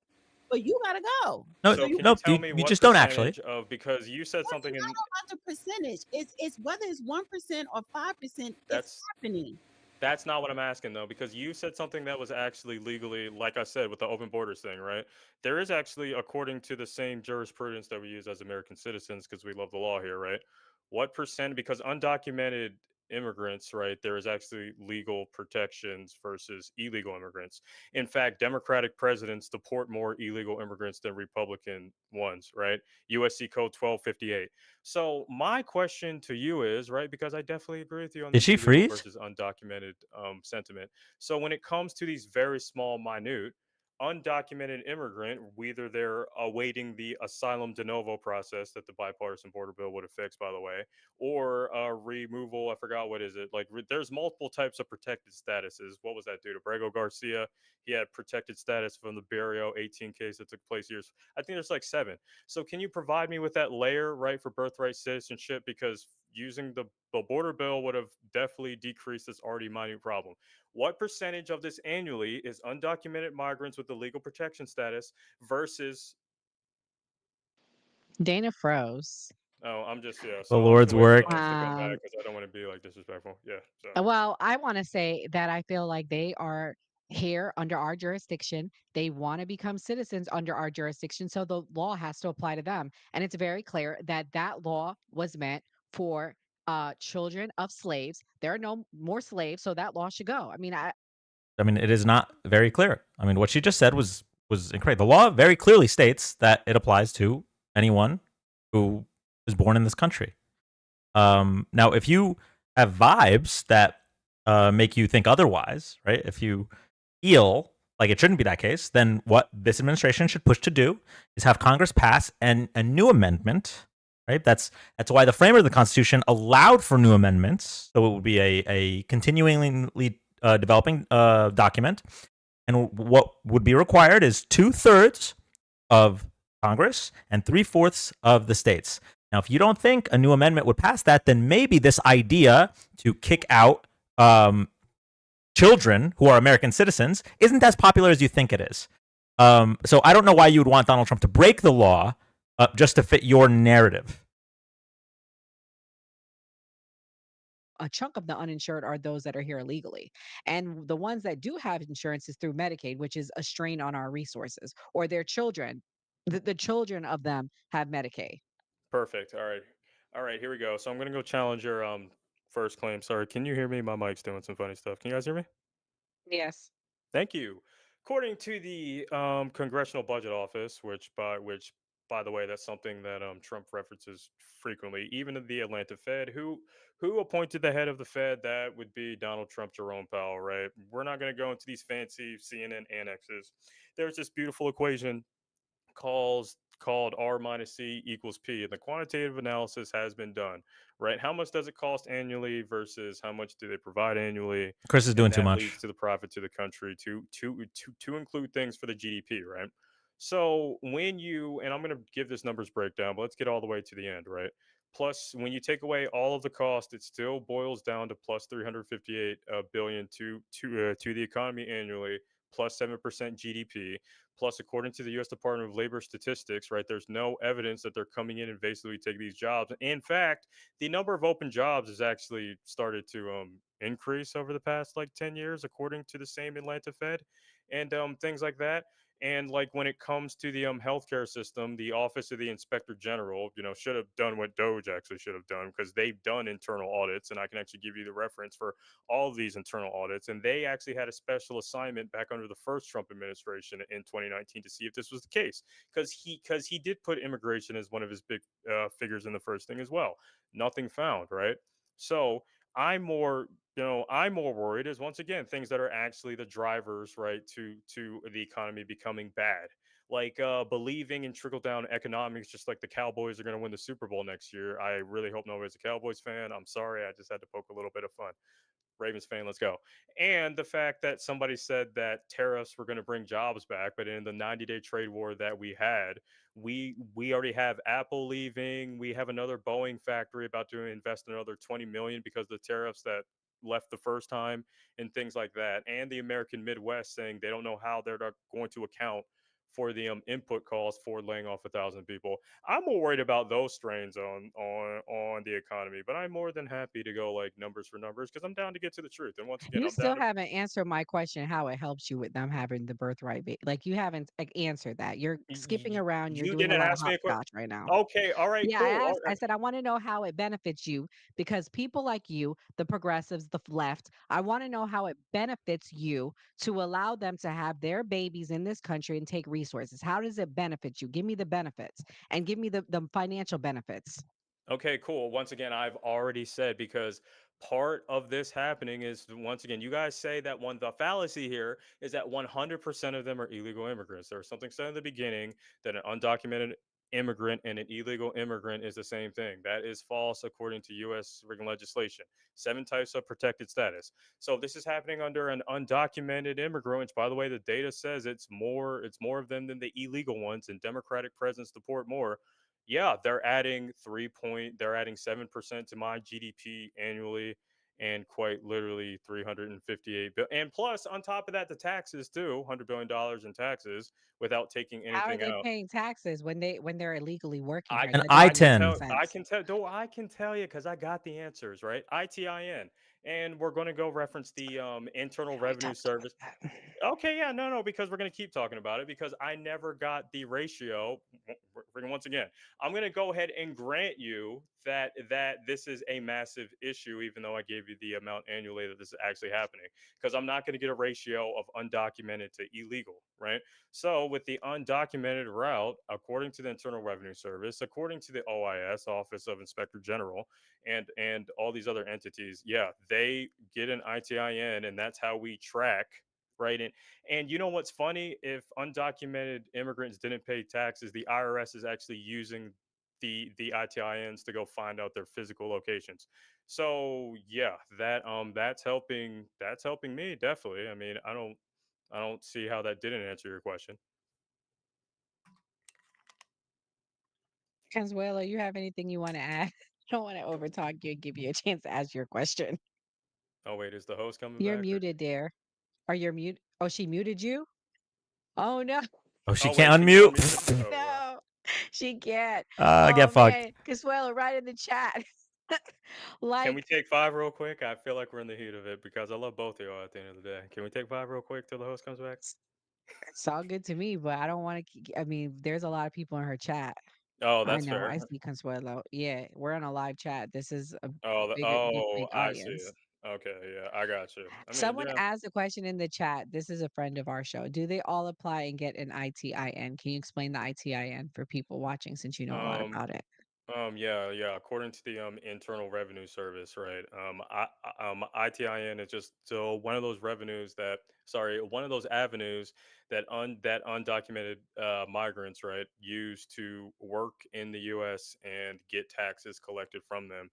but you gotta go. No, So can no, you tell you, me you what just don't actually. percentage of, because you said something It's in not about the percentage. It's whether it's 1% or 5%. It's that's happening. That's not what I'm asking though, because you said something that was actually legally, like I said, with the open borders thing, right? There is actually, according to the same jurisprudence that we use as American citizens, because we love the law here, right? What percent, because undocumented immigrants, right, there is actually legal protections versus illegal immigrants. In fact, Democratic presidents deport more illegal immigrants than Republican ones, right? USC Code 1258. So my question to you is, right, because I definitely agree with you on Did this she illegal freeze? versus undocumented sentiment. So when it comes to these very small, minute, undocumented immigrant, whether they're awaiting the asylum de novo process that the bipartisan border bill would have fixed, by the way, or removal, I forgot what is it, there's multiple types of protected statuses. What was that dude, Abrego Garcia? He had protected status from the Barrio 18 case that took place years, I think there's 7. So can you provide me with that layer, right, for birthright citizenship? Because using the border bill would have definitely decreased this already minute problem. What percentage of this annually is undocumented migrants with the legal protection status versus? Dana froze. Oh, I'm just, yeah. The So I'm just Lord's gonna wait for work. the host to come back because I don't want to be disrespectful. Yeah. So Well, I want to say that I feel like they are here under our jurisdiction. They want to become citizens under our jurisdiction. So the law has to apply to them. And it's very clear that that law was meant for children of slaves. There are no more slaves. So that law should go. I mean, It is not very clear. What she just said was incorrect. The law very clearly states that it applies to anyone who is born in this country. Now, if you have vibes that make you think otherwise, right? If you feel like it shouldn't be that case, then what this administration should push to do is have Congress pass a new amendment right? That's why the framer of the Constitution allowed for new amendments. So it would be a continually developing document. And what would be required is 2/3 of Congress and 3/4 of the states. Now, if you don't think a new amendment would pass that, then maybe this idea to kick out children who are American citizens isn't as popular as you think it is. So I don't know why you would want Donald Trump to break the law just to fit your narrative. A chunk of the uninsured are those that are here illegally. And the ones that do have insurance is through Medicaid, which is a strain on our resources, or their children. The children of them have Medicaid. Perfect. All right. Here we go. So I'm gonna go challenge your first claim. Sorry, can you hear me? My mic's doing some funny stuff. Can you guys hear me? Yes. Thank you. According to the Congressional Budget Office, which by the way, that's something that Trump references frequently, even in the Atlanta Fed, who appointed the head of the Fed? That would be Donald Trump, Jerome Powell, right? We're not going to go into these fancy CNN annexes. There's this beautiful equation called R minus C equals P, and the quantitative analysis has been done, right? How much does it cost annually versus how much do they provide annually? Chris is doing And too that much. leads to the profit to the country to include things for the GDP, right? So when you and I'm going to give this numbers breakdown, but let's get all the way to the end, right? Plus, when you take away all of the cost, it still boils down to plus 358 billion to the economy annually, plus 7% GDP. Plus, according to the U.S. Department of Labor statistics, right, there's no evidence that they're coming in and basically taking these jobs. In fact, the number of open jobs has actually started to increase over the past like 10 years, according to the same Atlanta Fed, and things like that. And like when it comes to the healthcare system, the Office of the Inspector General, should have done what Doge actually should have done, because they've done internal audits, and I can actually give you the reference for all of these internal audits. And they actually had a special assignment back under the first Trump administration in 2019 to see if this was the case, because he did put immigration as one of his big figures in the first thing as well. Nothing found, right? So I'm more worried is, once again, things that are actually the drivers, right, to the economy becoming bad, like believing in trickle down economics, just like the Cowboys are going to win the Super Bowl next year. I really hope nobody's a Cowboys fan. I'm sorry, I just had to poke a little bit of fun. Ravens fan, let's go. And the fact that somebody said that tariffs were going to bring jobs back, but in the 90-day trade war that we had, we already have Apple leaving. We have another Boeing factory about to invest another 20 million because of the tariffs that left the first time, and things like that. And the American Midwest saying they don't know how they're going to account for the input costs for laying off 1,000 people. I'm more worried about those strains on the economy, but I'm more than happy to go like numbers for numbers, because I'm down to get to the truth. And once again, You I'm still down to. haven't answered my question how it helps you with them having the birthright. Like you haven't like, answered that. You're skipping around. You're You doing a didn't lot of ask me a question. hopscotch right now. Okay, all right, Yeah, I cool. All asked, I right. said, I want to know how it benefits you because people like you, the progressives, the left, I want to know how it benefits you to allow them to have their babies in this country and take resources. How does it benefit you? Give me the benefits and give me the financial benefits. Okay, cool. Once again, I've already said, because part of this happening is, once again, you guys say that the fallacy here is that 100% of them are illegal immigrants. There was something said in the beginning that an undocumented immigrant and an illegal immigrant is the same thing. That is false according to U.S. written legislation. 7 types of protected status. So this is happening under an undocumented immigrant, which, by the way, the data says it's more of them than the illegal ones, and Democratic presidents deport more. Yeah, they're adding 7% to my GDP annually, and quite literally 358 billion. And plus, on top of that, the taxes too, $100 billion in taxes without taking How are anything they out. paying taxes when they're illegally working I here? An That I doesn't can make any I-10. tell I sense. can tell though I can tell you, because I got the answers, right? ITIN. And we're going to go reference the Internal We Revenue talked about Service. that. Okay, yeah, no, because we're going to keep talking about it, because I never got the ratio. Once again, I'm going to go ahead and grant you that this is a massive issue, even though I gave you the amount annually that this is actually happening, because I'm not going to get a ratio of undocumented to illegal, right? So with the undocumented route, according to the Internal Revenue Service, according to the OIS, Office of Inspector General, and all these other entities, yeah, they get an ITIN, and that's how we track, right? And you know what's funny? If undocumented immigrants didn't pay taxes, the IRS is actually using the ITINs to go find out their physical locations. So yeah, that's helping me definitely. I mean, I don't see how that didn't answer your question. Consuelo, you have anything you want to add? I don't want to overtalk you and give you a chance to ask your question. Oh wait, is the host coming You're back or? muted, dear. Are you mute? Oh, she muted you? Oh no. Oh, she Oh wait, can't she can unmute. unmute. Oh wow. No, she can't. Get Oh fucked. man, Consuelo, right in the chat. Can we Like, take 5 real quick? I feel like we're in the heat of it because I love both of y'all at the end of the day. Can we take 5 real quick till the host comes back? it's all good to me, but I don't want to. I mean, there's a lot of people in her chat. Oh, I that's know. fair. I see Consuelo. Yeah, we're in a live chat. This is a big I see it. audience. Okay, yeah, I got you. I mean, Someone yeah. asked a question in the chat. This is a friend of our show. Do they all apply and get an ITIN? Can you explain the ITIN for people watching since you know a lot Um, about it? yeah, yeah. According to the Internal Revenue Service, right? ITIN is just so one of those revenues that, sorry, one of those avenues that undocumented migrants, right, use to work in the U.S. and get taxes collected from them.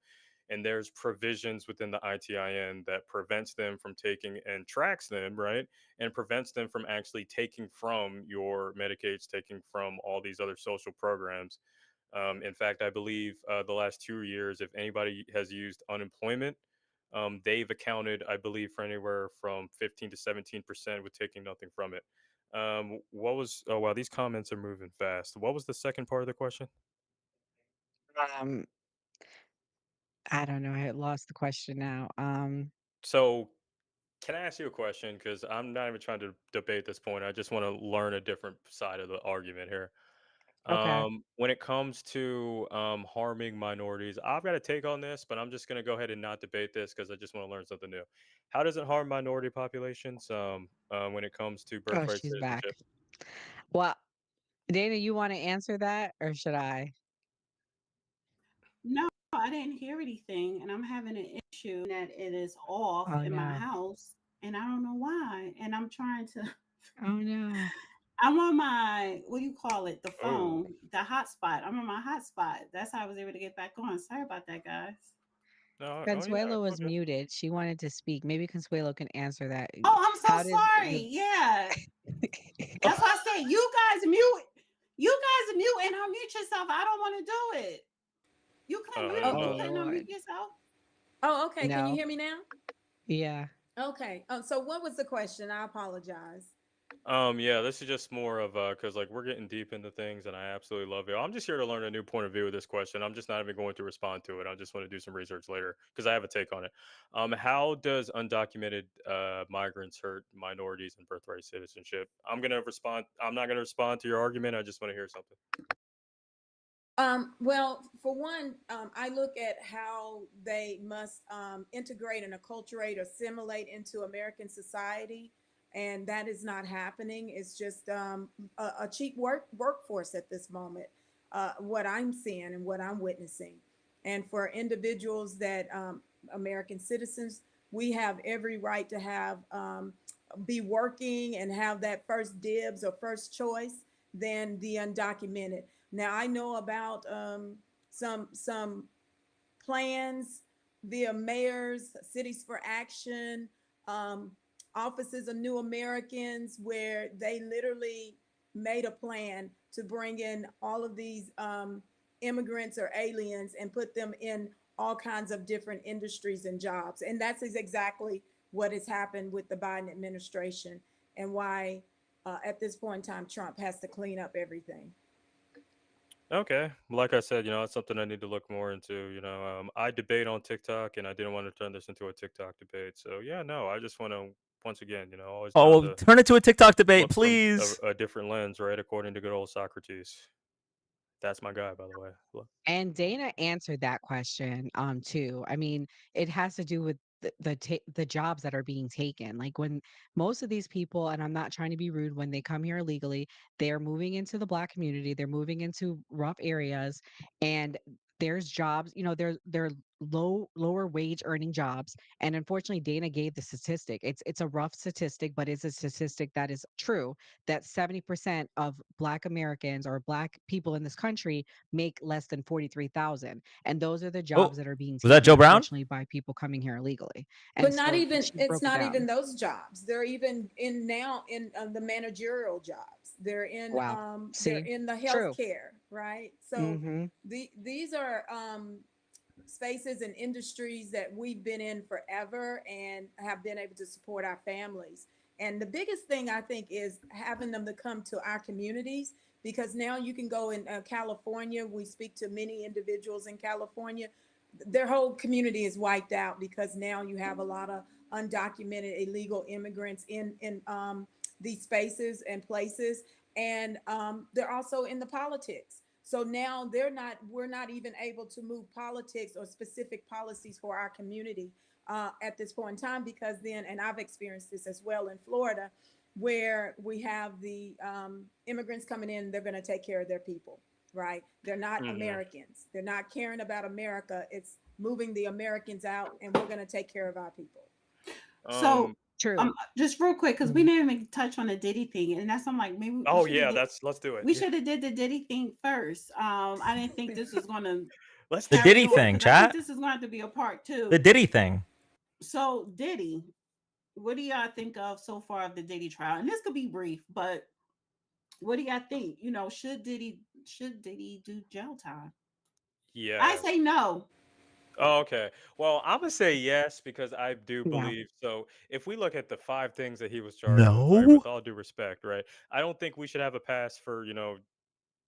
And there's provisions within the ITIN that prevents them from taking and tracks them, right, and prevents them from actually taking from your Medicaids, taking from all these other social programs. In fact, I believe the last 2 years, if anybody has used unemployment, they've accounted, I believe, for anywhere from 15 to 17% with taking nothing from it. What was? Oh wow, these comments are moving fast. What was the second part of the question? Um, I don't know. I had lost the question now. So, can I ask you a question? Because I'm not even trying to debate this point. I just want to learn a different side of the argument here. Okay. When it comes to harming minorities, I've got a take on this, but I'm just going to go ahead and not debate this because I just want to learn something new. How does it harm minority populations when it comes to Oh, birthright she's back. citizenship? Well, Dana, you want to answer that or should I? No, I didn't hear anything, and I'm having an issue that it is off Oh in my no. house, and I don't know why. And I'm trying to. Oh no. I'm on my what do you call it? The Oh, phone, the hotspot. I'm on my hotspot. That's how I was able to get back on. Sorry about that, guys. no, oh yeah, Consuelo it's was okay. muted. She wanted to speak. Maybe Consuelo can answer that. Oh, I'm How so did sorry. the Yeah, that's why I said you guys mute. You guys mute and unmute yourself. I don't want to do it. You couldn't mute. I You Oh know that. couldn't unmute Lord. yourself. Oh, okay. Can you No. hear me now? Yeah. Okay. So what was the question? I apologize. Yeah, this is just more of because like we're getting deep into things, and I absolutely love it. I'm just here to learn a new point of view of this question. I'm just not even going to respond to it. I just want to do some research later because I have a take on it. How does undocumented migrants hurt minorities and birthright citizenship? I'm gonna respond. I'm not gonna respond to your argument. I just want to hear something. Well, for one, I look at how they must integrate and acculturate, assimilate into American society, and that is not happening. It's just a cheap workforce at this moment. What I'm seeing and what I'm witnessing, and for individuals that American citizens, we have every right to have be working and have that first dibs or first choice than the undocumented. Now I know about some plans via mayors, cities for action, um, offices of New Americans, where they literally made a plan to bring in all of these immigrants or aliens and put them in all kinds of different industries and jobs. And that's exactly what has happened with the Biden administration and why at this point in time Trump has to clean up everything. Okay, like I said, it's something I need to look more into. I debate on TikTok, and I didn't want to turn this into a TikTok debate. So yeah, no, I just want to once again, always Oh, down well, to turn it to a TikTok debate, look from please. a different lens, right? According to good old Socrates. That's my guy, by the way. And Dana answered that question too. I mean, it has to do with the jobs that are being taken. Like when most of these people, and I'm not trying to be rude, when they come here illegally, they're moving into the black community, they're moving into rough areas, and there's jobs, you know, there lower wage earning jobs. And unfortunately, Dana gave the statistic. It's a rough statistic, but it's a statistic that is true, that 70% of Black Americans or Black people in this country make less than 43,000. And those are the Oh, jobs that are being was that taken, Joe Brown? unfortunately, by people coming here illegally. But And not so even, she it's broke it not even down. those jobs. They're even in now in the managerial jobs. They're in Wow. they're See? in the True. healthcare, right? So Mm-hmm. these are spaces and industries that we've been in forever and have been able to support our families. And the biggest thing I think is having them to come to our communities, because now you can go in California. We speak to many individuals in California. Their whole community is wiped out because now you have a lot of undocumented illegal immigrants in these spaces and places, and they're also in the politics. So now we're not even able to move politics or specific policies for our community at this point in time, because then, and I've experienced this as well in Florida, where we have the immigrants coming in, they're going to take care of their people, right? They're not Americans. They're not caring about America. It's moving the Americans out, and we're going to take care of our people. So True. just real quick, because we didn't even touch on the Diddy thing, and that's I'm like maybe we Oh should yeah, have let's do it. we Yeah. should have did the Diddy thing first. I didn't think this was gonna Let's The do carry Diddy on thing, because I think chat. this is going to be a part two. The Diddy thing. So Diddy, what do y'all think of so far of the Diddy trial? And this could be brief, but what do y'all think? You know, should Diddy do jail time? Yeah. I say no. Oh, okay. Well, I'm gonna say yes because I do Yeah. believe so. If we look at the 5 things that he was charged with, right, No. with all due respect, right, I don't think we should have a pass for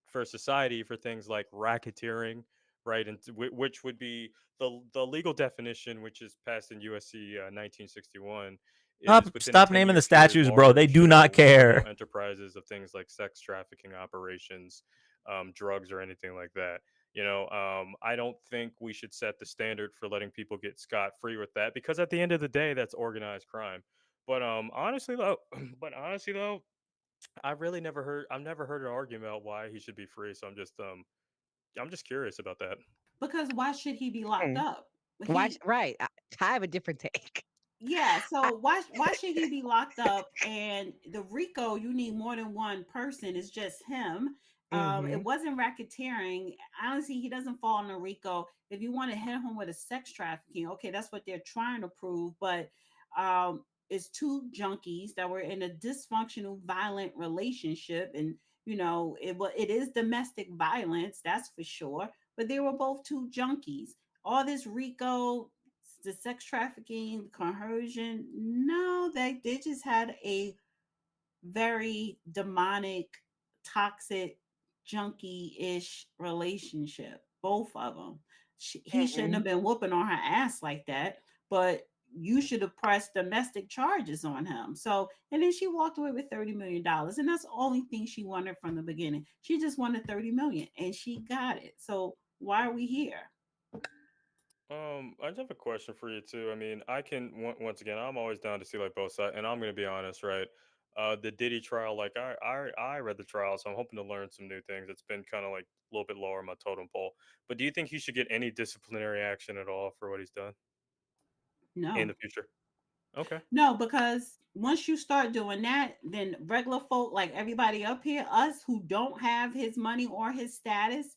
for society for things like racketeering, right, and which would be the legal definition, which is passed in USC 1961, is within a Stop naming 10-year the period, statues, bro. They do not care. enterprises of things like sex trafficking operations, drugs, or anything like that. I don't think we should set the standard for letting people get scot free with that, because at the end of the day, that's organized crime. But honestly though, I've never heard an argument about why he should be free. So I'm just curious about that. Because why should he be locked up? Why? He, Right. I have a different take. yeah. So why should he be locked up? And the RICO, you need more than one person. It's just him. It wasn't racketeering. Honestly, he doesn't fall on the RICO. If you want to hit him with a sex trafficking, okay, that's what they're trying to prove. But it's 2 junkies that were in a dysfunctional, violent relationship, and it is domestic violence, that's for sure. But they were both 2 junkies. All this RICO, the sex trafficking, coercion, no, they just had a very demonic, toxic, junkie-ish relationship, both of them. He shouldn't have been whooping on her ass like that, but you should have pressed domestic charges on him. So, and then she walked away with $30 million, and that's the only thing she wanted from the beginning. She just wanted $30 million, and she got it. So why are we here? I just have a question for you too. I mean, I can once again, I'm always down to see like both sides, and I'm gonna be honest, right? The Diddy trial, like I read the trial, so I'm hoping to learn some new things. It's been kind of like a little bit lower on my totem pole. But do you think he should get any disciplinary action at all for what he's done in No. the future? Okay. No, because once you start doing that, then regular folk like everybody up here, us who don't have his money or his status,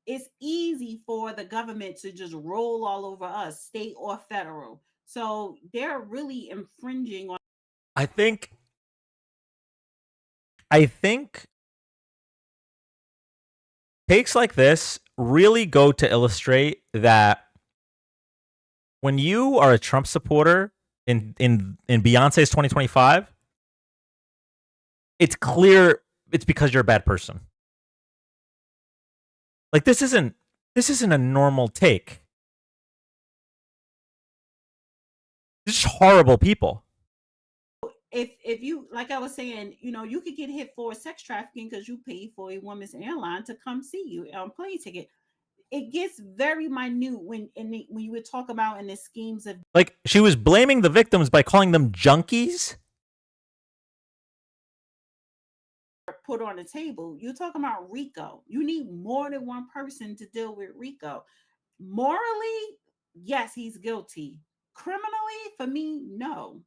it's easy for the government to just roll all over us, state or federal. So they're really infringing on. I think takes like this really go to illustrate that when you are a Trump supporter in Beyonce's 2025, it's clear it's because you're a bad person. Like this isn't a normal take. This is horrible people. If you, like I was saying, you could get hit for sex trafficking because you paid for a woman's airline to come see you on plane ticket. It gets very minute when you would talk about in the schemes of, like, she was blaming the victims by calling them junkies. put on the table. You're talking about RICO. You need more than one person to deal with RICO. Morally, yes, he's guilty. Criminally, for me, no.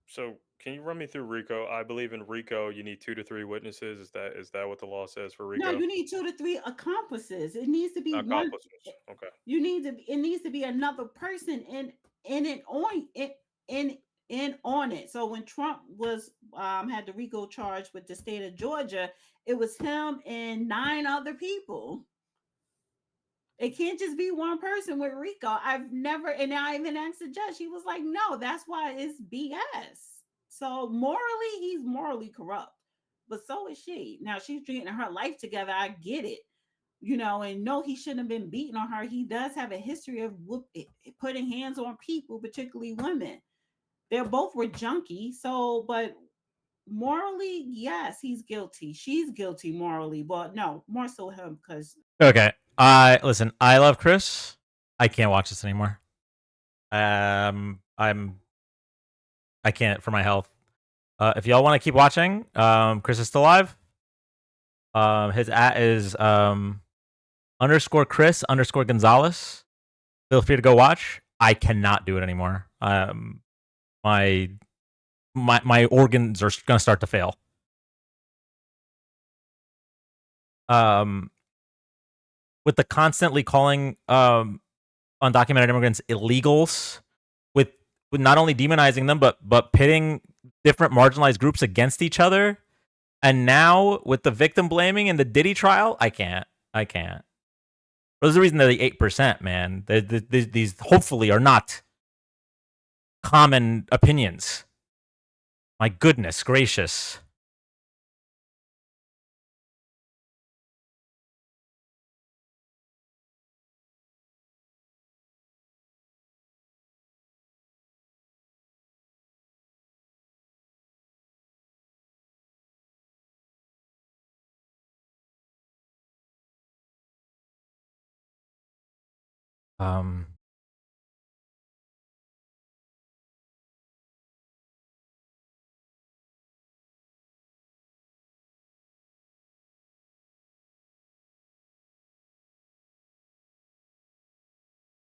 So can you run me through RICO? I believe in RICO, you need 2 to 3 witnesses. Is that what the law says for No, RICO? you need 2 to 3 accomplices. It needs to be one. Accomplices. Okay. You need to. It needs to be another person in it on it in on it. So when Trump was had the RICO charge with the state of Georgia, it was him and 9 other people. It can't just be one person with RICO. I've never, and I even asked the judge. He was like, "No, that's why it's BS." So morally, he's morally corrupt, but so is she. Now she's getting her life together. I get it, and no, he shouldn't have been beating on her. He does have a history of putting hands on people, particularly women. They both were junkies. So, but morally, yes, he's guilty. She's guilty morally, but no, more so him because. Okay. Listen, I love Chris. I can't watch this anymore. I can't for my health. If y'all want to keep watching, Chris is still alive. His @ is _Chris_Gonzalez. Feel free to go watch. I cannot do it anymore. My organs are gonna start to fail. With the constantly calling undocumented immigrants illegals, with not only demonizing them but pitting different marginalized groups against each other, and now with the victim blaming in the Diddy trial, I can't. There's the reason they're the 8%, man. These hopefully are not common opinions. My goodness gracious.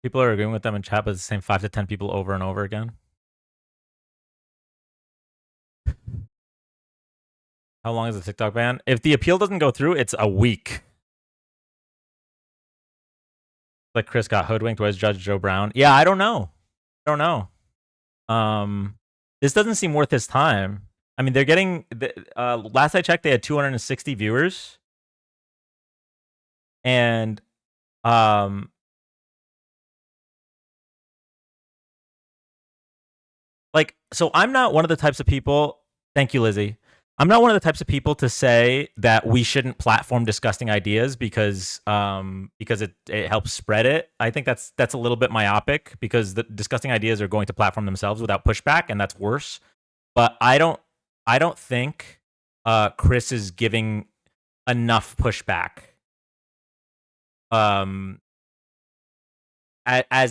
People are agreeing with them in chat, but it's the same 5 to 10 people over and over again. How long is the TikTok ban? If the appeal doesn't go through, it's a week. Like Chris got hoodwinked. Was Judge Joe Brown? Yeah, I don't know. This doesn't seem worth his time. I mean, they're getting. Last I checked, they had 260 viewers, and so I'm not one of the types of people. Thank you, Lizzie. I'm not one of the types of people to say that we shouldn't platform disgusting ideas because it helps spread it. I think that's a little bit myopic because the disgusting ideas are going to platform themselves without pushback, and that's worse. But I don't think Chris is giving enough pushback. As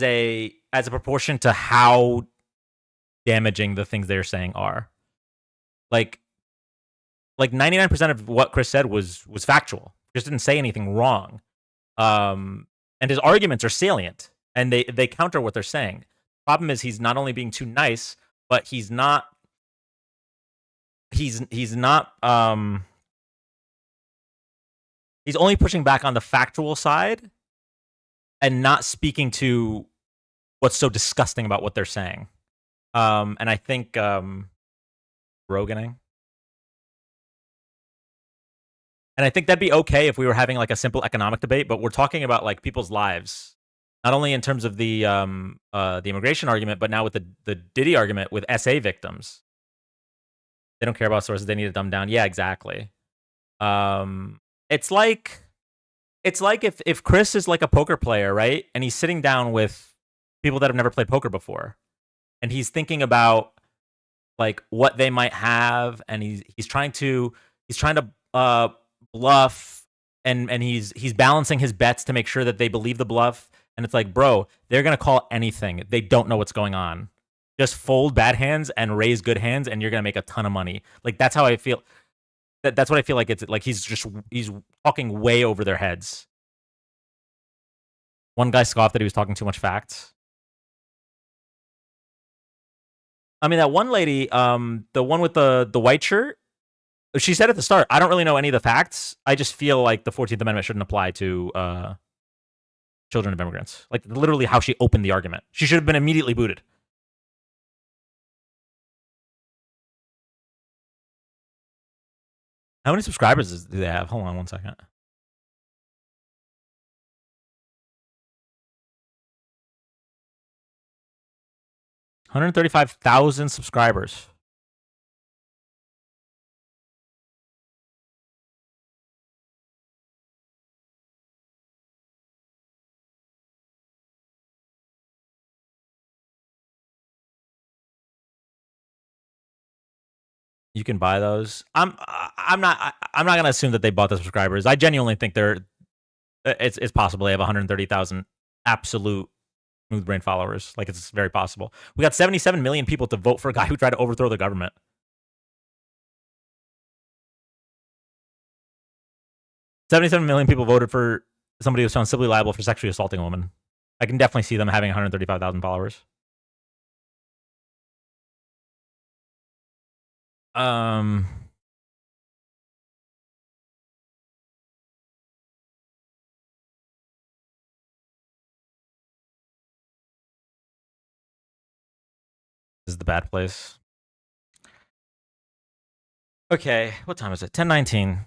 a proportion to how damaging the things they're saying are. Like 99% of what Chris said was factual. Chris didn't say anything wrong. And his arguments are salient and they counter what they're saying. Problem is he's not only being too nice, but he's only pushing back on the factual side and not speaking to what's so disgusting about what they're saying. And I think Roganing. And I think that'd be okay if we were having like a simple economic debate, but we're talking about like people's lives, not only in terms of the immigration argument, but now with the Diddy argument with SA victims. They don't care about sources; they need to dumb down. Yeah, exactly. It's like if Chris is like a poker player, right? And he's sitting down with people that have never played poker before, and he's thinking about like what they might have, and he's trying to bluff, and he's balancing his bets to make sure that they believe the bluff. And it's like, bro, they're gonna call anything. They don't know what's going on. Just fold bad hands and raise good hands, and you're gonna make a ton of money. Like that's how I feel. That's what I feel like. It's like he's talking way over their heads. One guy scoffed that he was talking too much facts. I mean, that one lady, the one with the white shirt, she said at the start, I don't really know any of the facts. I just feel like the 14th Amendment shouldn't apply to children of immigrants. Like, literally how she opened the argument. She should have been immediately booted. How many subscribers do they have? Hold on one second. $135,000 subscribers. You can buy those. I'm not gonna assume that they bought the subscribers. I genuinely think it's possible they have 130,000 absolute Smooth Brain followers. Like, it's very possible. We got 77 million people to vote for a guy who tried to overthrow the government. $77 million people voted for somebody who was found civilly liable for sexually assaulting a woman. I can definitely see them having 135,000 followers. This is the bad place. Okay, what time is it? 10:19.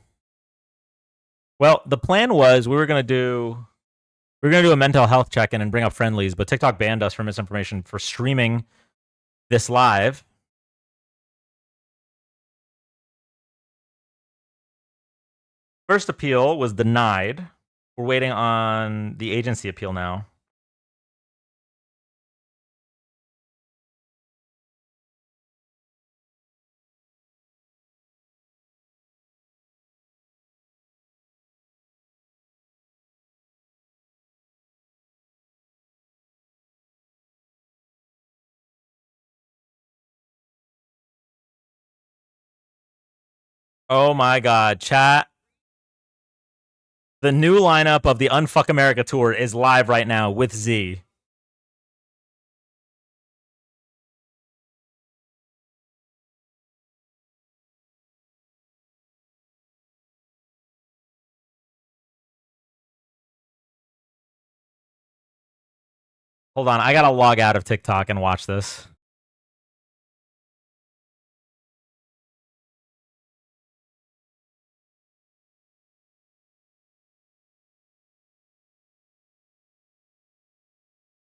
Well, the plan was we were gonna do a mental health check-in and bring up friendlies, but TikTok banned us for misinformation for streaming this live. First appeal was denied. We're waiting on the agency appeal now. Oh my god, chat. The new lineup of the Unfuck America tour is live right now with Z. Hold on, I gotta log out of TikTok and watch this.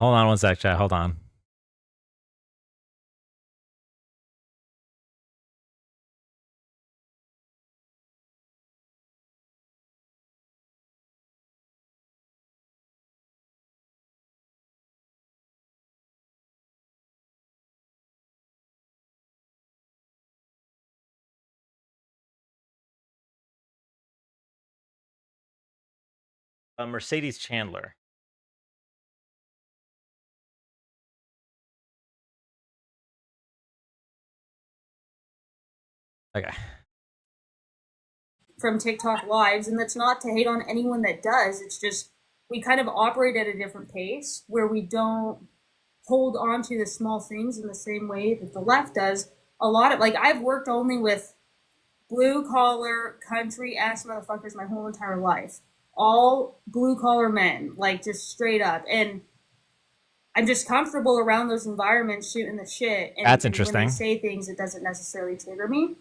Hold on one sec, chat. Hold on. Mercedes Chandler. Okay. From TikTok lives, and that's not to hate on anyone that does. It's just we kind of operate at a different pace where we don't hold on to the small things in the same way that the left does. A lot of, like, I've worked only with blue collar country ass motherfuckers my whole entire life. All blue collar men, like, just straight up. And I'm just comfortable around those environments shooting the shit. And That's interesting. When they say things, it doesn't necessarily trigger me.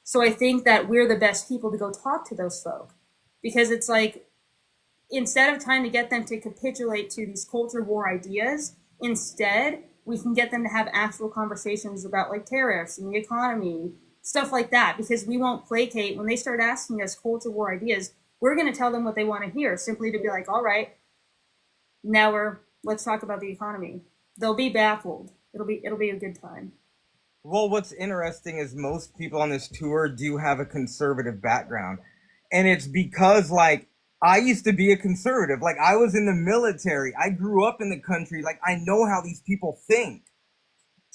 So I think that we're the best people to go talk to those folk, because it's like, instead of trying to get them to capitulate to these culture war ideas, instead we can get them to have actual conversations about, like, tariffs and the economy, stuff like that, because we won't placate. When they start asking us culture war ideas, we're going to tell them what they want to hear, simply to be like, all right, now let's talk about the economy. They'll be baffled. It'll be a good time. Well, what's interesting is most people on this tour do have a conservative background. And it's because, like, I used to be a conservative. Like, I was in the military. I grew up in the country. Like, I know how these people think.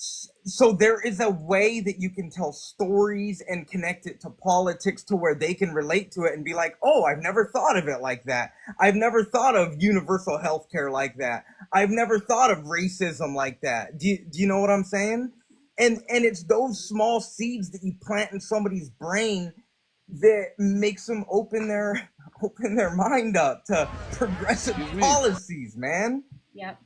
So there is a way that you can tell stories and connect it to politics to where they can relate to it and be like, oh, I've never thought of it like that. I've never thought of universal health care like that. I've never thought of racism like that. Do you know what I'm saying? And it's those small seeds that you plant in somebody's brain that makes them open their mind up to progressive policies, man. Yep.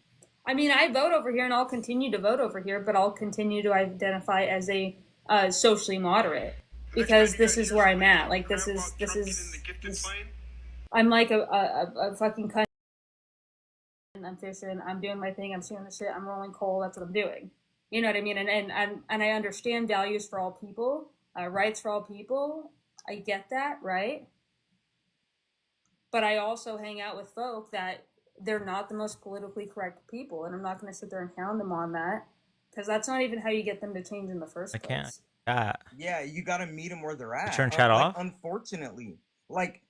I mean, I vote over here, and I'll continue to vote over here, but I'll continue to identify as a socially moderate because this is where I'm at. Like, this is I'm like a fucking cunt. I'm fishing. I'm doing my thing. I'm shooting the shit. I'm rolling coal. That's what I'm doing. You know what I mean? And I understand values for all people, rights for all people. I get that, right? But I also hang out with folk that they're not the most politically correct people, and I'm not going to sit there and hound them on that because that's not even how you get them to change in the first place. I can't. Yeah, you got to meet them where they're at. Turn chat off? Unfortunately, like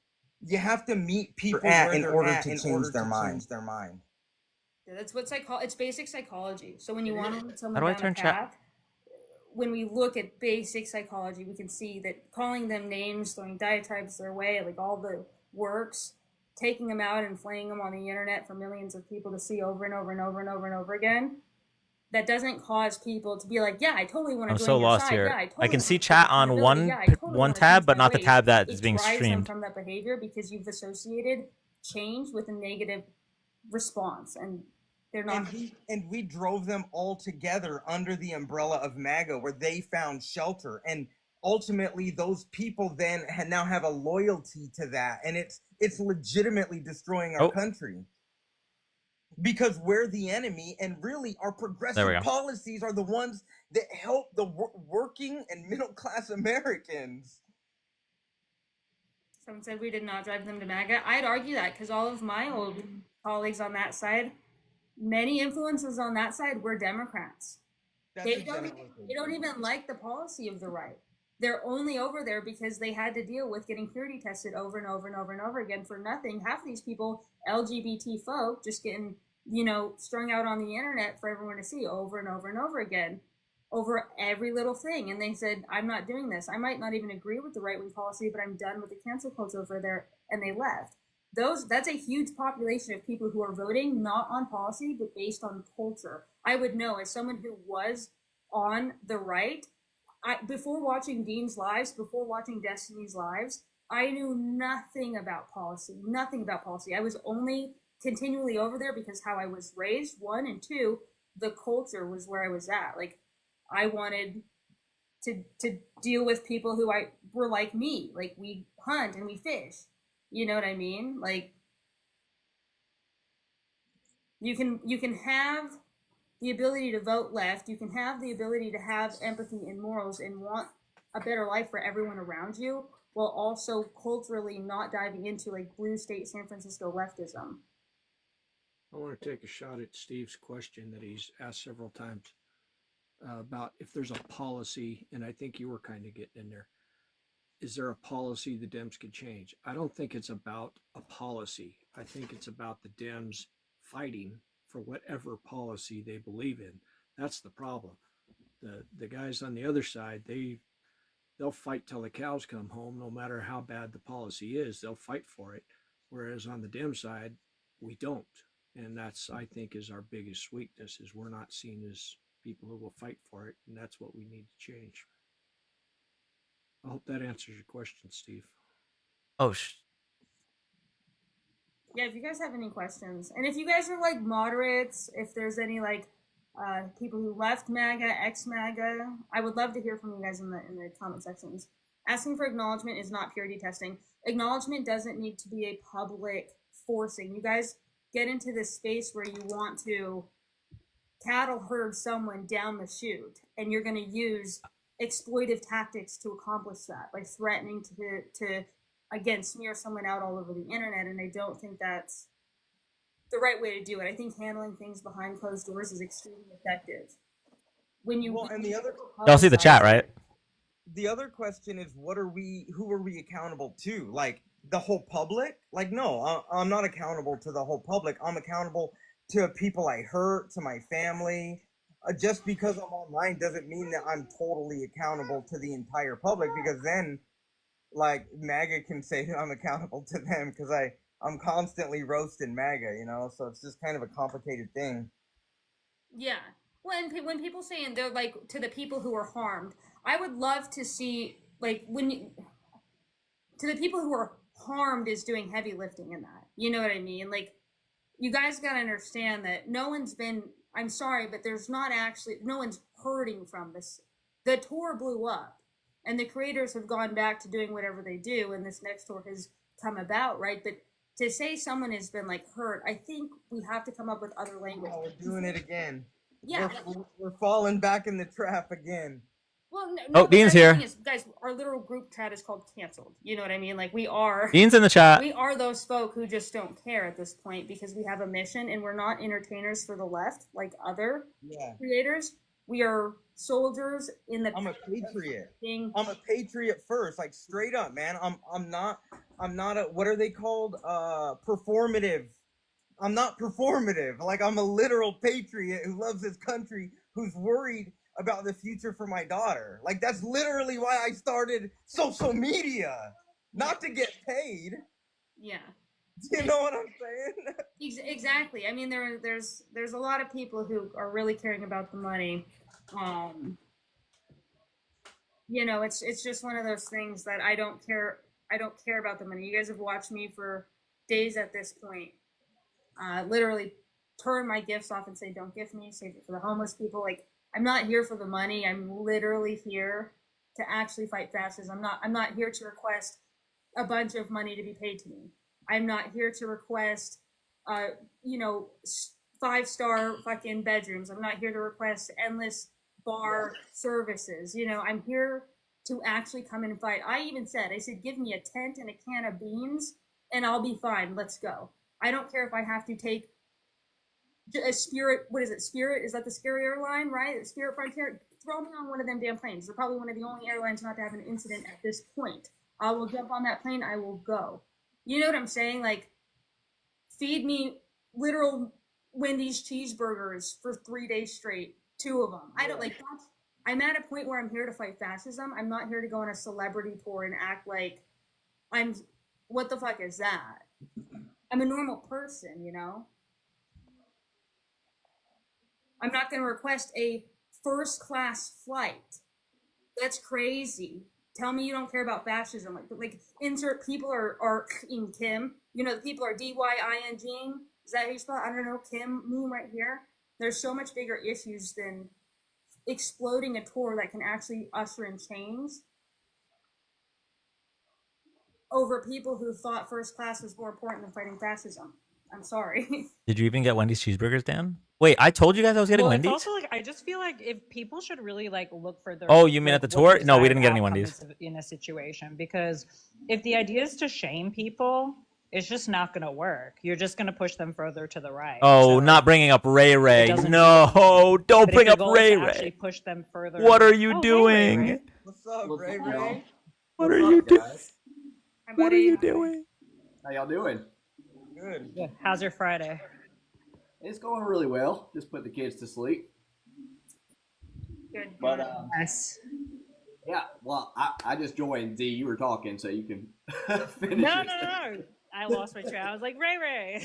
you have to meet people where in they're order at to in change order their to mind. change their mind. Yeah, that's what it's basic psychology. So when you want to lead How someone do I down a turn chat? path, when we look at basic psychology, we can see that calling them names, throwing diatribes their way, like all the works, taking them out and flaying them on the internet for millions of people to see over and over and over and over and over again, that doesn't cause people to be like, yeah, I totally want to I'm join so your lost side. here. Yeah, I totally can see want to chat take on accountability. Yeah, I totally one want to tab, change but my not the ways. tab that It is being drives them streamed. from that behavior because you've associated change with a negative response, and they're not. And we drove them all together under the umbrella of MAGA, where they found shelter, and ultimately those people then now have a loyalty to that, and it's legitimately destroying our country because we're the enemy, and really our There we progressive go. policies are the ones that help the working and middle class Americans. Someone said we did not drive them to MAGA. I'd argue that because all of my old colleagues on that side, many influences on that side were Democrats. They don't even like the policy of the right. They're only over there because they had to deal with getting purity tested over and over and over and over again for nothing. Half of these people, LGBT folk, just getting, strung out on the internet for everyone to see over and over and over again over every little thing. And they said, I'm not doing this. I might not even agree with the right-wing policy, but I'm done with the cancel culture over there. And they left. That's a huge population of people who are voting not on policy, but based on culture. I would know as someone who was on the right, before watching Dean's lives, before watching Destiny's lives, I knew nothing about policy. I was only continually over there because how I was raised, one, and two, the culture was where I was at. Like, I wanted to deal with people who were like me. Like, we hunt and we fish. You know what I mean? Like, you can have the ability to vote left. You can have the ability to have empathy and morals and want a better life for everyone around you, while also culturally not diving into like blue state San Francisco leftism. I want to take a shot at Steve's question that he's asked several times about if there's a policy, and I think you were kind of getting in there. Is there a policy the Dems could change? I don't think it's about a policy. I think it's about the Dems fighting for whatever policy they believe in. That's the problem. The guys on the other side, they'll fight till the cows come home, no matter how bad the policy is. They'll fight for it. Whereas on the Dem side, we don't. And that's, I think, is our biggest weakness, is we're not seen as people who will fight for it. And that's what we need to change. I hope that answers your question, Steve. Oh, yeah, if you guys have any questions, and if you guys are like moderates, if there's any like people who left MAGA, ex-MAGA, I would love to hear from you guys in the comment sections. Asking for acknowledgement is not purity testing. Acknowledgement doesn't need to be a public forcing. You guys get into this space where you want to cattle herd someone down the chute, and you're going to use exploitive tactics to accomplish that, by threatening to again smear someone out all over the internet. And I don't think that's the right way to do it. I think handling things behind closed doors is extremely effective. When you and the other y'all see the chat, right? The other question is, who are we accountable to? Like, the whole public? Like, no, I'm not accountable to the whole public. I'm accountable to people I hurt, to my family, just because I'm online doesn't mean that I'm totally accountable to the entire public, because then, like, MAGA can say that I'm accountable to them because I'm constantly roasting MAGA, you know? So it's just kind of a complicated thing. Yeah. When people say, and they're like, to the people who are harmed, I would love to see, like, to the people who are harmed is doing heavy lifting in that. You know what I mean? Like, you guys got to understand that no one's been, I'm sorry, but there's not actually, no one's hurting from this. The tour blew up, and the creators have gone back to doing whatever they do, and this next tour has come about, right? But to say someone has been, like, hurt, I think we have to come up with other language. Oh, we're doing it again. Yeah. We're falling back in the trap again. Well, no, Oh, Dean's here. Guys, our literal group chat is called Canceled. You know what I mean? Like, we are. Dean's in the chat. We are those folk who just don't care at this point because we have a mission, and we're not entertainers for the left like other creators. We are soldiers in the. I'm a patriot. I'm a patriot first, like straight up, man. I'm not a, what are they called? Performative. I'm not performative. Like, I'm a literal patriot who loves his country, who's worried about the future for my daughter. Like, that's literally why I started social media, not to get paid. Yeah. Do you know what I'm saying? Exactly. I mean, there's a lot of people who are really caring about the money. You know, it's just one of those things that I don't care about the money. You guys have watched me for days at this point. Literally turn my gifts off and say, don't gift me, save it for the homeless people. Like, I'm not here for the money. I'm literally here to actually fight fascism. I'm not here to request a bunch of money to be paid to me. I'm not here to request, 5-star fucking bedrooms. I'm not here to request endless bar services. You know, I'm here to actually come in and fight. I said, give me a tent and a can of beans and I'll be fine. Let's go. I don't care if I have to take a Spirit, what is it? Spirit? Is that the scary airline, right? Spirit Frontier? Throw me on one of them damn planes. They're probably one of the only airlines not to have an incident at this point. I will jump on that plane. I will go. You know what I'm saying? Like, feed me literal Wendy's cheeseburgers for 3 days straight. 2 of them. I don't like that. I'm at a point where I'm here to fight fascism. I'm not here to go on a celebrity tour and act like what the fuck is that? I'm a normal person, you know? I'm not going to request a first-class flight. That's crazy. Tell me you don't care about fascism. Like insert people are in Kim. You know, the people are DYING. Is that how you spell it? I don't know. Kim Moon right here. There's so much bigger issues than exploding a tour that can actually usher in change over people who thought first class was more important than fighting fascism. I'm sorry. Did you even get Wendy's cheeseburgers, Dan? Wait, I told you guys I was getting Wendy's? It's also like, I just feel like if people should really like look for their. Oh, you mean at the tour? No, we didn't get any Wendy's. In a situation, because if the idea is to shame people, it's just not going to work. You're just going to push them further to the right. Oh, not bringing up Ray Ray. No, don't bring up Ray Ray. Push them further. What are you doing? Ray Ray. What's up, Ray Ray? What are you doing? What are you doing? How y'all doing? Good. Yeah. How's your Friday? It's going really well. Just put the kids to sleep. Good. But Yes. yeah, well, I just joined. D, you were talking, so you can finish. No. I lost my train. I was like, Ray Ray.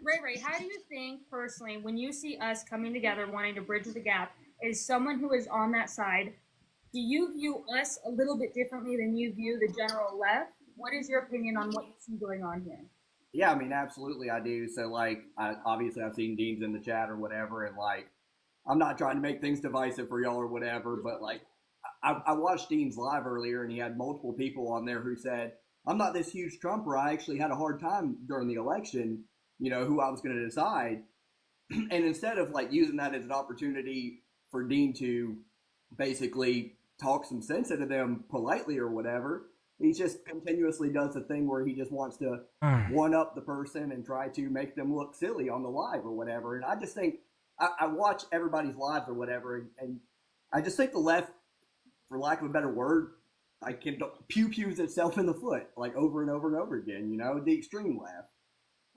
Ray, how do you think personally when you see us coming together wanting to bridge the gap, as someone who is on that side, do you view us a little bit differently than you view the general left? What is your opinion on what you see going on here? Yeah, I mean, absolutely, I do. So, like, obviously, I've seen Dean's in the chat or whatever, and like, I'm not trying to make things divisive for y'all or whatever, but like, I watched Dean's live earlier, and he had multiple people on there who said, I'm not this huge Trumper. I actually had a hard time during the election, you know, who I was going to decide. And instead of like using that as an opportunity for Dean to basically talk some sense into them politely or whatever, he just continuously does the thing where he just wants to one up the person and try to make them look silly on the live or whatever. And I just think I watch everybody's lives or whatever, and I just think the left, for lack of a better word, like pews itself in the foot like over and over and over again. You know, the extreme left.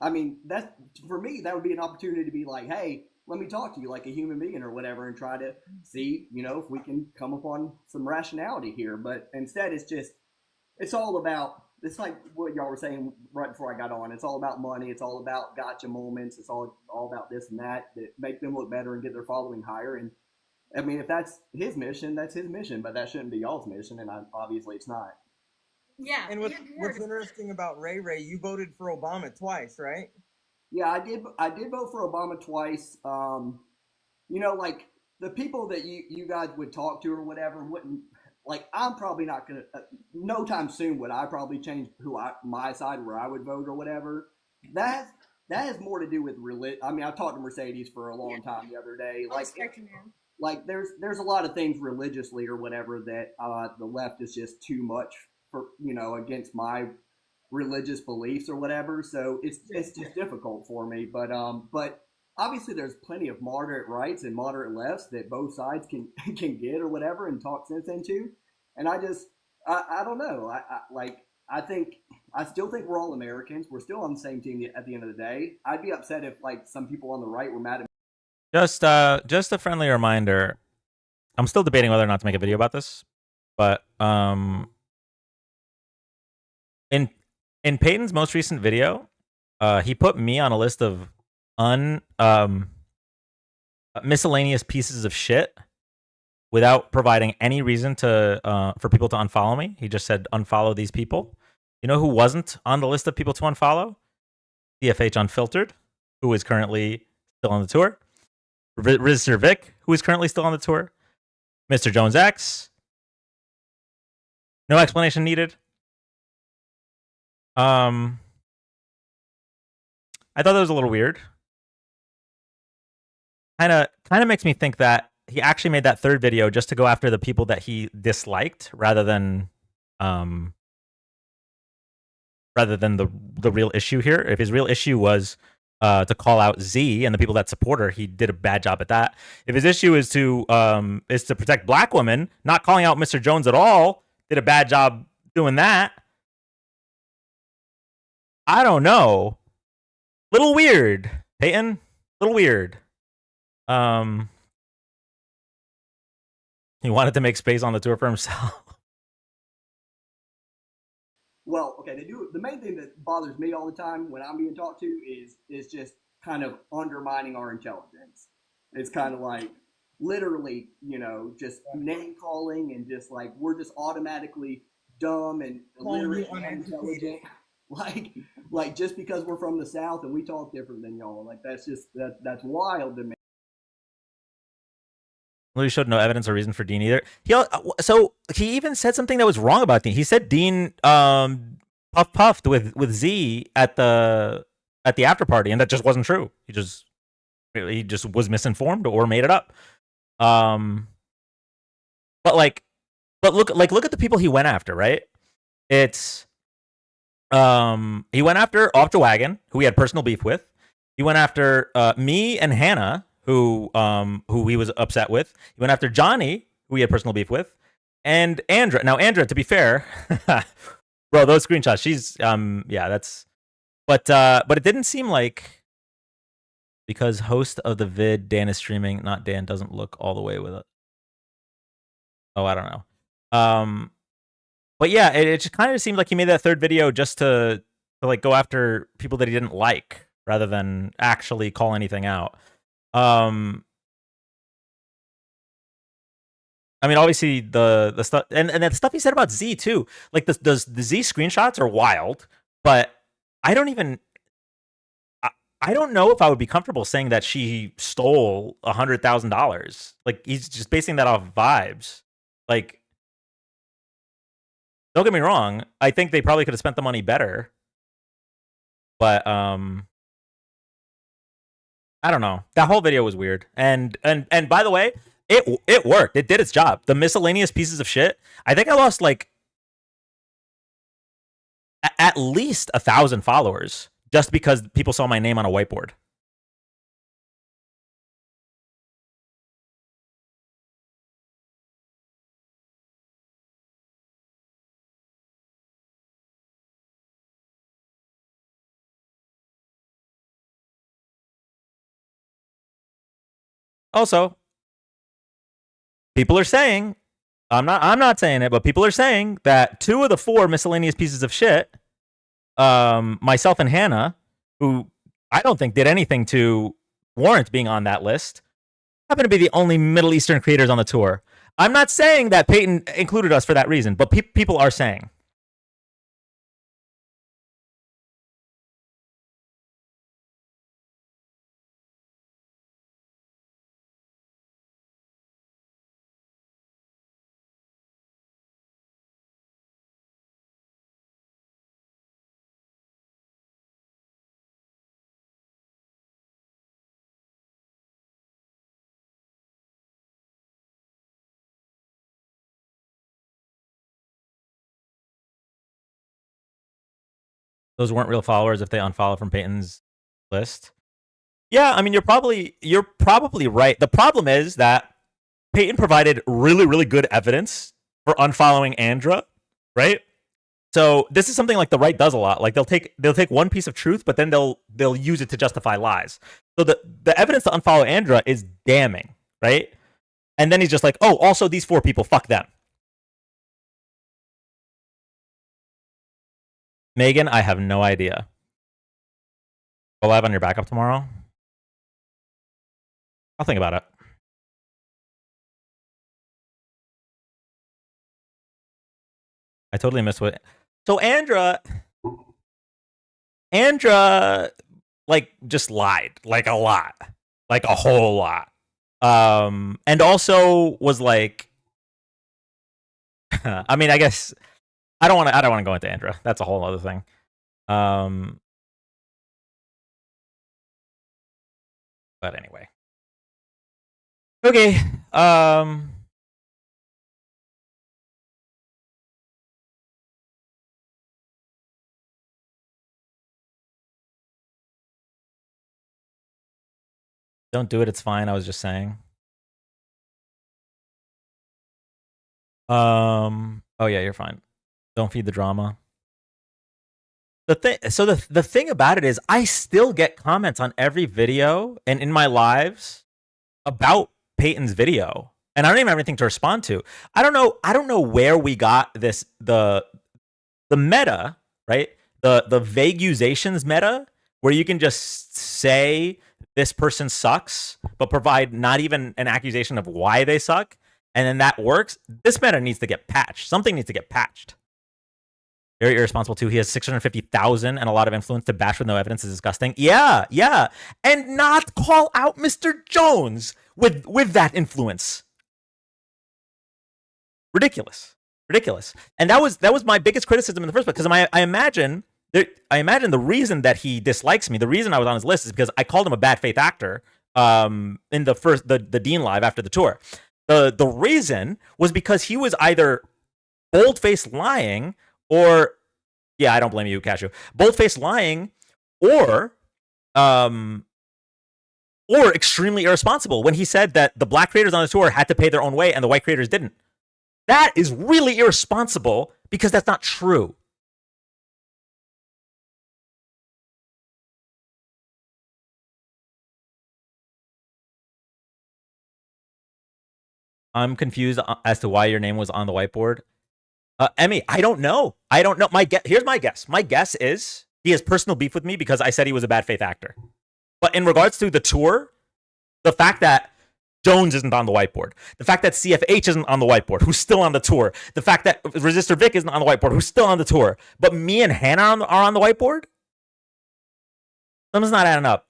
I mean, that's for me. That would be an opportunity to be like, hey, let me talk to you like a human being or whatever, and try to see, you know, if we can come upon some rationality here. But instead, it's all about, it's like what y'all were saying right before I got on. It's all about money. It's all about gotcha moments. It's all about this and that make them look better and get their following higher. And I mean, if that's his mission, that's his mission, but that shouldn't be y'all's mission. And obviously it's not. Yeah. And what's interesting about Ray, you voted for Obama twice, right? Yeah, I did vote for Obama twice. You know, like the people that you guys would talk to or whatever wouldn't, like, I'm probably not gonna. No time soon would I probably change my side where I would vote or whatever. That has more to do with religion. I mean, I talked to Mercedes for a long time the other day. Like there's a lot of things religiously or whatever that the left is just too much for, you know, against my religious beliefs or whatever. So it's just difficult for me. But obviously there's plenty of moderate rights and moderate lefts that both sides can get or whatever and talk sense into. And I don't know. I still think we're all Americans. We're still on the same team at the end of the day. I'd be upset if like some people on the right were mad at me. Just a friendly reminder. I'm still debating whether or not to make a video about this, but in Peyton's most recent video, he put me on a list of miscellaneous pieces of shit without providing any reason to for people to unfollow me. He just said unfollow these people. You know who wasn't on the list of people to unfollow? CFH Unfiltered, who is currently still on the tour. Rizzer Vic, who is currently still on the tour. Mr. Jones X. No explanation needed. I thought that was a little weird. Kind of makes me think that he actually made that third video just to go after the people that he disliked rather than the real issue here. If his real issue was to call out Z and the people that support her, he did a bad job at that. If his issue is to protect black women, not calling out Mr. Jones at all, did a bad job doing that. I don't know. Little weird, Peyton. Little weird. He wanted to make space on the tour for himself. Well, okay, they do. The main thing that bothers me all the time when I'm being talked to is just kind of undermining our intelligence. It's kind of like literally, you know, just name calling and just like we're just automatically dumb and illiterate and unintelligent. Like just because we're from the South and we talk different than y'all, like that's wild to me. He showed no evidence or reason for Dean either. So he even said something that was wrong about Dean. He said Dean puffed with Z at the after party, and that just wasn't true. He just was misinformed or made it up. But look at the people he went after, right? It's he went after Off the Wagon, who he had personal beef with. He went after me and Hannah, who he was upset with. He went after Johnny, who he had personal beef with, and Andra. Now, Andra, to be fair, bro, those screenshots, she's that's. But it didn't seem like because host of the vid Dan is streaming, not Dan doesn't look all the way with it. Oh, I don't know. But yeah, it just kind of seemed like he made that third video just to like go after people that he didn't like rather than actually call anything out. I mean, obviously the stuff and the stuff he said about Z too. Like the Z screenshots are wild, but I don't know if I would be comfortable saying that she stole $100,000. Like he's just basing that off vibes. Like, don't get me wrong. I think they probably could have spent the money better, but I don't know. That whole video was weird. And by the way, it worked. It did its job. The miscellaneous pieces of shit. I think I lost like at least 1,000 followers just because people saw my name on a whiteboard. Also, people are saying, I'm not saying it, but people are saying that 2 of the 4 miscellaneous pieces of shit, myself and Hannah, who I don't think did anything to warrant being on that list, happen to be the only Middle Eastern creators on the tour. I'm not saying that Peyton included us for that reason, but people are saying. Those weren't real followers if they unfollow from Peyton's list. Yeah, I mean, you're probably right. The problem is that Peyton provided really, really good evidence for unfollowing Andra, right? So this is something like the right does a lot. Like they'll take one piece of truth, but then they'll use it to justify lies. So the evidence to unfollow Andra is damning, right? And then he's just like, oh, also these 4 people, fuck them. Megan, I have no idea. Go live on your backup tomorrow? I'll think about it. I totally missed what... So Andra, like, just lied. Like, a lot. Like, a whole lot. And also was like... I mean, I guess... I don't want to go into Andra. That's a whole other thing. But anyway. Okay. Don't do it. It's fine. I was just saying. Oh yeah, you're fine. Don't feed the drama. The thing about it is I still get comments on every video and in my lives about Peyton's video, and I don't even have anything to respond to. I don't know where we got this the meta, right? The vague accusations meta, where you can just say this person sucks, but provide not even an accusation of why they suck, and then that works. This meta needs to get patched. Something needs to get patched. Very irresponsible too. He has 650,000 and a lot of influence. To bash with no evidence is disgusting. Yeah, and not call out Mr. Jones with that influence. Ridiculous. And that was my biggest criticism in the first place, because I imagine the reason that he dislikes me, the reason I was on his list, is because I called him a bad faith actor in the Dean live after the tour. The reason was because he was either bold-faced lying or, yeah, I don't blame you, Cashew. Bold-faced lying or extremely irresponsible when he said that the black creators on the tour had to pay their own way and the white creators didn't. That is really irresponsible because that's not true. I'm confused as to why your name was on the whiteboard. Emmy, I don't know. Here's my guess. My guess is he has personal beef with me because I said he was a bad faith actor. But in regards to the tour, the fact that Jones isn't on the whiteboard, the fact that CFH isn't on the whiteboard, who's still on the tour, the fact that Resistor Vic isn't on the whiteboard, who's still on the tour, but me and Hannah are on the whiteboard, something's not adding up.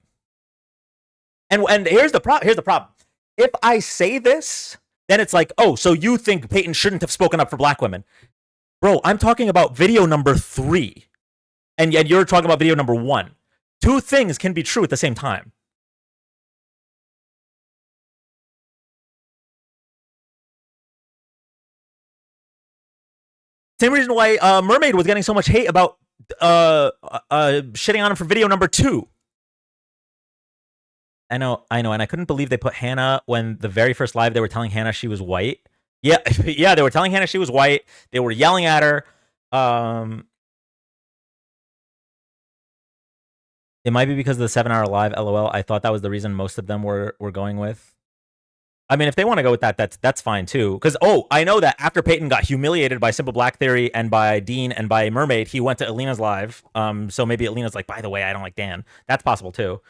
And here's the problem. If I say this, then it's like, oh, so you think Peyton shouldn't have spoken up for black women. Bro, I'm talking about video number 3. And yet you're talking about video number 1. 2 things can be true at the same time. Same reason why Mermaid was getting so much hate about shitting on him for video number 2. I know, and I couldn't believe they put Hannah when the very first live they were telling Hannah she was white. Yeah, they were telling Hannah she was white. They were yelling at her. It might be because of the 7-hour live, LOL. I thought that was the reason most of them were going with. I mean, if they want to go with that, that's fine too. Because I know that after Peyton got humiliated by Simple Black Theory and by Dean and by Mermaid, he went to Alina's live. So maybe Alina's like, by the way, I don't like Dan. That's possible too.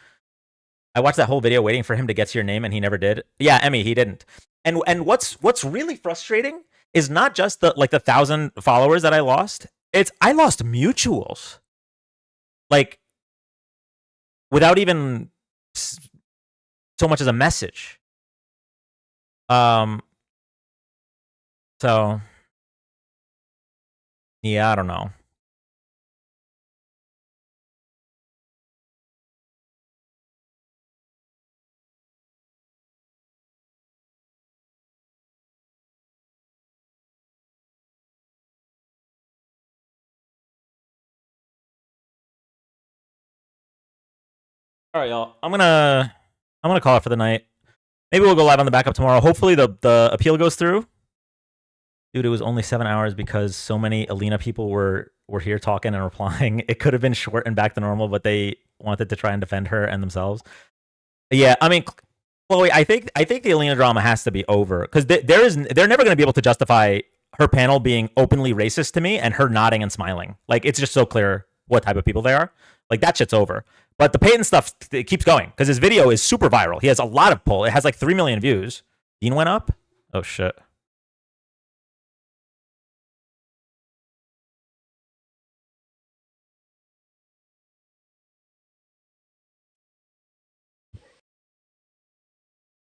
I watched that whole video waiting for him to get to your name, and he never did. Yeah, Emmy, he didn't. And what's really frustrating is not just the 1,000 followers that I lost. It's I lost mutuals, like without even so much as a message. So yeah, I don't know. All right, y'all. I'm gonna call it for the night. Maybe we'll go live on the backup tomorrow. Hopefully the appeal goes through. Dude, it was only 7 hours because so many Alina people were here talking and replying. It could have been short and back to normal, but they wanted to try and defend her and themselves. Yeah, I mean, Chloe, I think the Alina drama has to be over because they're never going to be able to justify her panel being openly racist to me and her nodding and smiling. Like, it's just so clear what type of people they are. Like, that shit's over. But the Peyton stuff, it keeps going because his video is super viral. He has a lot of pull. It has like 3 million views. Dean went up? Oh, shit.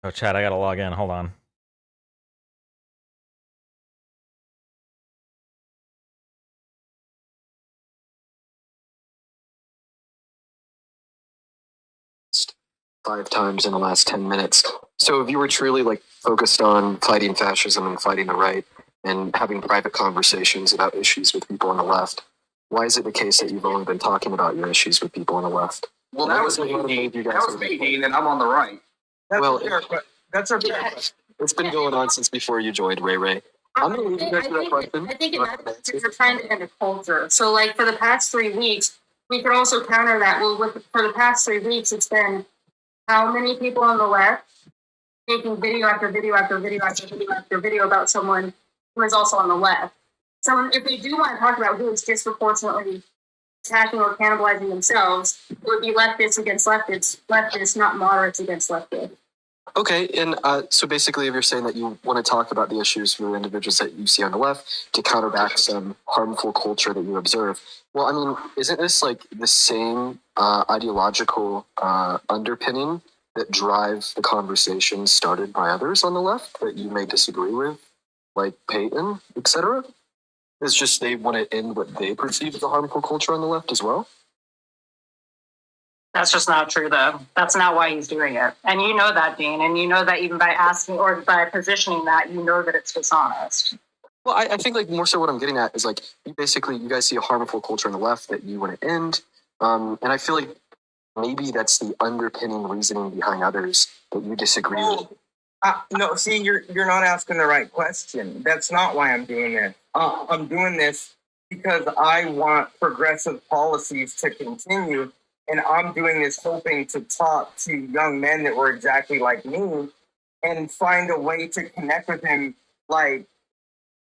Oh, chat, I gotta log in. Hold on. Five times in the last 10 minutes. So if you were truly like focused on fighting fascism and fighting the right and having private conversations about issues with people on the left, why is it the case that you've only been talking about your issues with people on the left? Well, that was me, Dean, and I'm on the right. That's a fair question. It's been going on since before you joined, Ray Ray. I'm going to leave you guys to that question. I think another is you're trying to end a culture. So, like, for the past 3 weeks, we could also counter that. Well, for the past 3 weeks, it's been how many people on the left making video after video after video after video after video about someone who is also on the left. So if we do want to talk about who is disproportionately attacking or cannibalizing themselves, it would be leftists against leftists, not moderates against leftists. Okay, and so basically if you're saying that you want to talk about the issues with individuals that you see on the left to counterback some harmful culture that you observe, well, I mean, isn't this like the same ideological underpinning that drive the conversations started by others on the left that you may disagree with, like Peyton, etc.? It's just they want to end what they perceive as a harmful culture on the left as well? That's just not true, though. That's not why he's doing it. And you know that, Dean. And you know that even by asking or by positioning that, you know that it's dishonest. Well, I think like more so what I'm getting at is like you guys see a harmful culture on the left that you want to end. And I feel like maybe that's the underpinning reasoning behind others that you disagree with. No, see, you're not asking the right question. That's not why I'm doing this. I'm doing this because I want progressive policies to continue. And I'm doing this hoping to talk to young men that were exactly like me and find a way to connect with him, like,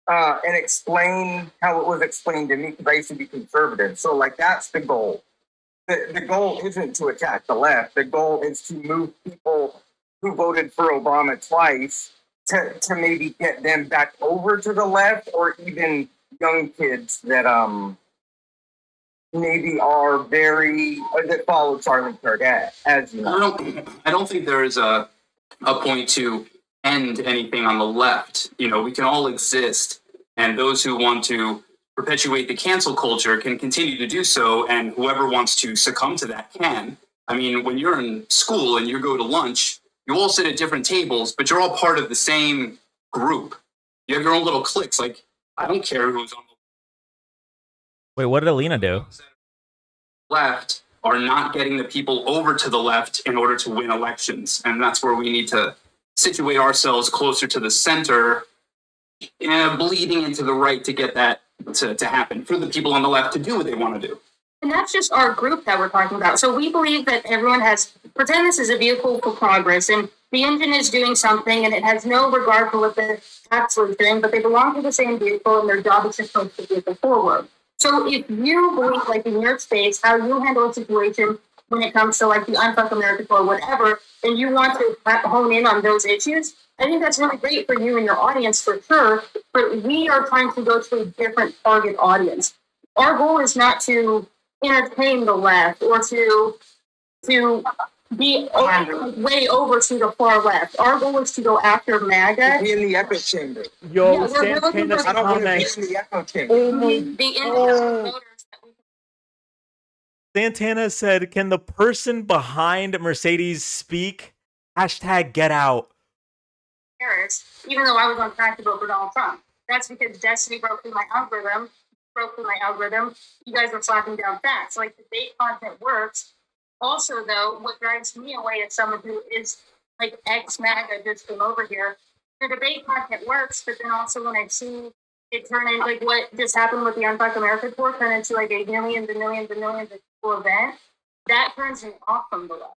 and explain how it was explained to me, because I used to be conservative. So, like, that's the goal. The goal isn't to attack the left. The goal is to move people who voted for Obama twice to maybe get them back over to the left, or even young kids that, maybe are that follow Charlie Kirk, as you know. I don't think there is a point to end anything on the left. You know, we can all exist, and those who want to perpetuate the cancel culture can continue to do so, and whoever wants to succumb to that can. I mean, when you're in school and you go to lunch, you all sit at different tables, but you're all part of the same group. You have your own little cliques. Like, I don't care who's on Wait, what did Alina do? left are not getting the people over to the left in order to win elections. And that's where we need to situate ourselves closer to the center, bleeding into the right to get that to happen, for the people on the left to do what they want to do. And that's just our group that we're talking about. So we believe that everyone pretend this is a vehicle for progress, and the engine is doing something and it has no regard for what the axle is doing, but they belong to the same vehicle and their job is to push the vehicle forward. So if you believe, like in your space, how you handle a situation when it comes to like the Unfuck America or whatever, and you want to hone in on those issues, I think that's really great for you and your audience for sure, but we are trying to go to a different target audience. Our goal is not to entertain the left or to be way over to the far left. Our goal is to go after MAGA. Be in the echo chamber. Yo, Yeah, we're looking for I don't want to be comments. in the echo chamber. the individual voters. Santana said, "Can the person behind Mercedes speak? Hashtag get out." Harris, even though I was on track to vote for Donald Trump. That's because Destiny broke through my algorithm. You guys are slapping down facts. Like, debate content works. Also, though, what drives me away as someone who is like ex-MAGA just came over here, the debate content works, but then also when I've seen it turn into like what just happened with the Unfuck America tour, turn into like a millions and millions and millions of people event, that turns me off from the left.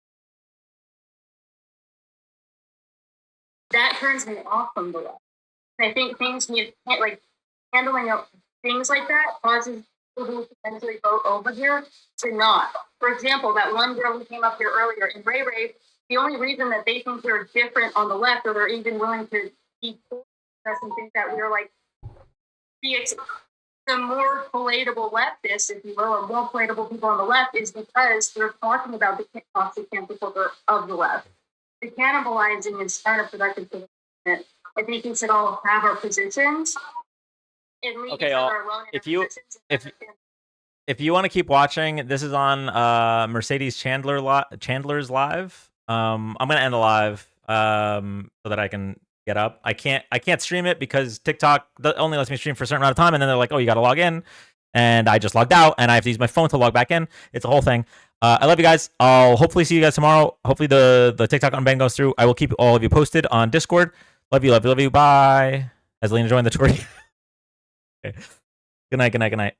That turns me off from the left. I think things need like handling things like that causes people who potentially vote over here to not. For example, that one girl who came up here earlier in Ray Ray, the only reason that they think we're different on the left, or they're even willing to be us and think that we're like the more palatable leftists, if you will, or more palatable people on the left, is because they're talking about the toxic cancel culture of the left. The cannibalizing is counterproductive for the movement. I think we should all have our positions and leave Okay, each y'all, other alone in if our you positions. if you want to keep watching, this is on Mercedes Chandler's live. I'm gonna end the live so that I can get up. I can't stream it because TikTok only lets me stream for a certain amount of time, and then they're like, oh, you gotta log in, and I just logged out, and I have to use my phone to log back in. It's a whole thing. I love you guys. I'll hopefully see you guys tomorrow. Hopefully the TikTok unban goes through. I will keep all of you posted on Discord. Love you, love you, love you. Bye. As Lena joined the tour. Okay. Good night, good night, good night.